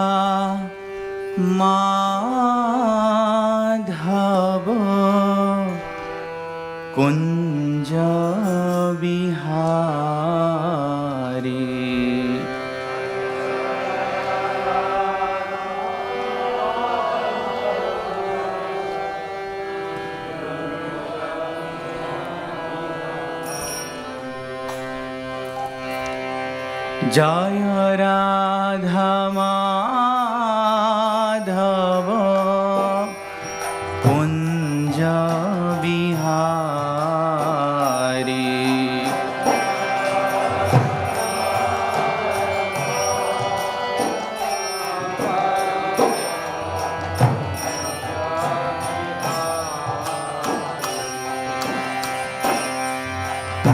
Madhava Kunja Bihari. Jaya Radha Madhava Kunja Bihari.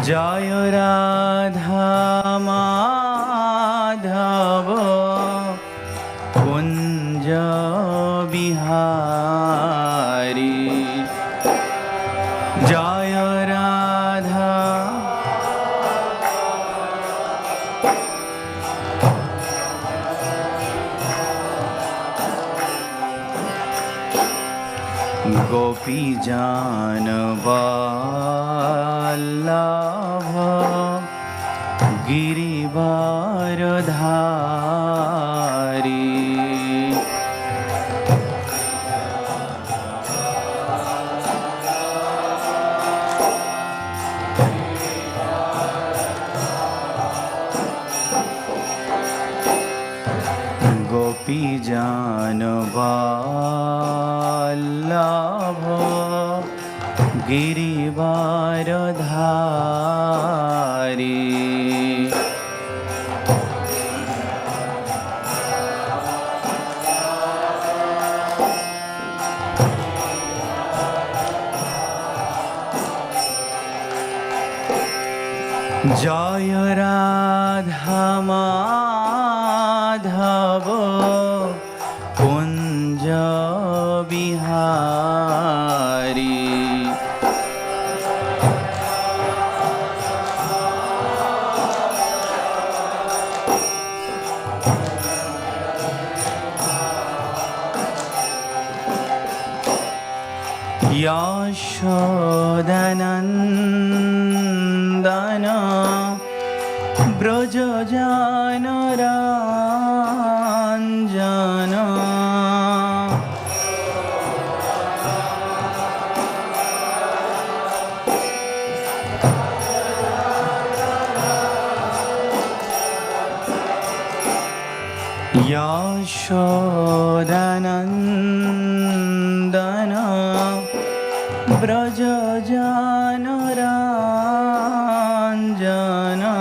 Jaya Radha Madhava Kunja Bihari. Jaya Radha Gopi Jana Vallabha Girivaradhari. Gopi Jana Vallabha Girivaradhari. Jaya Radha Madhava Kunja Bihari. Yashodanandana Brajajana Ranjana. यशोदनन्दना व्रजजानराञ्जना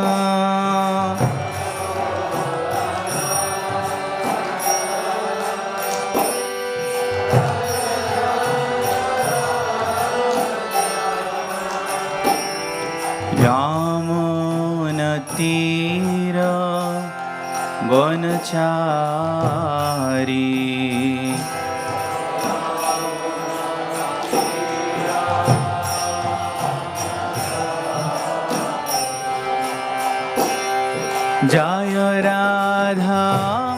यामुनतीरा वनचारी जय राधा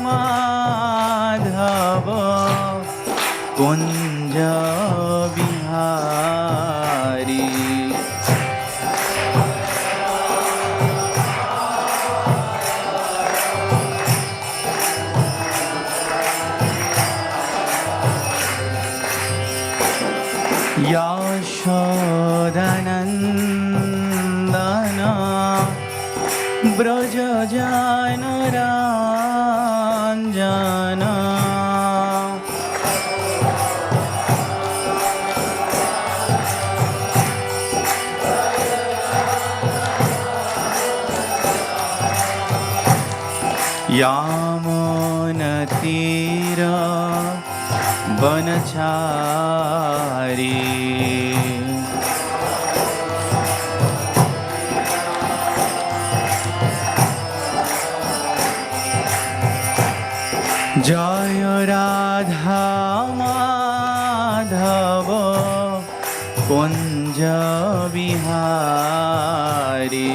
माधव कुंज बिहारी यशोदनन्दना व्रजजानराञ्जना यामुनतीरा वनचारी जय राधा माधव कुंज बिहारी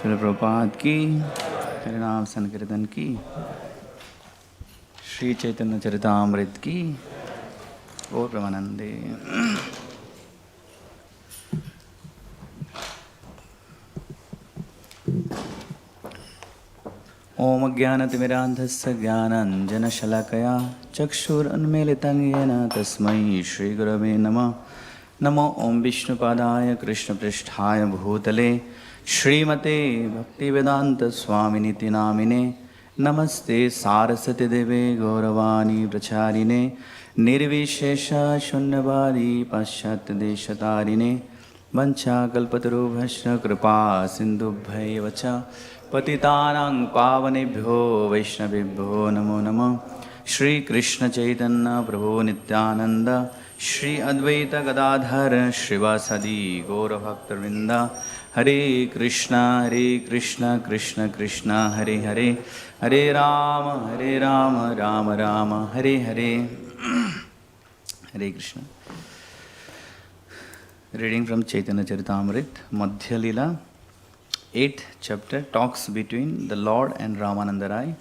श्रील प्रभुपाद की हरिनाम संकीर्तन की श्री चैतन्य चरितामृत की और ब्रह्मानंदे। ओम अज्ञानतिमिरान्धस्य ज्ञानाञ्जनशलाकया चक्षुरुन्मीलितं येन तस्मै श्रीगुरवे नमः। नमो ओम विष्णुपादाय कृष्णपृष्ठाय भूतले श्रीमते भक्तिवेदांत स्वामिनिति नामिने। नमस्ते सारस्वती देवे गौरवाणी प्रचारिणे निर्विशेष शून्यवादी पाश्चात्य देशतारिणे। वंशाकल्पतरुभ्यश्च कृपा सिन्धुभ्यैव च पतितानां पावनेभ्यो वैष्णवेभ्यो नमो नमः। श्री कृष्ण चैतन्य प्रभु नित्यानंद श्री अद्वैत गदाधर श्रीवासदि गौरभक्तवृंद। हरे कृष्ण कृष्ण कृष्ण हरे हरे, हरे राम राम राम हरे हरे। हरे Krishna. Reading from Caitanya Charitamrita, Madhya Lila, 8th chapter, talks between the Lord and Ramananda Rai.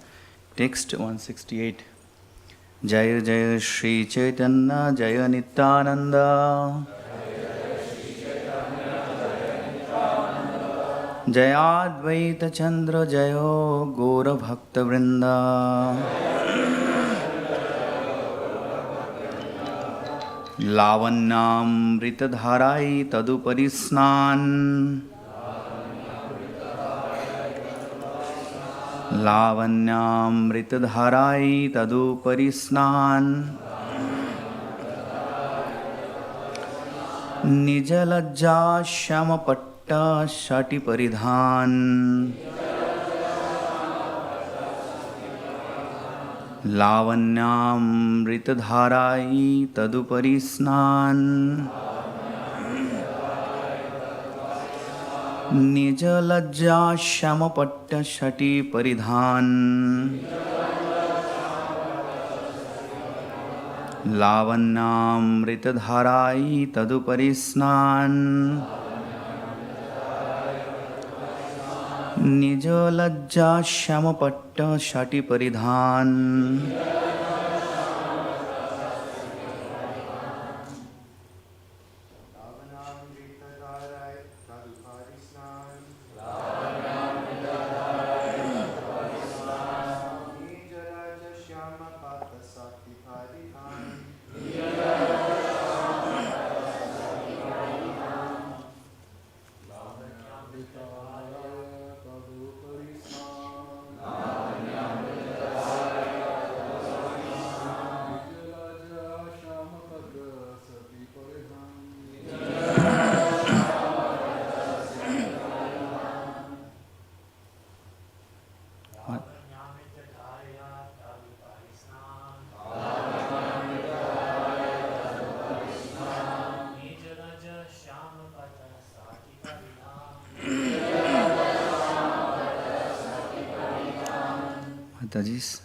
Text 168. Jaya Jaya Shri Chaitanya Jaya Nityananda, Jaya Advaita Chandra Jayo Gora Bhakta Vrinda, लावण्यामृतधाराय तदुपरि स्नान, लावण्यामृतधाराय तदुपरि स्नान। निजलज्जा श्यामपट्ट षटि परिधान, लावण्यामृतधाराय तदुपरि स्नान। निजलज्जा श्यामपट्ट षटि परिधान, लावण्यामृतधाराय तदुपरि स्नान। निजलज्जा श्यामपट्ट षटि परिधान। Mataji's.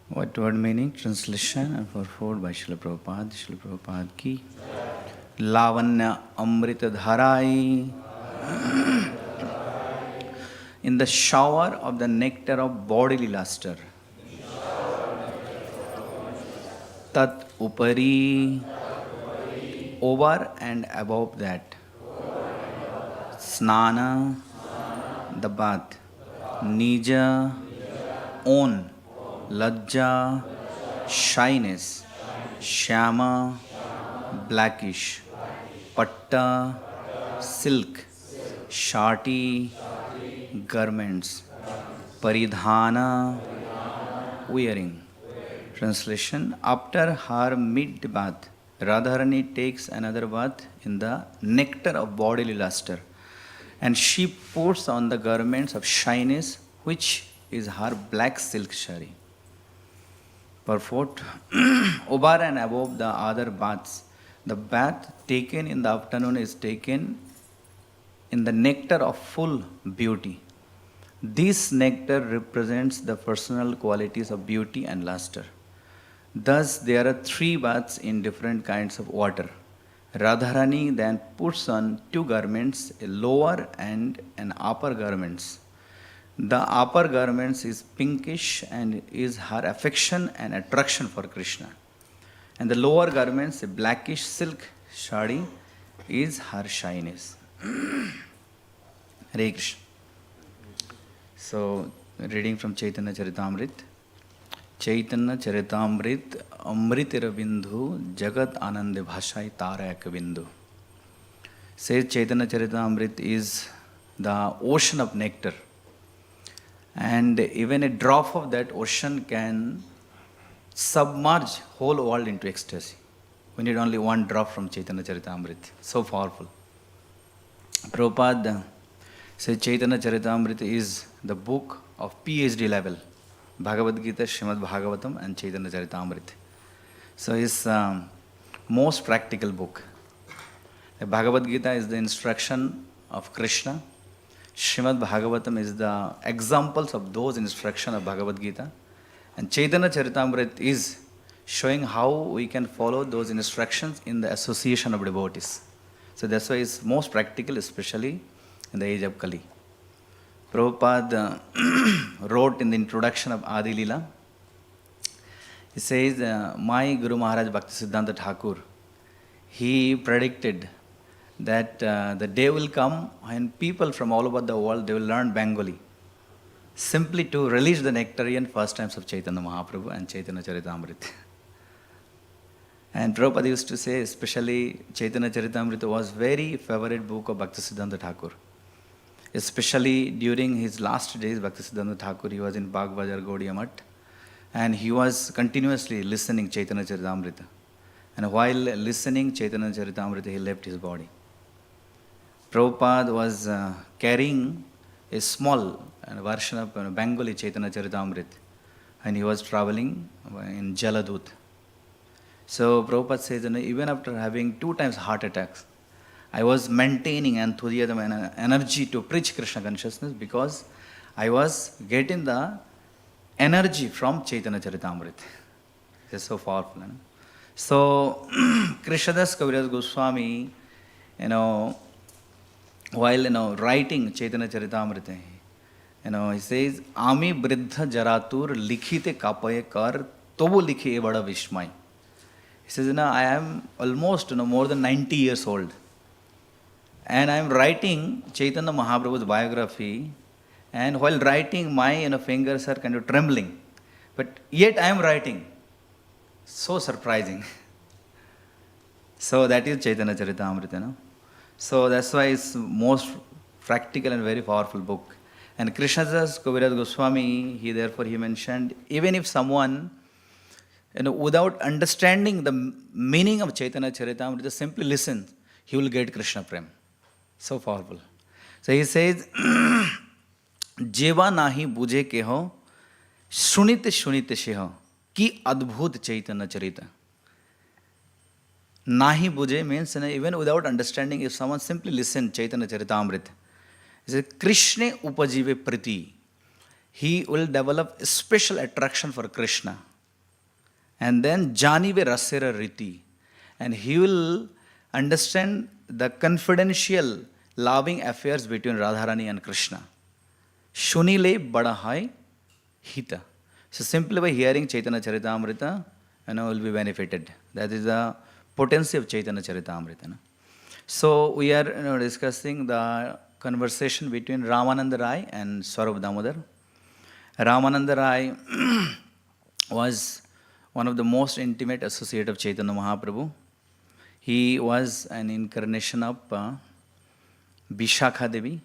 What word meaning? Translation and purport by Srila Prabhupada. Srila Prabhupada ki. Lavanya Amrita Dharai. In the shower of the nectar of bodily luster. Tat upari. Over and above that. Snana. The bath. Nija. Own. Lajja, shyness, Shyama, blackish, Patta, silk, Shati, garments, Paridhana, wearing. Translation: after her mid bath, Radharani takes another bath in the nectar of bodily luster, and she puts on the garments of shyness, which is her black silk shari. Purport: over and above the other baths, the bath taken in the afternoon is taken in the nectar of full beauty. This nectar represents the personal qualities of beauty and luster. Thus, there are 3 baths in different kinds of water. Radharani then puts on 2 garments, a lower and an upper garments. The upper garments is pinkish and is her affection and attraction for Krishna. And the lower garments, a blackish silk shadi, is her shyness. Hare Krishna. So, reading from Caitanya Charitamrit. Chaitanya Charitamrit Amritira Bindhu Jagat Anande Bhashai Tarayaka Bindu. Says Chaitanya Charitamrit is the ocean of nectar. And even a drop of that ocean can submerge whole world into ecstasy. We need only one drop from Chaitanya Charitamrit. So powerful. Prabhupada says Chaitanya Charitamrit is the book of PhD level. Bhagavad Gita, Srimad Bhagavatam and Chaitanya Charitamrit. So it's most practical book. The Bhagavad Gita is the instruction of Krishna. Srimad Bhagavatam is the examples of those instructions of Bhagavad Gita. And Chaitanya Charitamrit is showing how we can follow those instructions in the association of devotees. So that's why it's most practical, especially in the age of Kali. Prabhupada wrote in the introduction of Adi Lila, he says, my Guru Maharaj Bhaktivedanta Thakur, he predicted that the day will come when people from all over the world, they will learn Bengali, simply to release the nectarian pastimes of Chaitanya Mahaprabhu and Chaitanya Charitamrita. And Prabhupada used to say, especially Chaitanya Charitamrita was very favorite book of Bhaktisiddhanta Thakur. Especially during his last days, Bhaktisiddhanta Thakur, he was in Bagh Bazar Gaudiya Math, and he was continuously listening Chaitanya Charitamrita. And while listening Chaitanya Charitamrita, he left his body. Prabhupada was carrying a small version of Bengali Chaitanya Charitamrita, and he was traveling in Jaladut. So Prabhupada says, even after having 2 times heart attacks, I was maintaining enthusiasm and energy to preach Krishna consciousness because I was getting the energy from Chaitanya Charitamrita. It's so powerful. You know? So, Krishnadas Kaviraj Goswami, while writing Chaitanya Charitamrita, he says, "Ami Briddha Jaratur likhite kapaye kar tobu likhe e bada vishmay." He says, I am almost more than 90 years old, and I am writing Chaitanya Mahaprabhu's biography, and while writing, my fingers are kind of trembling, but yet I am writing. So surprising. So that is Chaitanya Charitamrita. So that's why it's most practical and very powerful book. And Krishnadas Kaviraj Goswami, he mentioned, even if someone, without understanding the meaning of Chaitanya Charitamrita, simply listen, he will get Krishna Prem. So powerful. So he says, Jeva nahi buje keho, sunite sheho, ki adbhut Chaitanya Charita. Nahi buje means, even without understanding, if someone simply listen Chaitanya Charitamrita, he says, Krishna upajive priti. He will develop a special attraction for Krishna. And then janive rasera riti. And he will understand the confidential loving affairs between Radharani and Krishna. Shunile badahai hita. So simply by hearing Chaitanya Charitamrita, will be benefited. That is the potency of Chaitanya Charitamrita. So we are discussing the conversation between Ramananda Rai and Swarup Damodar. Ramananda Rai was one of the most intimate associate of Chaitanya Mahaprabhu. He was an incarnation of Vishakha Devi,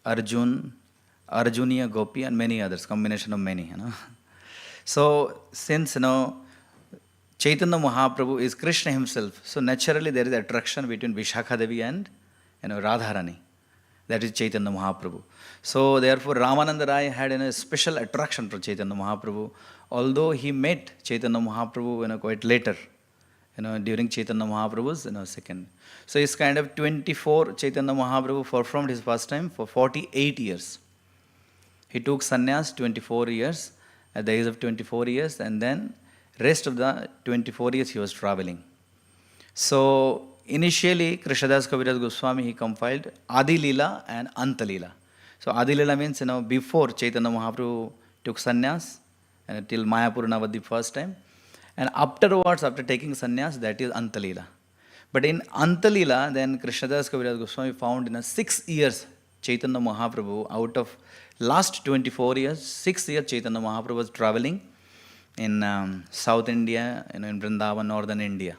Arjuniya Gopi, and many others, combination of many. So since Chaitanya Mahaprabhu is Krishna himself, so naturally there is attraction between Vishakha Devi and Radharani. That is Chaitanya Mahaprabhu. So therefore Ramananda Rai had a special attraction for Chaitanya Mahaprabhu, although he met Chaitanya Mahaprabhu quite later, during Chaitanya Mahaprabhu's second. So it's kind of 24 Chaitanya Mahaprabhu performed his pastime for 48 years. He took sannyas 24 years, at the age of 24 years, and then rest of the 24 years he was traveling. So initially, Krishnadas Kaviraj Goswami, he compiled Adi Leela and Anta Leela. So Adi Leela means, before Chaitanya Mahaprabhu took sannyas, till Mayapur Navadip first time. And afterwards, after taking sannyas, that is Anta Leela. But in Anta Leela, then Krishnadas Kaviraj Goswami found in 6 years, Chaitanya Mahaprabhu, out of last 24 years, 6 years Chaitanya Mahaprabhu was traveling in South India, in Vrindavan, northern India.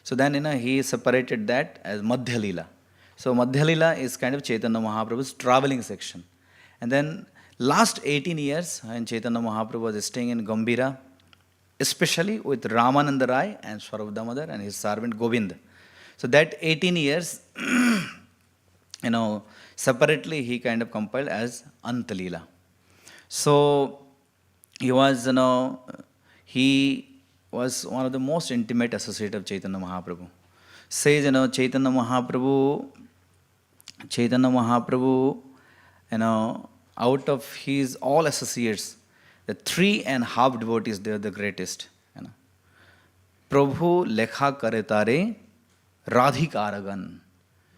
So then, he separated that as Madhya Leela. So Madhya Leela is kind of Chaitanya Mahaprabhu's traveling section. And then last 18 years, when Chaitanya Mahaprabhu was staying in Gambhira, especially with Ramananda Rai and Swarup Damodar and his servant Govind. So that 18 years, separately he kind of compiled as Anta Leela. So he was, he was one of the most intimate associate of Chaitanya Mahaprabhu. Says, Chaitanya Mahaprabhu, out of his all associates, the 3.5 devotees, they are the greatest. Prabhu lekha kare tare radhikaragan.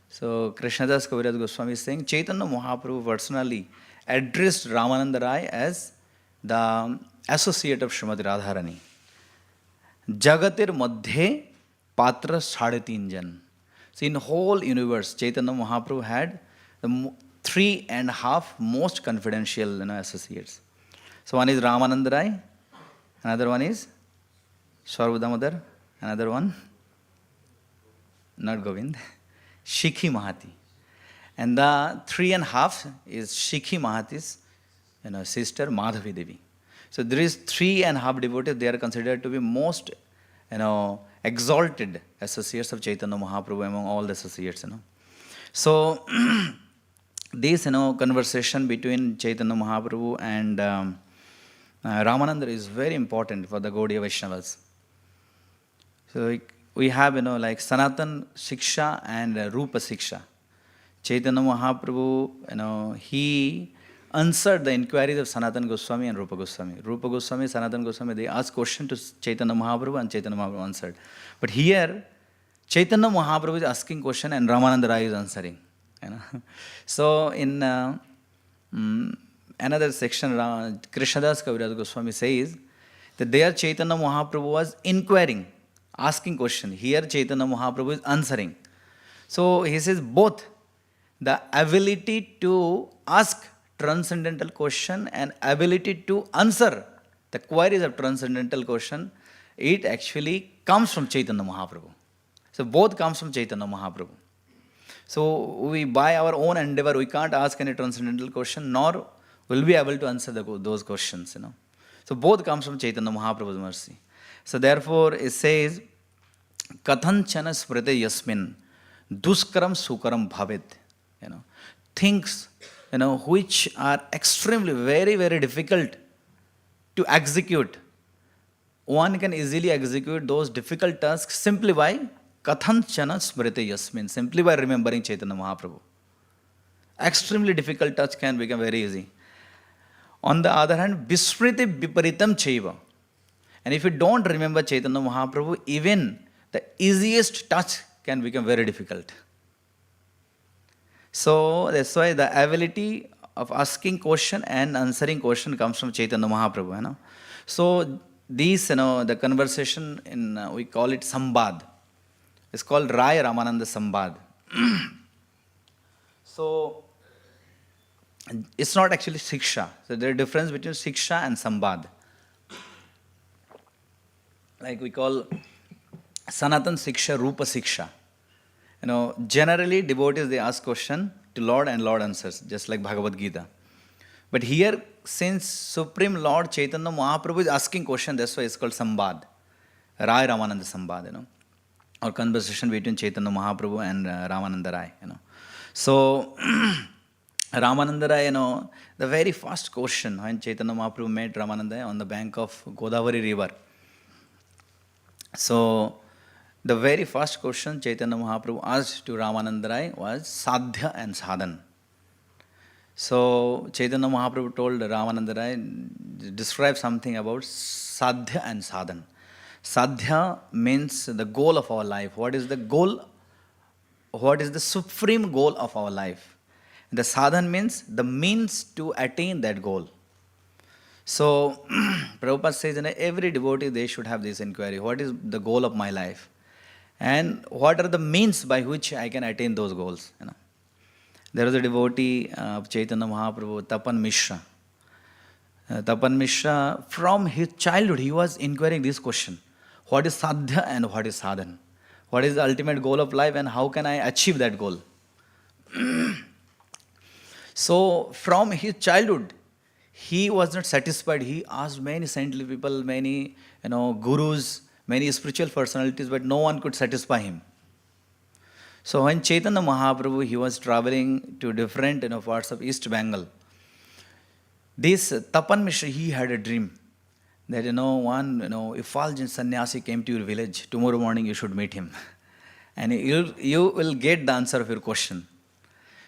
So Krishnadas Kaviraj Goswami is saying, Chaitanya Mahaprabhu personally addressed Ramananda Rai as the associate of Srimati Radharani. Jagatir madhye patra 3.5 jan. So in whole universe, Chaitanya Mahaprabhu had the 3.5 most confidential associates. So one is Ramananda Rai, another one is Swarup Damodar, another one, not Govind, Shikhi Mahati. And the 3.5 is Shikhi Mahati's sister Madhavi Devi. So there is 3.5 devotees, they are considered to be most exalted associates of Chaitanya Mahaprabhu among all the associates. So this conversation between Chaitanya Mahaprabhu and Ramananda is very important for the Gaudiya Vaishnavas. So we have, like Sanatan Shiksha and Rupa Shiksha. Chaitanya Mahaprabhu, he answered the inquiries of Sanatan Goswami and Rupa Goswami. Rupa Goswami, Sanatan Goswami, they asked question to Chaitanya Mahaprabhu and Chaitanya Mahaprabhu answered. But here, Chaitanya Mahaprabhu is asking question and Ramananda Rai is answering. So in another section, Krishnadas Kaviraj Goswami says that there Chaitanya Mahaprabhu was inquiring, asking question. Here Chaitanya Mahaprabhu is answering. So he says both the ability to ask transcendental question and ability to answer the queries of transcendental question, it actually comes from Chaitanya Mahaprabhu. So both comes from Chaitanya Mahaprabhu. So we, by our own endeavor, we can't ask any transcendental question, nor will be able to answer those questions. So both comes from Chaitanya Mahaprabhu's mercy. So therefore it says, Kathanchana smrite yasmin duskaram sukaram bhavet. Things which are extremely very, very difficult to execute. One can easily execute those difficult tasks simply by Kathanchana smrite yasmin, simply by remembering Chaitanya Mahaprabhu. Extremely difficult task can become very easy. On the other hand, Vismriti Viparitam Chaiva. And if you don't remember Chaitanya Mahaprabhu, even the easiest task can become very difficult. So that's why the ability of asking question and answering question comes from Chaitanya Mahaprabhu. So these, the conversation we call it Sambad. It's called Rai Ramananda Sambad. So it's not actually Siksha. So there is a difference between Siksha and Sambad. Like we call Sanatan Siksha, Rupa Siksha. Generally devotees, they ask question to Lord and Lord answers, just like Bhagavad Gita. But here, since Supreme Lord Chaitanya Mahaprabhu is asking question, that's why it's called Sambad. Rai Ramananda Sambad, or conversation between Chaitanya Mahaprabhu and Ramananda Rai, So, Ramananda Rai, the very first question when Chaitanya Mahaprabhu met Ramananda on the bank of Godavari river. So, the very first question Chaitanya Mahaprabhu asked to Ramananda Rai was Sadhya and Sadhana. So, Chaitanya Mahaprabhu told Ramananda Rai, describe something about Sadhya and Sadhana. Sadhya means the goal of our life. What is the goal? What is the supreme goal of our life? The sadhana means the means to attain that goal. So, Prabhupada says, every devotee, they should have this inquiry. What is the goal of my life? And what are the means by which I can attain those goals? There was a devotee of Chaitanya Mahaprabhu, Tapan Mishra. Tapan Mishra, from his childhood, he was inquiring this question. What is sadhya and what is sadhana? What is the ultimate goal of life and how can I achieve that goal? So, from his childhood, he was not satisfied. He asked many saintly people, many gurus, many spiritual personalities, but no one could satisfy him. So when Chaitanya Mahaprabhu, he was traveling to different parts of East Bengal, this Tapan Mishra, he had a dream that one effulgent sannyasi came to your village. Tomorrow morning you should meet him, and you will get the answer of your question.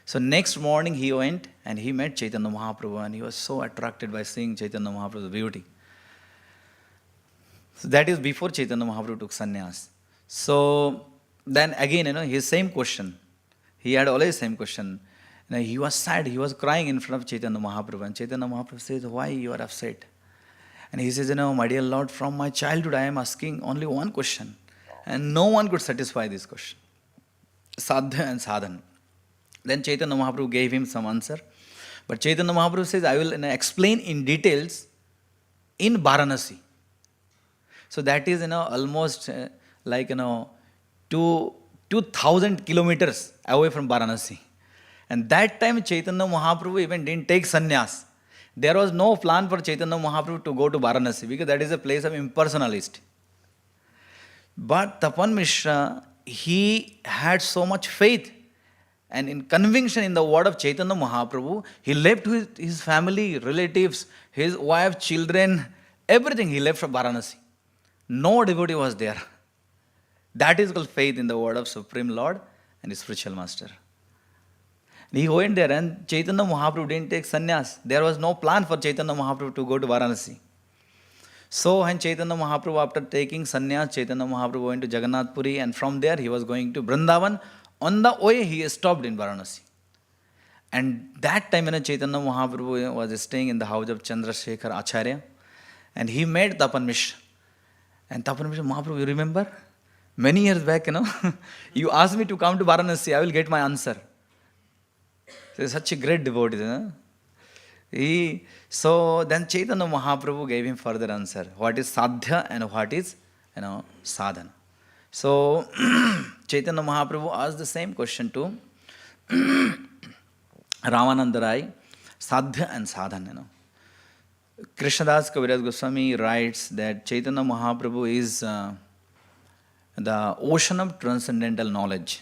So next morning he went and he met Chaitanya Mahaprabhu, and he was so attracted by seeing Chaitanya Mahaprabhu's beauty. So that is before Chaitanya Mahaprabhu took sannyas. So then again, his same question. He had always same question. He was sad, he was crying in front of Chaitanya Mahaprabhu. And Chaitanya Mahaprabhu says, why you are upset? And he says, my dear Lord, from my childhood I am asking only one question. And no one could satisfy this question. Sadhya and Sadhana. Then Chaitanya Mahaprabhu gave him some answer. But Chaitanya Mahaprabhu says, I will explain in details in Varanasi. So that is, almost like, 2,000 kilometers away from Varanasi. And that time Chaitanya Mahaprabhu even didn't take sannyas. There was no plan for Chaitanya Mahaprabhu to go to Varanasi because that is a place of impersonalist. But Tapan Mishra, he had so much faith and in conviction in the word of Chaitanya Mahaprabhu, he left his family, relatives, his wife, children, everything he left from Varanasi. No devotee was there. That is called faith in the word of Supreme Lord and his spiritual master. And he went there, and Chaitanya Mahaprabhu didn't take sannyas. There was no plan for Chaitanya Mahaprabhu to go to Varanasi. So when Chaitanya Mahaprabhu, after taking sannyas, Chaitanya Mahaprabhu went to Jagannath Puri, and from there he was going to Vrindavan. On the way, he stopped in Varanasi. And that time, Chaitanya Mahaprabhu was staying in the house of Chandrasekhar Acharya, and he met Tapan Mishra. And Tapan Mishra, Mahaprabhu, you remember? Many years back, you asked me to come to Varanasi, I will get my answer. So such a great devotee. So then Chaitanya Mahaprabhu gave him further answer. What is Sadhya and what is Sadhana? So Chaitanya Mahaprabhu asked the same question to Ramananda Rai, Sadhya and Sadhana. Krishnadas Kaviraj Goswami writes that Chaitanya Mahaprabhu is the ocean of transcendental knowledge.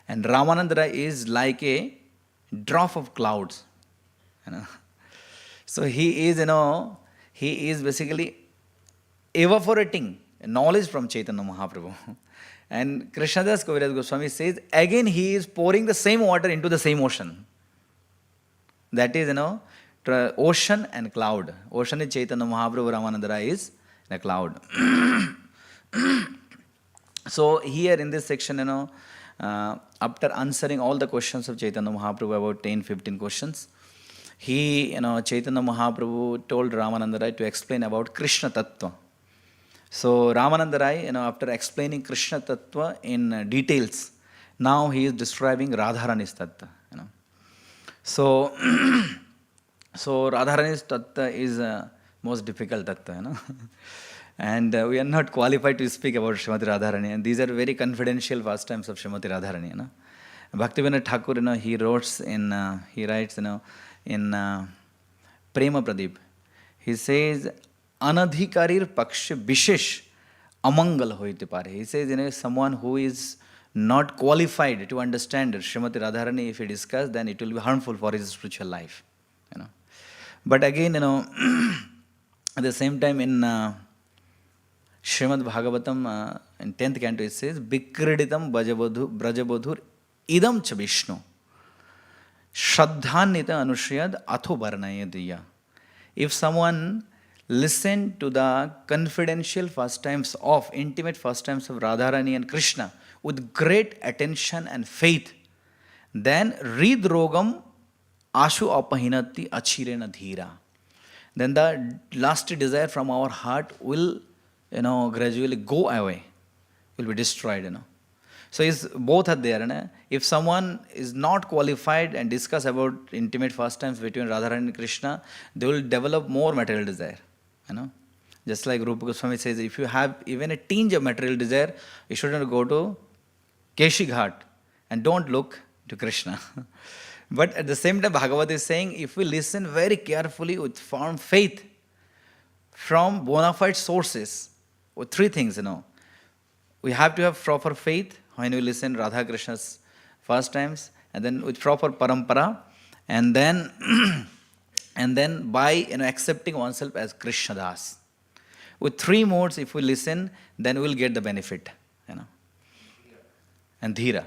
And Ramananda Rai is like a drop of clouds. So he is basically evaporating knowledge from Chaitanya Mahaprabhu. And Krishnadas Kaviraj Goswami says, again he is pouring the same water into the same ocean. That is, ocean and cloud. Ocean is Chaitanya Mahaprabhu, Ramananda Rai is a cloud. So here in this section, after answering all the questions of Chaitanya Mahaprabhu, about 10-15 questions, Chaitanya Mahaprabhu told Ramananda Rai to explain about Krishna Tattva. So Ramananda Rai, after explaining Krishna Tattva in details, now he is describing Radharani's Tattva. So Radharani's Tattva is most difficult Tattva. And we are not qualified to speak about Srimati Radharani. And these are very confidential pastimes of Srimati Radharani. Bhaktivedanta Thakur, he writes in Prema Pradeep. He says, Anadhikarir paksha vishesh amangal hoite pare. He says, someone who is not qualified to understand Srimati Radharani, if he discuss, then it will be harmful for his spiritual life. But again, at the same time in Srimad Bhagavatam, in 10th canto, it says, Bikreditam brajabodhur idam cha Vishnu Shraddhanita anushriyad atho varnayadiya. If someone listen to the confidential pastimes of, intimate pastimes of Radharani and Krishna with great attention and faith, then Ridrogam ashu apahinati achirena dhira. Then the last desire from our heart will, gradually go away, will be destroyed, So both are there. If someone is not qualified and discuss about intimate pastimes between Radharani and Krishna, they will develop more material desire. Just like Rupa Goswami says, if you have even a tinge of material desire, you shouldn't go to Keshi Ghat and don't look to Krishna. But at the same time, Bhagavad is saying, if we listen very carefully with firm faith from bona fide sources, with three things, we have to have proper faith when we listen Radha Krishna's first times, and then with proper parampara, and then by accepting oneself as Krishna Das. With three modes, if we listen, then we will get the benefit. And dhira,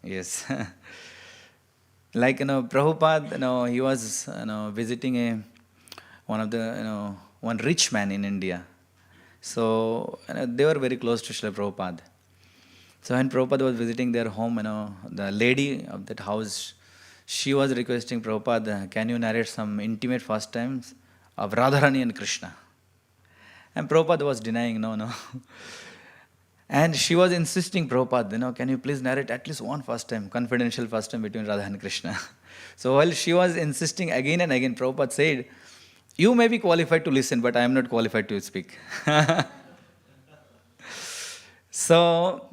yes. Like Prabhupada, he was visiting one rich man in India. So they were very close to Srila Prabhupada. So when Prabhupada was visiting their home, the lady of that house, she was requesting Prabhupada, can you narrate some intimate pastimes of Radharani and Krishna? And Prabhupada was denying, no. And she was insisting, Prabhupada, can you please narrate at least one pastime, confidential pastime between Radha and Krishna? So while she was insisting again and again, Prabhupada said, you may be qualified to listen, but I am not qualified to speak. So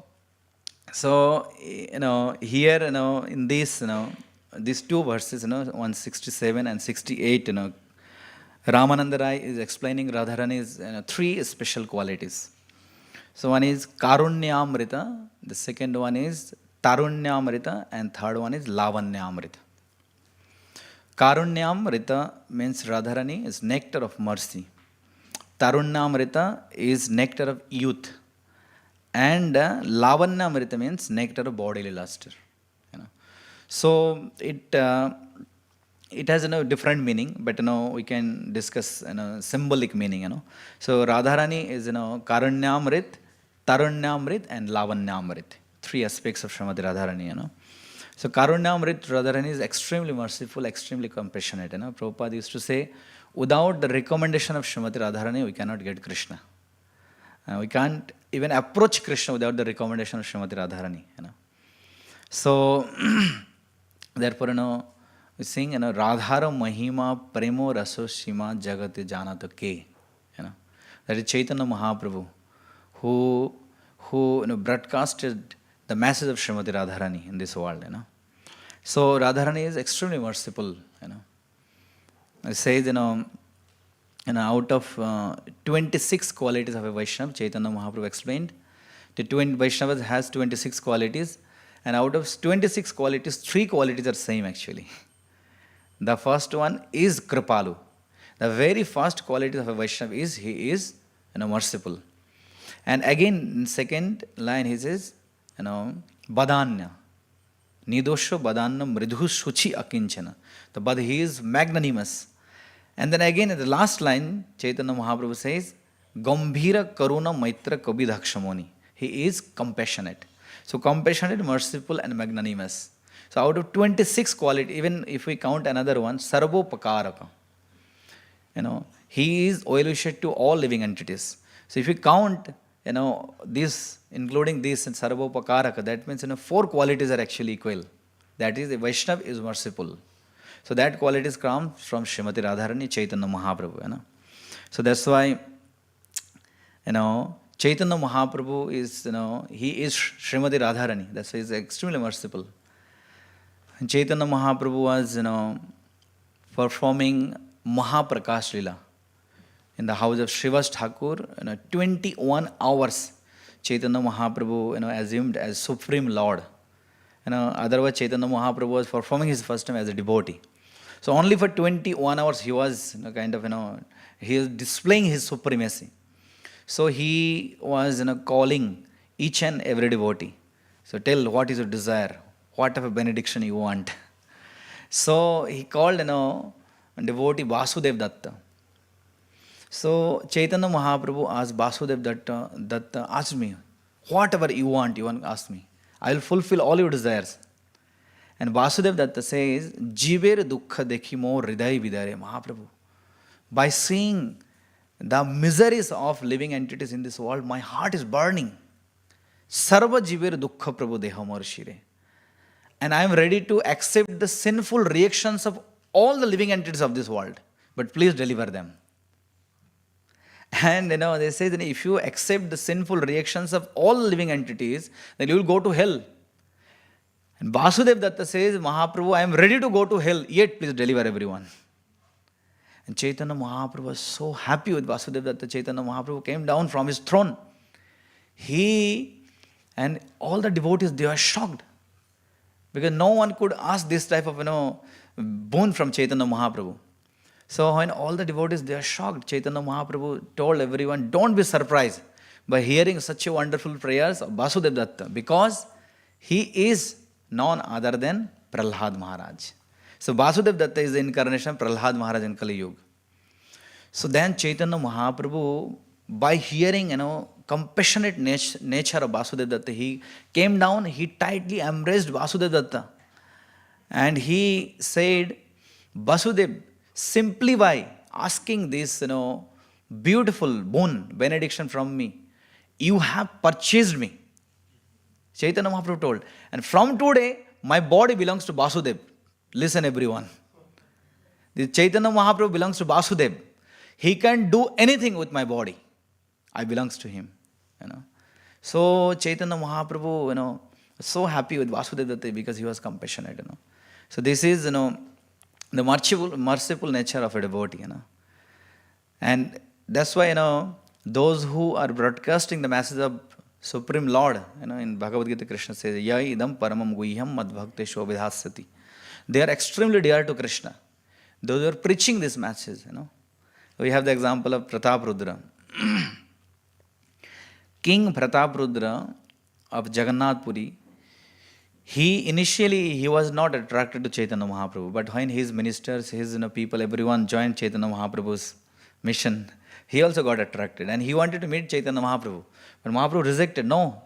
here, in this, these two verses, 167 and 68, Ramananda Rai is explaining Radharani's three special qualities. So one is Karunyamrita, the second one is Tarunyamrita, and third one is Lavanyamrita. Karunyamrita means Radharani is nectar of mercy. Tarunyamrita is nectar of youth. And Lavanyamrita means nectar of bodily luster. So it has different meaning, but we can discuss symbolic meaning. So Radharani is Karanyamrit, Taranyamrit, and Lavanyamrit. Three aspects of Srimati Radharani. So Karunyamrit Radharani is extremely merciful, extremely compassionate. Prabhupada used to say, without the recommendation of Srimati Radharani, we cannot get Krishna. We can't even approach Krishna without the recommendation of Srimati Radharani. So therefore, we sing, Radhara Mahima Premo Raso Sima Jagati Janata Ke. That is Chaitanya Mahaprabhu, who broadcasted the message of Srimati Radharani in this world. So Radharani is extremely merciful. It says, out of 26 qualities of a Vaishnava, Chaitanya Mahaprabhu explained, the Vaishnava has 26 qualities, and out of 26 qualities, 3 qualities are same actually. The first one is Kripalu. The very first quality of a Vaishnava is he is merciful. And again, in second line he says, Badanya. Nidosho Badanya Mridhu Shuchi Akinchana. But he is magnanimous. And then again in the last line, Chaitanya Mahaprabhu says, Gambhira Karuna Maitra Kabidhakshamoni. He is compassionate. So compassionate, merciful, and magnanimous. So out of 26 qualities, even if we count another one, Sarvopakaraka. He is well-wished to all living entities. So if we count, this, including this and Sarvopakaraka, that means 4 qualities are actually equal. That is, the Vaishnava is merciful. So that qualities come from Srimati Radharani, Chaitanya Mahaprabhu. So that's why, Chaitanya Mahaprabhu is, he is Srimati Radharani. That's why he is extremely merciful. And Chaitanya Mahaprabhu was, performing Mahaprakash Lila in the house of Srivas Thakur. 21 hours Chaitanya Mahaprabhu, assumed as Supreme Lord. Otherwise Chaitanya Mahaprabhu was performing his first time as a devotee. So only for 21 hours he was he is displaying his supremacy. So he was calling each and every devotee. So tell what is your desire, what type of benediction you want. So he called devotee Vasudev Datta. So Chaitanya Mahaprabhu asked Vasudev Datta, ask me, whatever you want ask me. I will fulfill all your desires. And Vasudev Datta says, Jiver Dukkha Dekhimo Hriday Vidare Mahaprabhu. By seeing the miseries of living entities in this world, my heart is burning. Sarva Jiver Dukkha Prabhu Deha Marshire. And I am ready to accept the sinful reactions of all the living entities of this world. But please deliver them. And they say that if you accept the sinful reactions of all living entities, then you will go to hell. And Vasudev Datta says, Mahaprabhu, I am ready to go to hell, yet please deliver everyone. And Chaitanya Mahaprabhu was so happy with Vasudev Datta. Chaitanya Mahaprabhu came down from his throne. He and all the devotees, they were shocked. Because no one could ask this type of, boon from Chaitanya Mahaprabhu. So when all the devotees, they are shocked, Chaitanya Mahaprabhu told everyone, don't be surprised by hearing such a wonderful prayers of Vasudev Datta, because he is none other than Prahlad Maharaj. So Vasudev Datta is the incarnation of Prahlad Maharaj in Kali Yuga. So then Chaitanya Mahaprabhu, by hearing, compassionate nature of Vasudev Datta, he came down, he tightly embraced Vasudev Datta. And he said, Vasudev, simply by asking this, beautiful boon, benediction from me, you have purchased me. Chaitanya Mahaprabhu told. And from today, my body belongs to Vasudev. Listen everyone. The Chaitanya Mahaprabhu belongs to Vasudev. He can do anything with my body. I belongs to him. So Chaitanya Mahaprabhu, was so happy with Vasudev Datta because he was compassionate. So this is, the merciful nature of a devotee. And that's why, those who are broadcasting the message of Supreme Lord, in Bhagavad Gita, Krishna says, Yai idam paramam guhyam madbhaktesho vidhasyati. They are extremely dear to Krishna. Those who are preaching this message, We have the example of Pratap Rudra. King Prataprudra of Jagannath Puri, he was not attracted to Chaitanya Mahaprabhu, but when his ministers, his people, everyone joined Chaitanya Mahaprabhu's mission, he also got attracted and he wanted to meet Chaitanya Mahaprabhu. But Mahaprabhu rejected, no.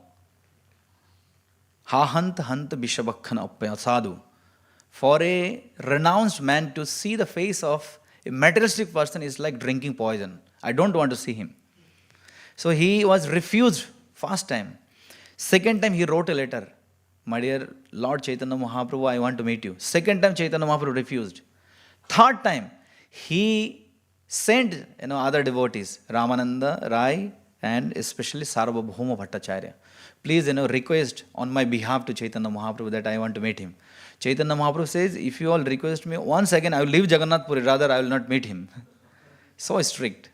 Ha hant hant bishabakhan appaya sadhu. For a renounced man to see the face of a materialistic person is like drinking poison. I don't want to see him. So he was refused first time. Second time he wrote a letter. My dear Lord Chaitanya Mahaprabhu, I want to meet you. Second time Chaitanya Mahaprabhu refused. Third time he sent other devotees, Ramananda, Rai, and especially Sarvabhauma Bhattacharya. Please request on my behalf to Chaitanya Mahaprabhu that I want to meet him. Chaitanya Mahaprabhu says, if you all request me once again, I will leave Jagannath Puri, rather I will not meet him. So strict,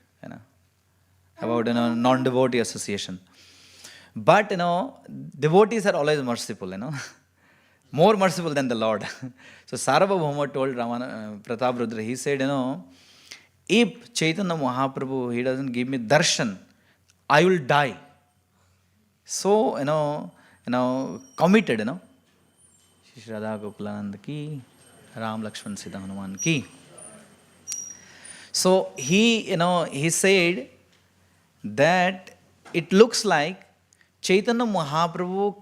about non-devotee association. But devotees are always merciful, more merciful than the Lord. So Sarvabhauma told Prataprudra, he said, if Chaitanya Mahaprabhu, he doesn't give me darshan, I will die. So, committed, Shri Radha Gokulanand ki, Ram Lakshman Sita Hanuman ki. So he said that it looks like Chaitanya Mahaprabhu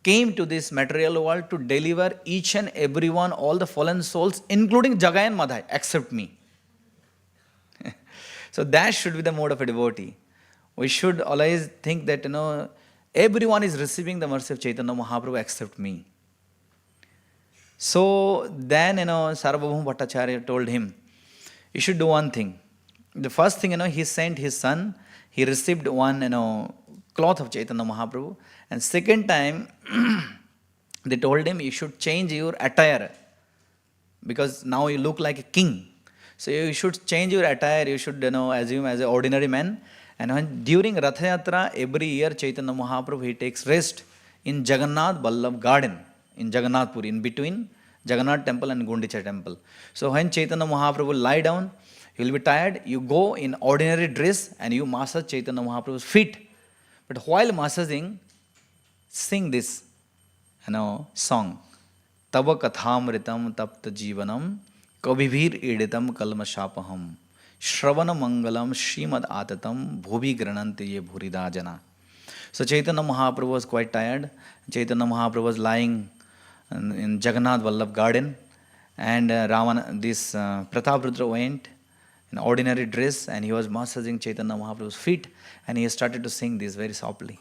came to this material world to deliver each and everyone, all the fallen souls, including Jagai and Madhai, except me. So that should be the mode of a devotee. We should always think that, everyone is receiving the mercy of Chaitanya Mahaprabhu except me. So then, Sarvabhauma Bhattacharya told him, you should do one thing. The first thing, he sent his son, he received one, cloth of Chaitanya Mahaprabhu. And second time, they told him, you should change your attire. Because now you look like a king. So you should change your attire, you should, assume as an ordinary man. And when during Ratha Yatra, every year Chaitanya Mahaprabhu, he takes rest in Jagannath Vallabh garden, in Jagannath Puri, in between Jagannath temple and Gundicha temple. So when Chaitanya Mahaprabhu lie down, he will be tired, you go in ordinary dress and you massage Chaitanya Mahaprabhu's feet. But while massaging, sing this song. Tava kathamritam tapta jivanam kabhibhir iditam kalmashapaham shravana mangalam shrimad atatam bhubi grananti ye bhurida jana. So Chaitanya Mahaprabhu was quite tired. Chaitanya Mahaprabhu was lying in Jagannath Vallabh garden, and Prataprudra went in ordinary dress and he was massaging Chaitanya Mahaprabhu's feet and he started to sing this very softly.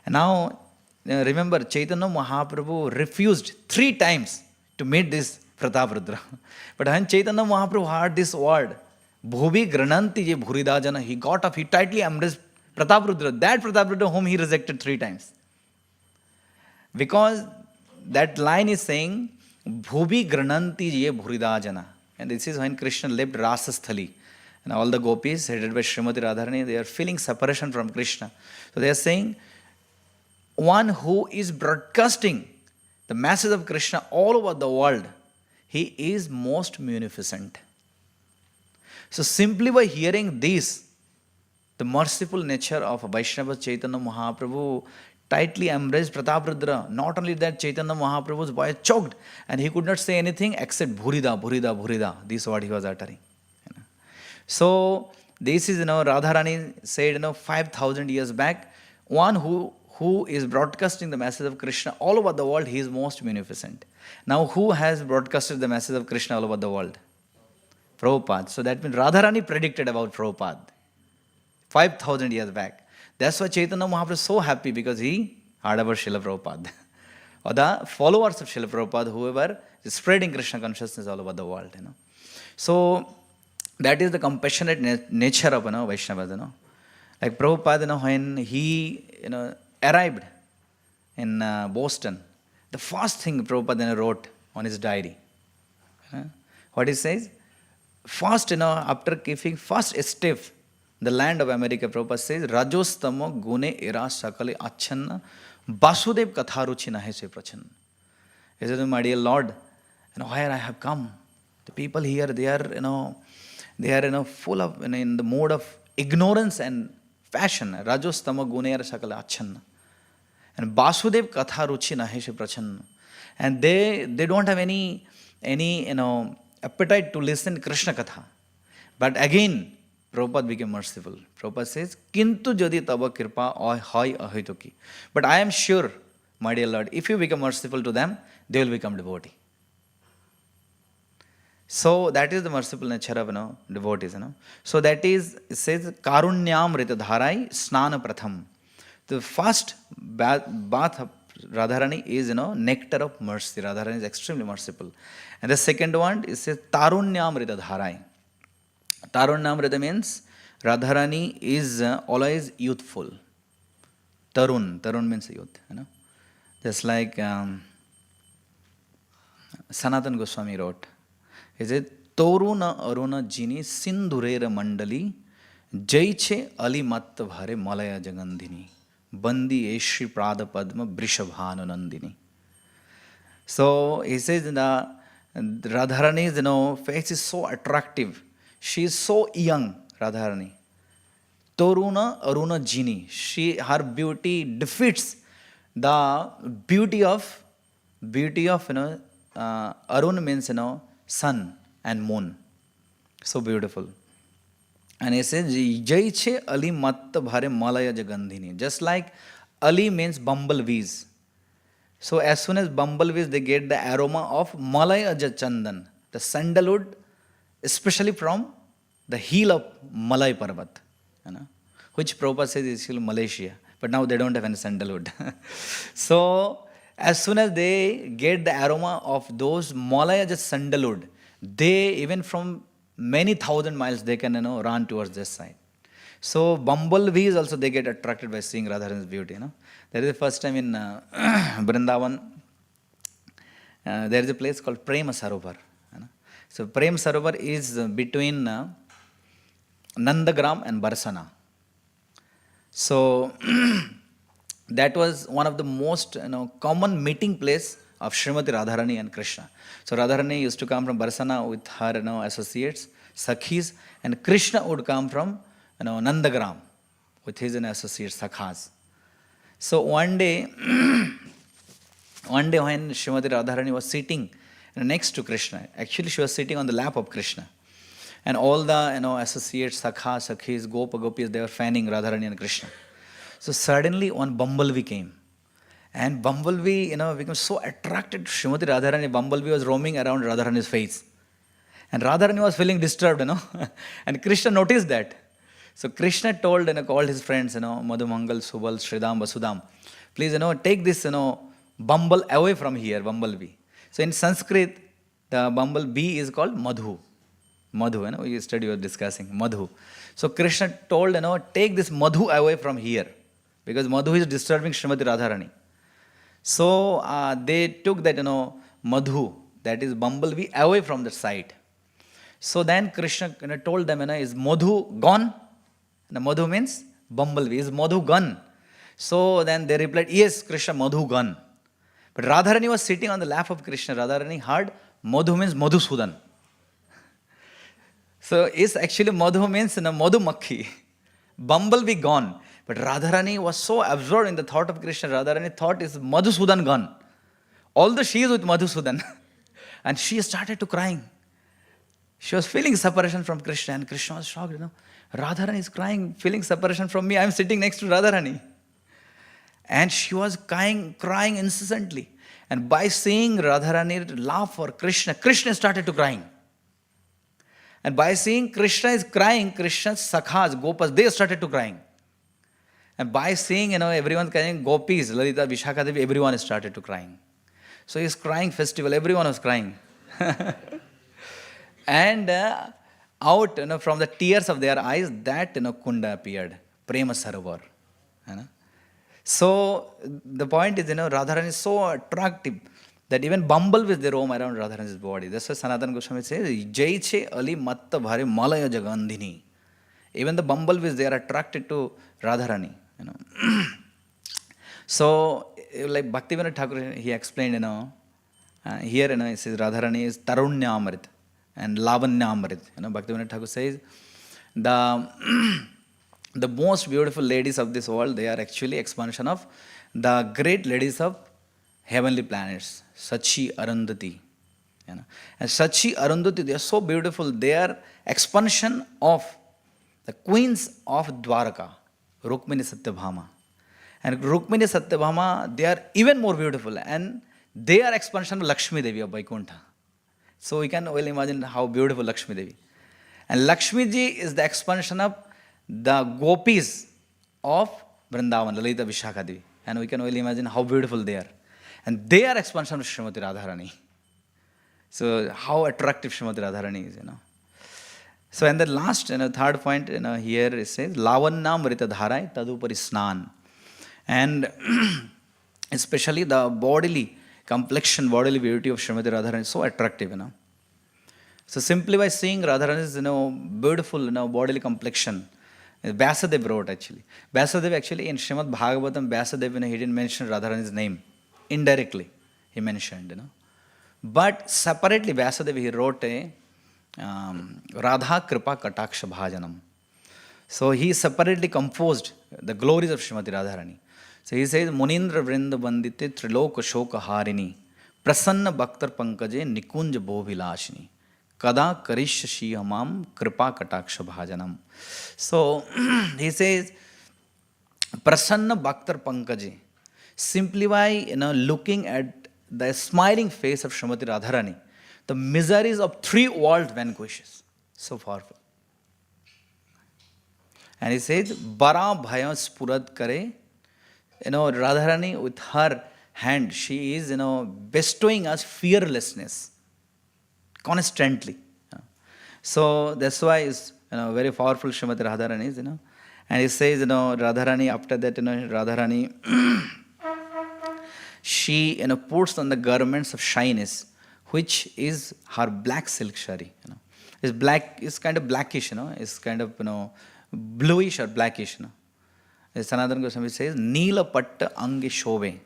And now remember, Chaitanya Mahaprabhu refused 3 times to meet this Prataprudra. But when Chaitanya Mahaprabhu heard this word, Bhubi Grananti Je Bhuridajana, he got up, he tightly embraced Prataprudra, that Prataprudra whom he rejected 3 times. Because that line is saying, Bhubi Grananti Je Bhuridajana. And this is when Krishna left Rasasthali. And all the gopis, headed by Srimati Radharani, they are feeling separation from Krishna. So they are saying, one who is broadcasting the message of Krishna all over the world, he is most munificent. So simply by hearing this, the merciful nature of Vaishnava Chaitanya Mahaprabhu tightly embraced Prataprudra. Not only that, Chaitanya Mahaprabhu's voice choked and he could not say anything except Bhurida, Bhurida, Bhurida. This word he was uttering. So this is, Radharani said, 5,000 years back, one who is broadcasting the message of Krishna all over the world, he is most munificent. Now who has broadcasted the message of Krishna all over the world? Prabhupada. So that means Radharani predicted about Prabhupada 5,000 years back. That's why Chaitanya Mahaprabhu is so happy, because he heard about Srila Prabhupada. Or the followers of Srila Prabhupada, whoever is spreading Krishna consciousness all over the world. So that is the compassionate nature of Vaishnavas. Like Prabhupada, when he arrived in Boston, the first thing Prabhupada wrote on his diary. What he says? First, after keeping first step, the land of America, Prabhupada says, Rajostamo gune era sakale achanna Vasudev katharuchi nahe se prachanna. He said, my dear Lord, where I have come, the people here, they are full of, in the mode of ignorance and fashion. Rajostama guner sakala achanna. And Basudev katha ruchi nahesh prachanna. And they don't have any appetite to listen Krishna katha. But again, Prabhupada became merciful. Prabhupada says, Kintu jadi tava kirpa hoy ahitoki. But I am sure, my dear Lord, if you become merciful to them, they will become devotee. So that is the merciful nature of devotees. So that is, it says, Karunyam Ritadharai Snana Pratham. The first bath of Radharani is nectar of mercy. Radharani is extremely merciful. And the second one is Tarunyam Ritadharai. Tarunyamrita means Radharani is always youthful. Tarun means youth. Just like Sanatana Goswami wrote. He said, Toruna Aruna Jini Sindhurera Mandali Jaiche Ali Matta Bhare Malaya Jagandhini Bandi Eshi Prada Padma Brishabhanu Nandini. So he says the Radharani's face is so attractive. She is so young, Radharani. Toruna Aruna Jini. Her beauty defeats the beauty of Arun means sun and moon. So beautiful. And he says, Jaiche Ali Matta Bhare Malaya Jagandhini. Just like Ali means bumblebees. So as soon as bumblebees, they get the aroma of Malaya Chandan, the sandalwood, especially from the heel of Malay Parvat, which Prabhupada says is still Malaysia. But now they don't have any sandalwood. So as soon as they get the aroma of those Malaya sandalwood, they, even from many thousand miles, they can run towards this side. So bumblebees also, they get attracted by seeing Radharani's beauty. That is the first time in Vrindavan. There is a place called Prema Sarovar. So Prem Sarovar is between Nandagram and Barsana. So that was one of the most common meeting place of Srimati Radharani and Krishna. So Radharani used to come from Barsana with her associates, Sakhis, and Krishna would come from Nandagram with his associates, Sakhas. So one day when Srimati Radharani was sitting next to Krishna, actually she was sitting on the lap of Krishna, and all the associates, Sakhas, Sakhis, Gopis, they were fanning Radharani and Krishna. So suddenly one bumblebee came. And bumblebee, became so attracted to Srimati Radharani. Bumblebee was roaming around Radharani's face. And Radharani was feeling disturbed, And Krishna noticed that. So Krishna told, called his friends, Madhumangal, Subal, Sridham, Vasudham, please, take this, bumble away from here, bumblebee. So in Sanskrit, the bumblebee is called Madhu. Madhu, yesterday we were discussing, Madhu. So Krishna told, take this Madhu away from here. Because Madhu is disturbing Srimati Radharani. So they took that, Madhu, that is bumblebee, away from the site. So then Krishna told them, is Madhu gone? And Madhu means bumblebee. Is Madhu gone? So then they replied, yes, Krishna, Madhu gone. But Radharani was sitting on the lap of Krishna. Radharani heard Madhu means Madhusudan. So it's actually Madhu means Madhu Makhi. Bumblebee gone. But Radharani was so absorbed in the thought of Krishna. Radharani thought is Madhusudan gone. Although she is with Madhusudan. And she started to crying. She was feeling separation from Krishna. And Krishna was shocked, Radharani is crying, feeling separation from me. I am sitting next to Radharani. And she was crying incessantly. And by seeing Radharani laugh for Krishna, Krishna started to crying. And by seeing Krishna is crying, Krishna's Sakhas, Gopas, they started to crying. And by seeing, everyone crying, Gopis, Lalita, Vishakha Devi, everyone started to crying. So he's crying festival, everyone was crying. And out, from the tears of their eyes, that, Kunda appeared, Prema Sarovar. So the point is, Radharani is so attractive that even bumblebees, they roam around Radharani's body. That's why Sanatana Goswami says, Jaiche Ali Matta Bhare Malaya Jagandhini. Even the bumblebees, they are attracted to Radharani. So, like Bhaktivedanta Thakur, he explained, here, it says Radharani is Tarunyamrit and Lavanyamrit. Bhaktivedanta Thakur says, the the most beautiful ladies of this world, they are actually expansion of the great ladies of heavenly planets, Sachi, Arundhati. You know. And Sachi, Arundhati, they are so beautiful. They are expansion of the queens of Dwaraka, Rukmini Satyabhama. And Rukmini Satyabhama, they are even more beautiful. And they are expansion of Lakshmi Devi of Vaikuntha. So we can well imagine how beautiful Lakshmi Devi. And Lakshmi Ji is the expansion of the gopis of Vrindavan, Lalita Vishakha Devi. And we can well imagine how beautiful they are. And they are expansion of Srimati Radharani. So how attractive Srimati Radharani is, you know. So and the last, third point, here it says, Lavanna Mrita Dharai Tadupari Snan. And especially the bodily complexion, bodily beauty of Srimati Radharani is so attractive, you know. So simply by seeing Radharani's, beautiful, bodily complexion, Vyasadeva wrote actually. Vyasadeva actually in Srimad Bhagavatam, Vyasadeva, he didn't mention Radharani's name. Indirectly, he mentioned, But separately, Vyasadeva, he wrote a Radha Kripa Kataksha Bhajanam. So he separately composed the glories of Srimati Radharani. So he says, Munindra Vrinda Bandite Triloka Shoka Harini Prasanna Bhaktar Pankaje Nikunja Bhovilashini Kada Karishya Hamam Kripa Kataksha Bhajanam. So he says, Prasanna Bhaktar Pankaje. Simply by looking at the smiling face of Srimati Radharani, the miseries of 3 worlds vanquishes. So powerful. And he says, Bara Bhaya Spurad Kare. Radharani with her hand, she is, bestowing us fearlessness constantly. So that's why it's, very powerful Srimati Radharani is, And he says, Radharani, after that, Radharani, she, puts on the garments of shyness, which is her black silk shari. It's black, it's kind of blackish, it's kind of, bluish or blackish, Sanatana Goswami says, Neela Patta Ange Shobhe.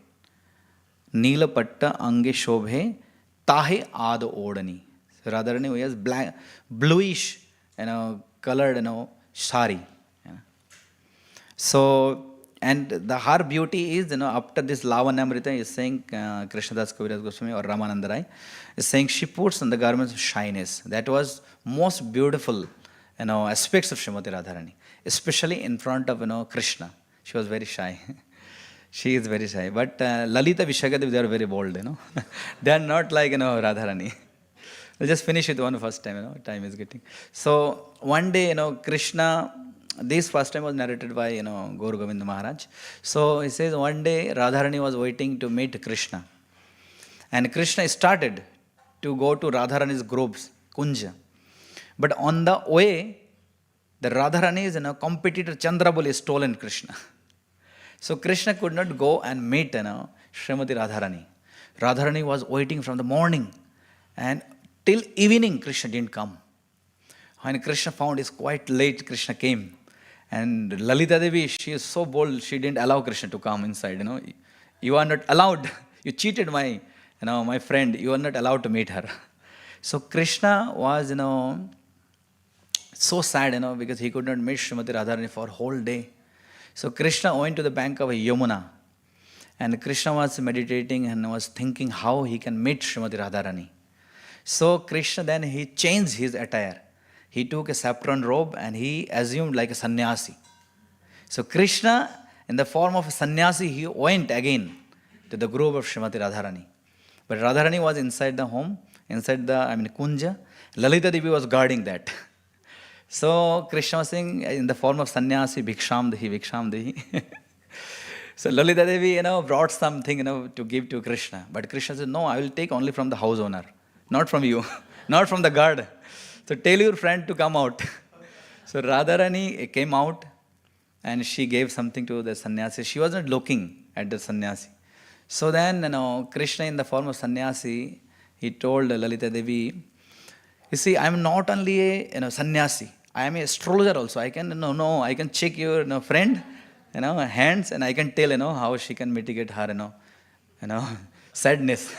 Neela Patta Ange Shobhe Tahe Ad Odani. So Radharani wears black, bluish, colored, sari. So, and her beauty is, after this Lavanamrita is saying, Krishnadas Kaviraj Goswami or Ramananda Rai is saying she puts on the garments of shyness. That was most beautiful, aspects of Srimati Radharani, especially in front of, Krishna. She was very shy. She is very shy. But Lalita Vishagadevi, they are very bold, They are not like, Radharani. We'll just finish it one first time, time is getting. So one day, Krishna, this first time was narrated by, Gaur Govinda Maharaj. So he says one day Radharani was waiting to meet Krishna. And Krishna started to go to Radharani's groves, Kunja. But on the way, the Radharani's competitor Chandrabali stolen Krishna. So Krishna could not go and meet Srimati Radharani. Radharani was waiting from the morning and till evening Krishna didn't come. When Krishna found it's quite late, Krishna came. And Lalita Devi, she is so bold, she didn't allow Krishna to come inside. You are not allowed. You cheated my, my friend. You are not allowed to meet her. So Krishna was, so sad, because he could not meet Srimati Radharani for a whole day. So Krishna went to the bank of Yamuna. And Krishna was meditating and was thinking how he can meet Srimati Radharani. So Krishna then, he changed his attire. He took a saffron robe and he assumed like a sannyasi. So Krishna, in the form of a sannyasi, he went again to the grove of Srimati Radharani. But Radharani was inside the home, inside the, Kunja. Lalita Devi was guarding that. So Krishna was saying, in the form of sannyasi, Bhiksham Dehi, Bhiksham Dehi. So Lalita Devi, brought something, to give to Krishna. But Krishna said, no, I will take only from the house owner, not from you, not from the guard. So tell your friend to come out. So Radharani came out and she gave something to the sannyasi. She was not looking at the sannyasi. So then, Krishna in the form of sannyasi, he told Lalita Devi, you see, I am not only a sannyasi, I am a astrologer also. I can, I can check your friend, hands, and I can tell, how she can mitigate her, sadness.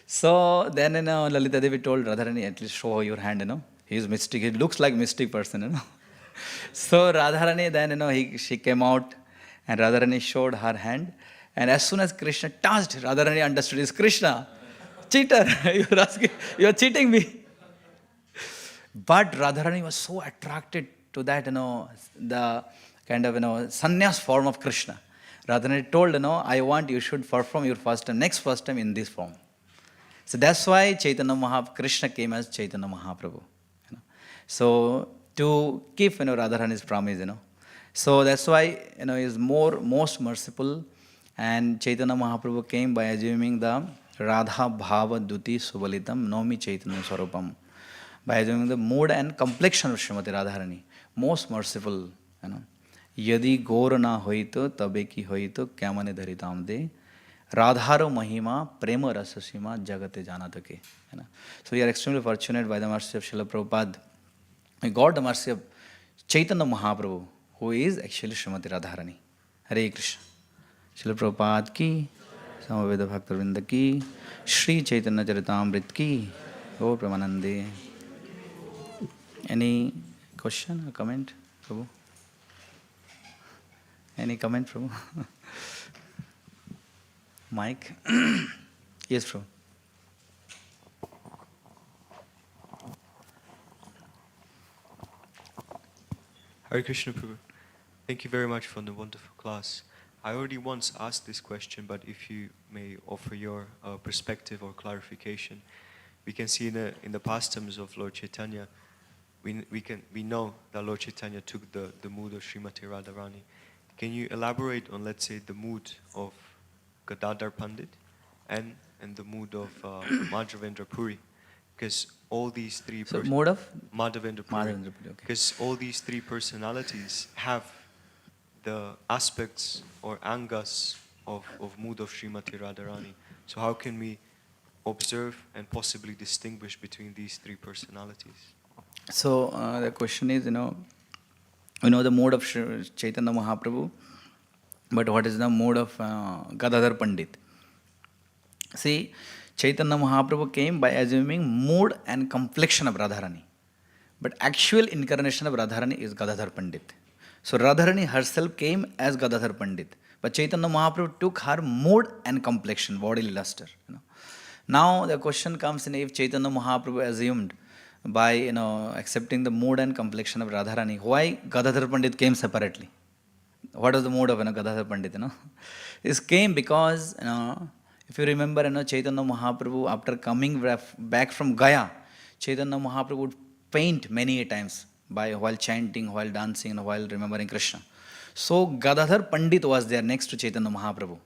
So then, Lalita Devi told Radharani, at least show your hand, he is mystic. He looks like mystic person, So Radharani then, she came out and Radharani showed her hand. And as soon as Krishna touched, Radharani understood it's Krishna. Cheater, you're cheating me. But Radharani was so attracted to that, the kind of, sannyas form of Krishna. Radharani told, I want you should perform your next first time in this form. So that's why Chaitanya Mahaprabhu, Krishna came as Chaitanya Mahaprabhu. So to keep, Radharani's promise, So that's why, he is most merciful. And Chaitanya Mahaprabhu came by assuming the Radha Bhava Duti Subalitam Nomi Chaitanya Swarupam. By assuming the mood and complexion of Srimati Radharani. Most merciful, Yadi Gora na hoito, tabe ki hoito, kyamane dharitam de. Radharo Mahima, Prema Rasasima, Jagate Janatake. So we are extremely fortunate by the mercy of Srila Prabhupada. We got the mercy of Chaitanya Mahaprabhu, who is actually Srimati Radharani. Hare Krishna. Srila Prabhupada ki, Samaveda Bhaktivedanta ki, Shri Chaitanya Charitamrita ki, Go Pramanande. Any question or comment, Prabhu? Any comment, Prabhu? Mike? Yes, Prabhu. Hare Krishna, Prabhu. Thank you very much for the wonderful class. I already once asked this question, but if you may offer your perspective or clarification, we can see in the pastimes of Lord Chaitanya, we know that Lord Chaitanya took the mood of Srimati Radharani. Can you elaborate on, let's say, the mood of Gadadhar Pandit and the mood of Madhavendra Puri? Because all these three mode of Madhavendra Puri. Okay. Because all these three personalities have the aspects or angas of mood of Srimati Radharani. So how can we observe and possibly distinguish between these three personalities? So the question is, we know the mode of Chaitanya Mahaprabhu, but what is the mode of Gadadhar Pandit? See, Chaitanya Mahaprabhu came by assuming mood and complexion of Radharani. But actual incarnation of Radharani is Gadadhar Pandit. So Radharani herself came as Gadadhar Pandit. But Chaitanya Mahaprabhu took her mood and complexion, bodily luster. Now the question comes in, if Chaitanya Mahaprabhu assumed by accepting the mood and complexion of Radharani, why Gadadhar Pandit came separately? What was the mood of Gadadhar Pandit? This came because if you remember, Chaitanya Mahaprabhu, after coming back from Gaya, Chaitanya Mahaprabhu would faint many times while chanting, while dancing, while remembering Krishna. So Gadadhar Pandit was there next to Chaitanya Mahaprabhu.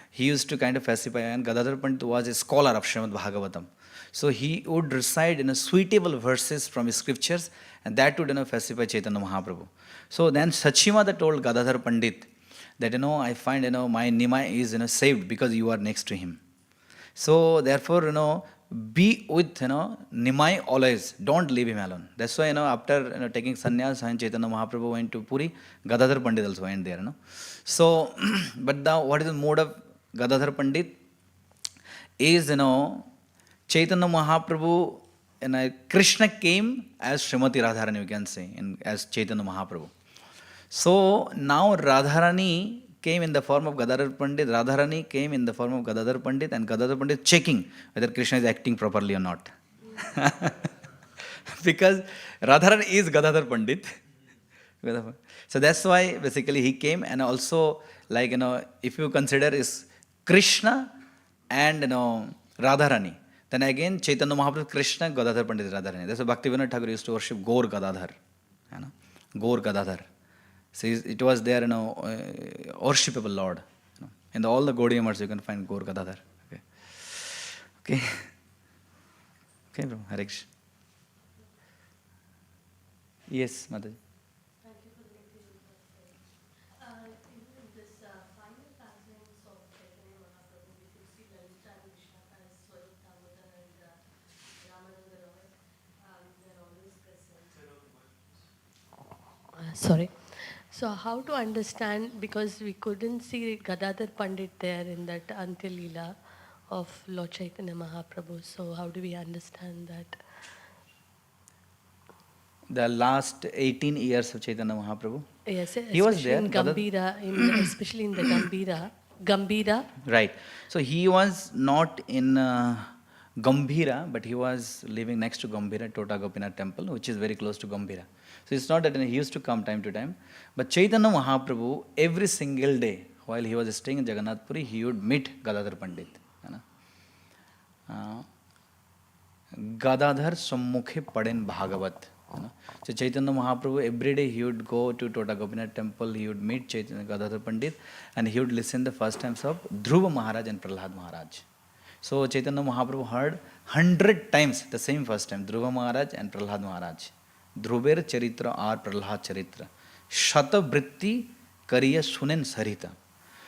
He used to kind of pacify, and Gadadhar Pandit was a scholar of Srimad Bhagavatam. So he would recite suitable verses from his scriptures, and that would pacify Chaitanya Mahaprabhu. So then Sachimata told Gadadhar Pandit that I find my Nimai is saved because you are next to him. So therefore be with Nimai always. Don't leave him alone. That's why after taking sannyas, and Chaitanya Mahaprabhu went to Puri, Gadadhar Pandit also went there. So but what is the mode of Gadadhar Pandit? Is Chaitanya Mahaprabhu, Krishna came as Srimati Radharani, you can say, as Chaitanya Mahaprabhu. So now Radharani came in the form of Gadadhar Pandit, Radharani came in the form of Gadadhar Pandit, and Gadadhar Pandit checking whether Krishna is acting properly or not. Because Radharani is Gadadhar Pandit. So that's why basically he came, and also if you consider is Krishna and Radharani, then again Chaitanya Mahaprabhu Krishna, Gadadhar Pandit Radharani. That's why Bhaktivedanta Thakur used to worship Gaur Gadadhar. Gaur Gadadhar. So it was there, worshipable Lord. In all the Gaudiya Maths you can find Gaur Gadadhar. Okay. Okay, bro. Hare Krishna. Yes, Mataji. Thank you for the material in this final passings of Chaitanya Mahaprabhu, we could see Lalita and Vishnu as Swarup Damodar and Ramananda Roy. They're always present. Sorry. So how to understand, because we couldn't see Gadadhar Pandit there in that Antya Leela of Lord Chaitanya Mahaprabhu. So how do we understand that? the last 18 years of Chaitanya Mahaprabhu. Yes, He was there. especially in the Gambhira. Right. So he was not in Gambhira, but he was living next to Gambhira, Tota Gopinath temple, which is very close to Gambhira. So it's not that he used to come time to time. But Chaitanya Mahaprabhu, every single day, while he was staying in Jagannath Puri, he would meet Gadadhar Pandit. Gadadhar Sammukhe Paden Bhagavat. So Chaitanya Mahaprabhu, every day he would go to Tota Gopinath temple, he would meet Chaitanya Gadadhar Pandit, and he would listen the first times of Dhruva Maharaj and Prahlad Maharaj. So Chaitanya Mahaprabhu heard 100 times the same first time, Dhruva Maharaj and Prahlad Maharaj. Dhruver Charitra or Prahlad Charitra. Shata Vritti Kariya Sunen Sarita.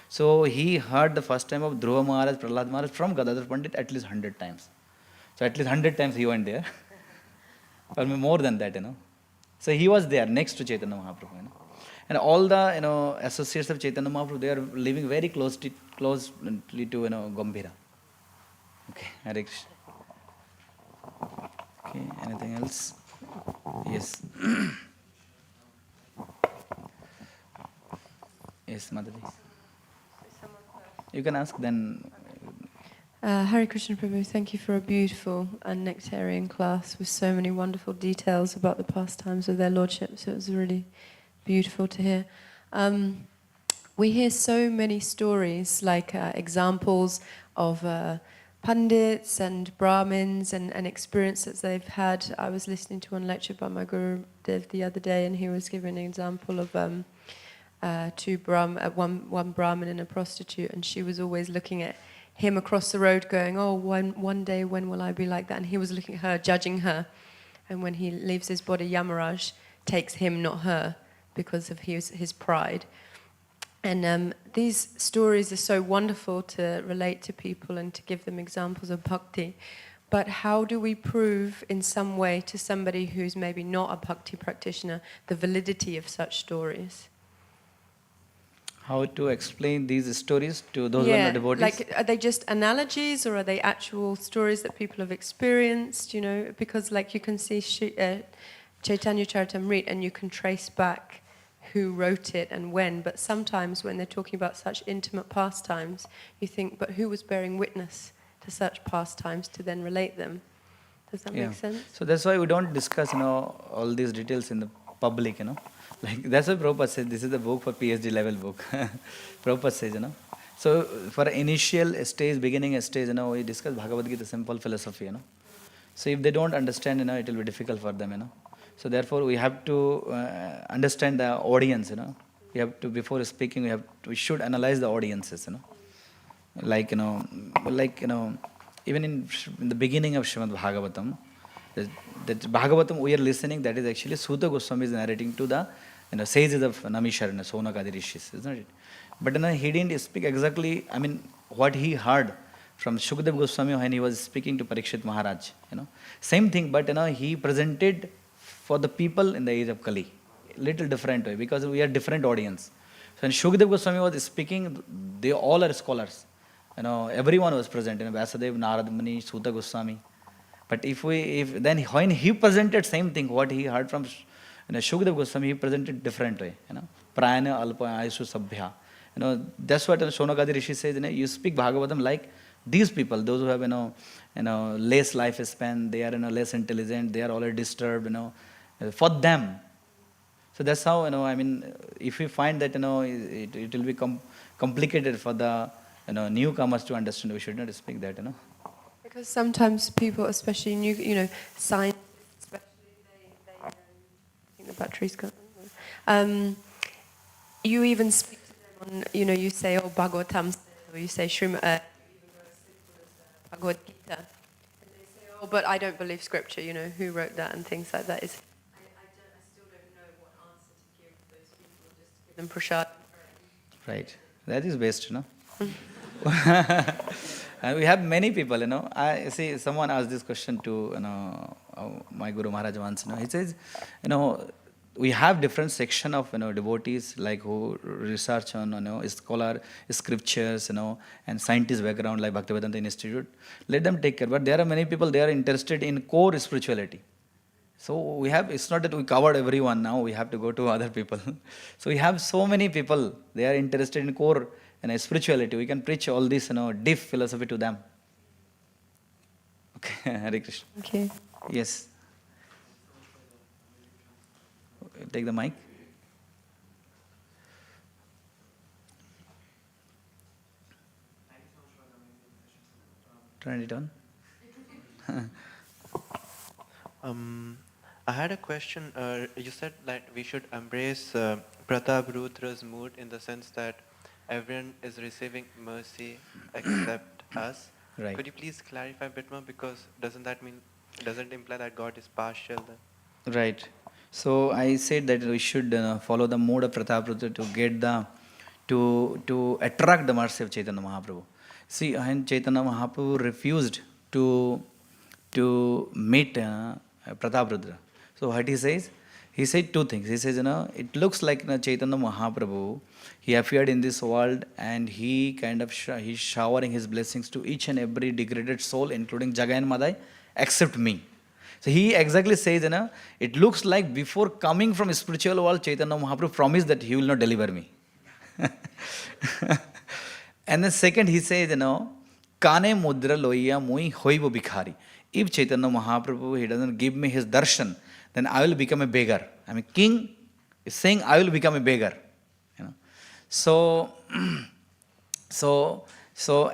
So he heard the first time of Dhruva Maharaj, Prahlad Maharaj from Gadadhar Pandit at least 100 times. So at least 100 times he went there. Or more than that, So he was there next to Chaitanya Mahaprabhu, And all the, associates of Chaitanya Mahaprabhu, they are living very closely to, Gambhira. Okay, Hare Krishna. Okay, anything else? Yes. Yes, Madhuri. You can ask then. Hare Krishna Prabhu, thank you for a beautiful and nectarian class with so many wonderful details about the pastimes of their lordships. It was really beautiful to hear. We hear so many stories, like examples of Pandits and Brahmins and experiences they've had. I was listening to one lecture by my Guru Dev the other day, and he was giving an example of one Brahmin and a prostitute, and she was always looking at him across the road going, oh, one day when will I be like that? And he was looking at her, judging her. And when he leaves his body, Yamaraj takes him, not her, because of his pride. And these stories are so wonderful to relate to people and to give them examples of bhakti. But how do we prove in some way to somebody who's maybe not a bhakti practitioner the validity of such stories? How to explain these stories to those who are not devotees? Like, are they just analogies or are they actual stories that people have experienced, Because like you can see Caitanya Charitamrita and you can trace back who wrote it and when, but sometimes when they're talking about such intimate pastimes, you think, but who was bearing witness to such pastimes to then relate them? Does that make sense? So that's why we don't discuss, all these details in the public, Like that's why Prabhupada says this is the book for PhD level book. Prabhupada says, So for initial stage, beginning stage, we discuss Bhagavad Gita, simple philosophy, So if they don't understand, it will be difficult for them, So therefore we have to understand the audience, We have to, before speaking, we should analyze the audiences, Like, even in the beginning of Srimad Bhagavatam, that Bhagavatam we are listening, that is actually Suta Goswami is narrating to the sages of Namisharana, Sonakadi Rishis, isn't it? But he didn't speak exactly, what he heard from Shukdev Goswami when he was speaking to Parikshit Maharaj, Same thing, but he presented for the people in the age of Kali, little different way, because we are different audience. So when Shukdev Goswami was speaking, they all are scholars. Everyone was present, Vyasadev, Narad Muni, Suta Goswami. But then when he presented same thing, what he heard from Shukdev Goswami, he presented different way. Prayana alpa ayusu sabhya. That's what Sonakadi Rishi says. You speak Bhagavatam like these people, those who have less lifespan, they are less intelligent, they are already disturbed. For them. So that's how if we find that it will be complicated for the newcomers to understand, we should not speak that. Because sometimes people, especially new, scientists, especially they I think the battery's gone. You even speak to them on, you say, oh, Bhagavatam, or you say Srimad, Bhagavad Gita, and they say, oh, but I don't believe scripture. Who wrote that and things like that. I still don't know what answer to give those people. Just to give them prasad. Right, that is best, And we have many people, I see someone asked this question to, my Guru Maharaj once, he says, we have different section of, devotees, like who research on, scholar, scriptures, and scientist background, like Bhaktivedanta Institute. Let them take care. But there are many people, they are interested in core spirituality. So we have, it's not that we covered everyone now, we have to go to other people. So we have so many people, they are interested in core and spirituality. We can preach all this, deep philosophy to them. Okay, Hare Krishna. Thank you. Yes. Take the mic. Turn it on. I had a question. You said that we should embrace Pratap Rudra's mood in the sense that everyone is receiving mercy except us. Right. Could you please clarify a bit more, because doesn't it imply that God is partial then? Right. So I said that we should follow the mode of Prataprudra to get to attract the mercy of Chaitanya Mahaprabhu. See, and Chaitanya Mahaprabhu refused to meet Prataprudra. So what he says? He said two things. He says, it looks like Chaitanya Mahaprabhu, he appeared in this world and he kind of he's showering his blessings to each and every degraded soul, including Jagai and Madai, except me. So he exactly says, it looks like before coming from spiritual world, Chaitanya Mahaprabhu promised that he will not deliver me. And then second, he says, Kane mudra loya mui hoibo bikhari. If Chaitanya Mahaprabhu, he doesn't give me his darshan, then I will become a beggar. I mean, king is saying I will become a beggar. So,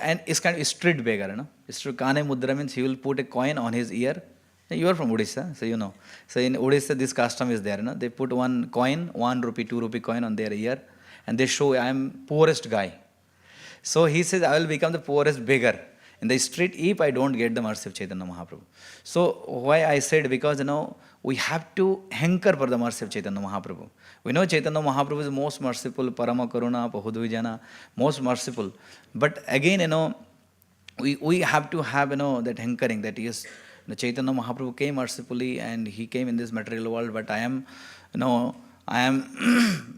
and it's kind of a street beggar. Kane mudra means he will put a coin on his ear. You are from Odisha, so you know. So in Odisha, this custom is there. They put one coin, 1 rupee, 2 rupee coin on their ear, and they show I am poorest guy. So he says, I will become the poorest beggar in the street if I don't get the mercy of Chaitanya Mahaprabhu. So why I said, because we have to hanker for the mercy of Chaitanya Mahaprabhu. We know Chaitanya Mahaprabhu is most merciful, Parama Karuna, Pahudvijana, most merciful. But again, we have to have that hankering that yes, the Chaitanya Mahaprabhu came mercifully and he came in this material world, but I am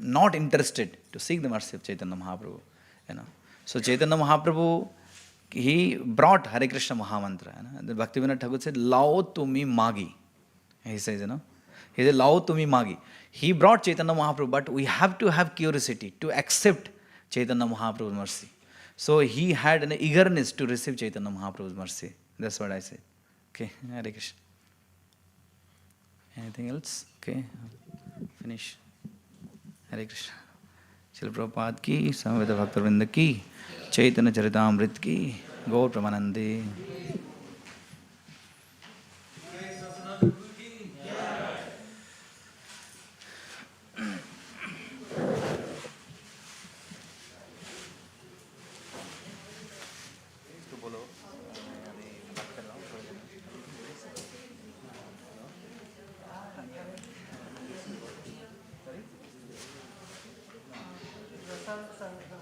not interested to seek the mercy of Chaitanya Mahaprabhu. So Chaitanya Mahaprabhu, he brought Hare Krishna Mahamantra. The Bhaktivedanta Thakur said, Lao tumi magi. He says, he said, Lao tumi magi. He brought Chaitanya Mahaprabhu, but we have to have curiosity to accept Chaitanya Mahaprabhu's mercy. So he had an eagerness to receive Chaitanya Mahaprabhu's mercy. That's what I said. Okay, Hare Krishna. Anything else? Okay, finish. Hare Krishna. Srila Prabhupada ki, Samaveda Bhaktivedanta ki, Chaitanya Charitamrita ki, Gaur Pramanande. Sangham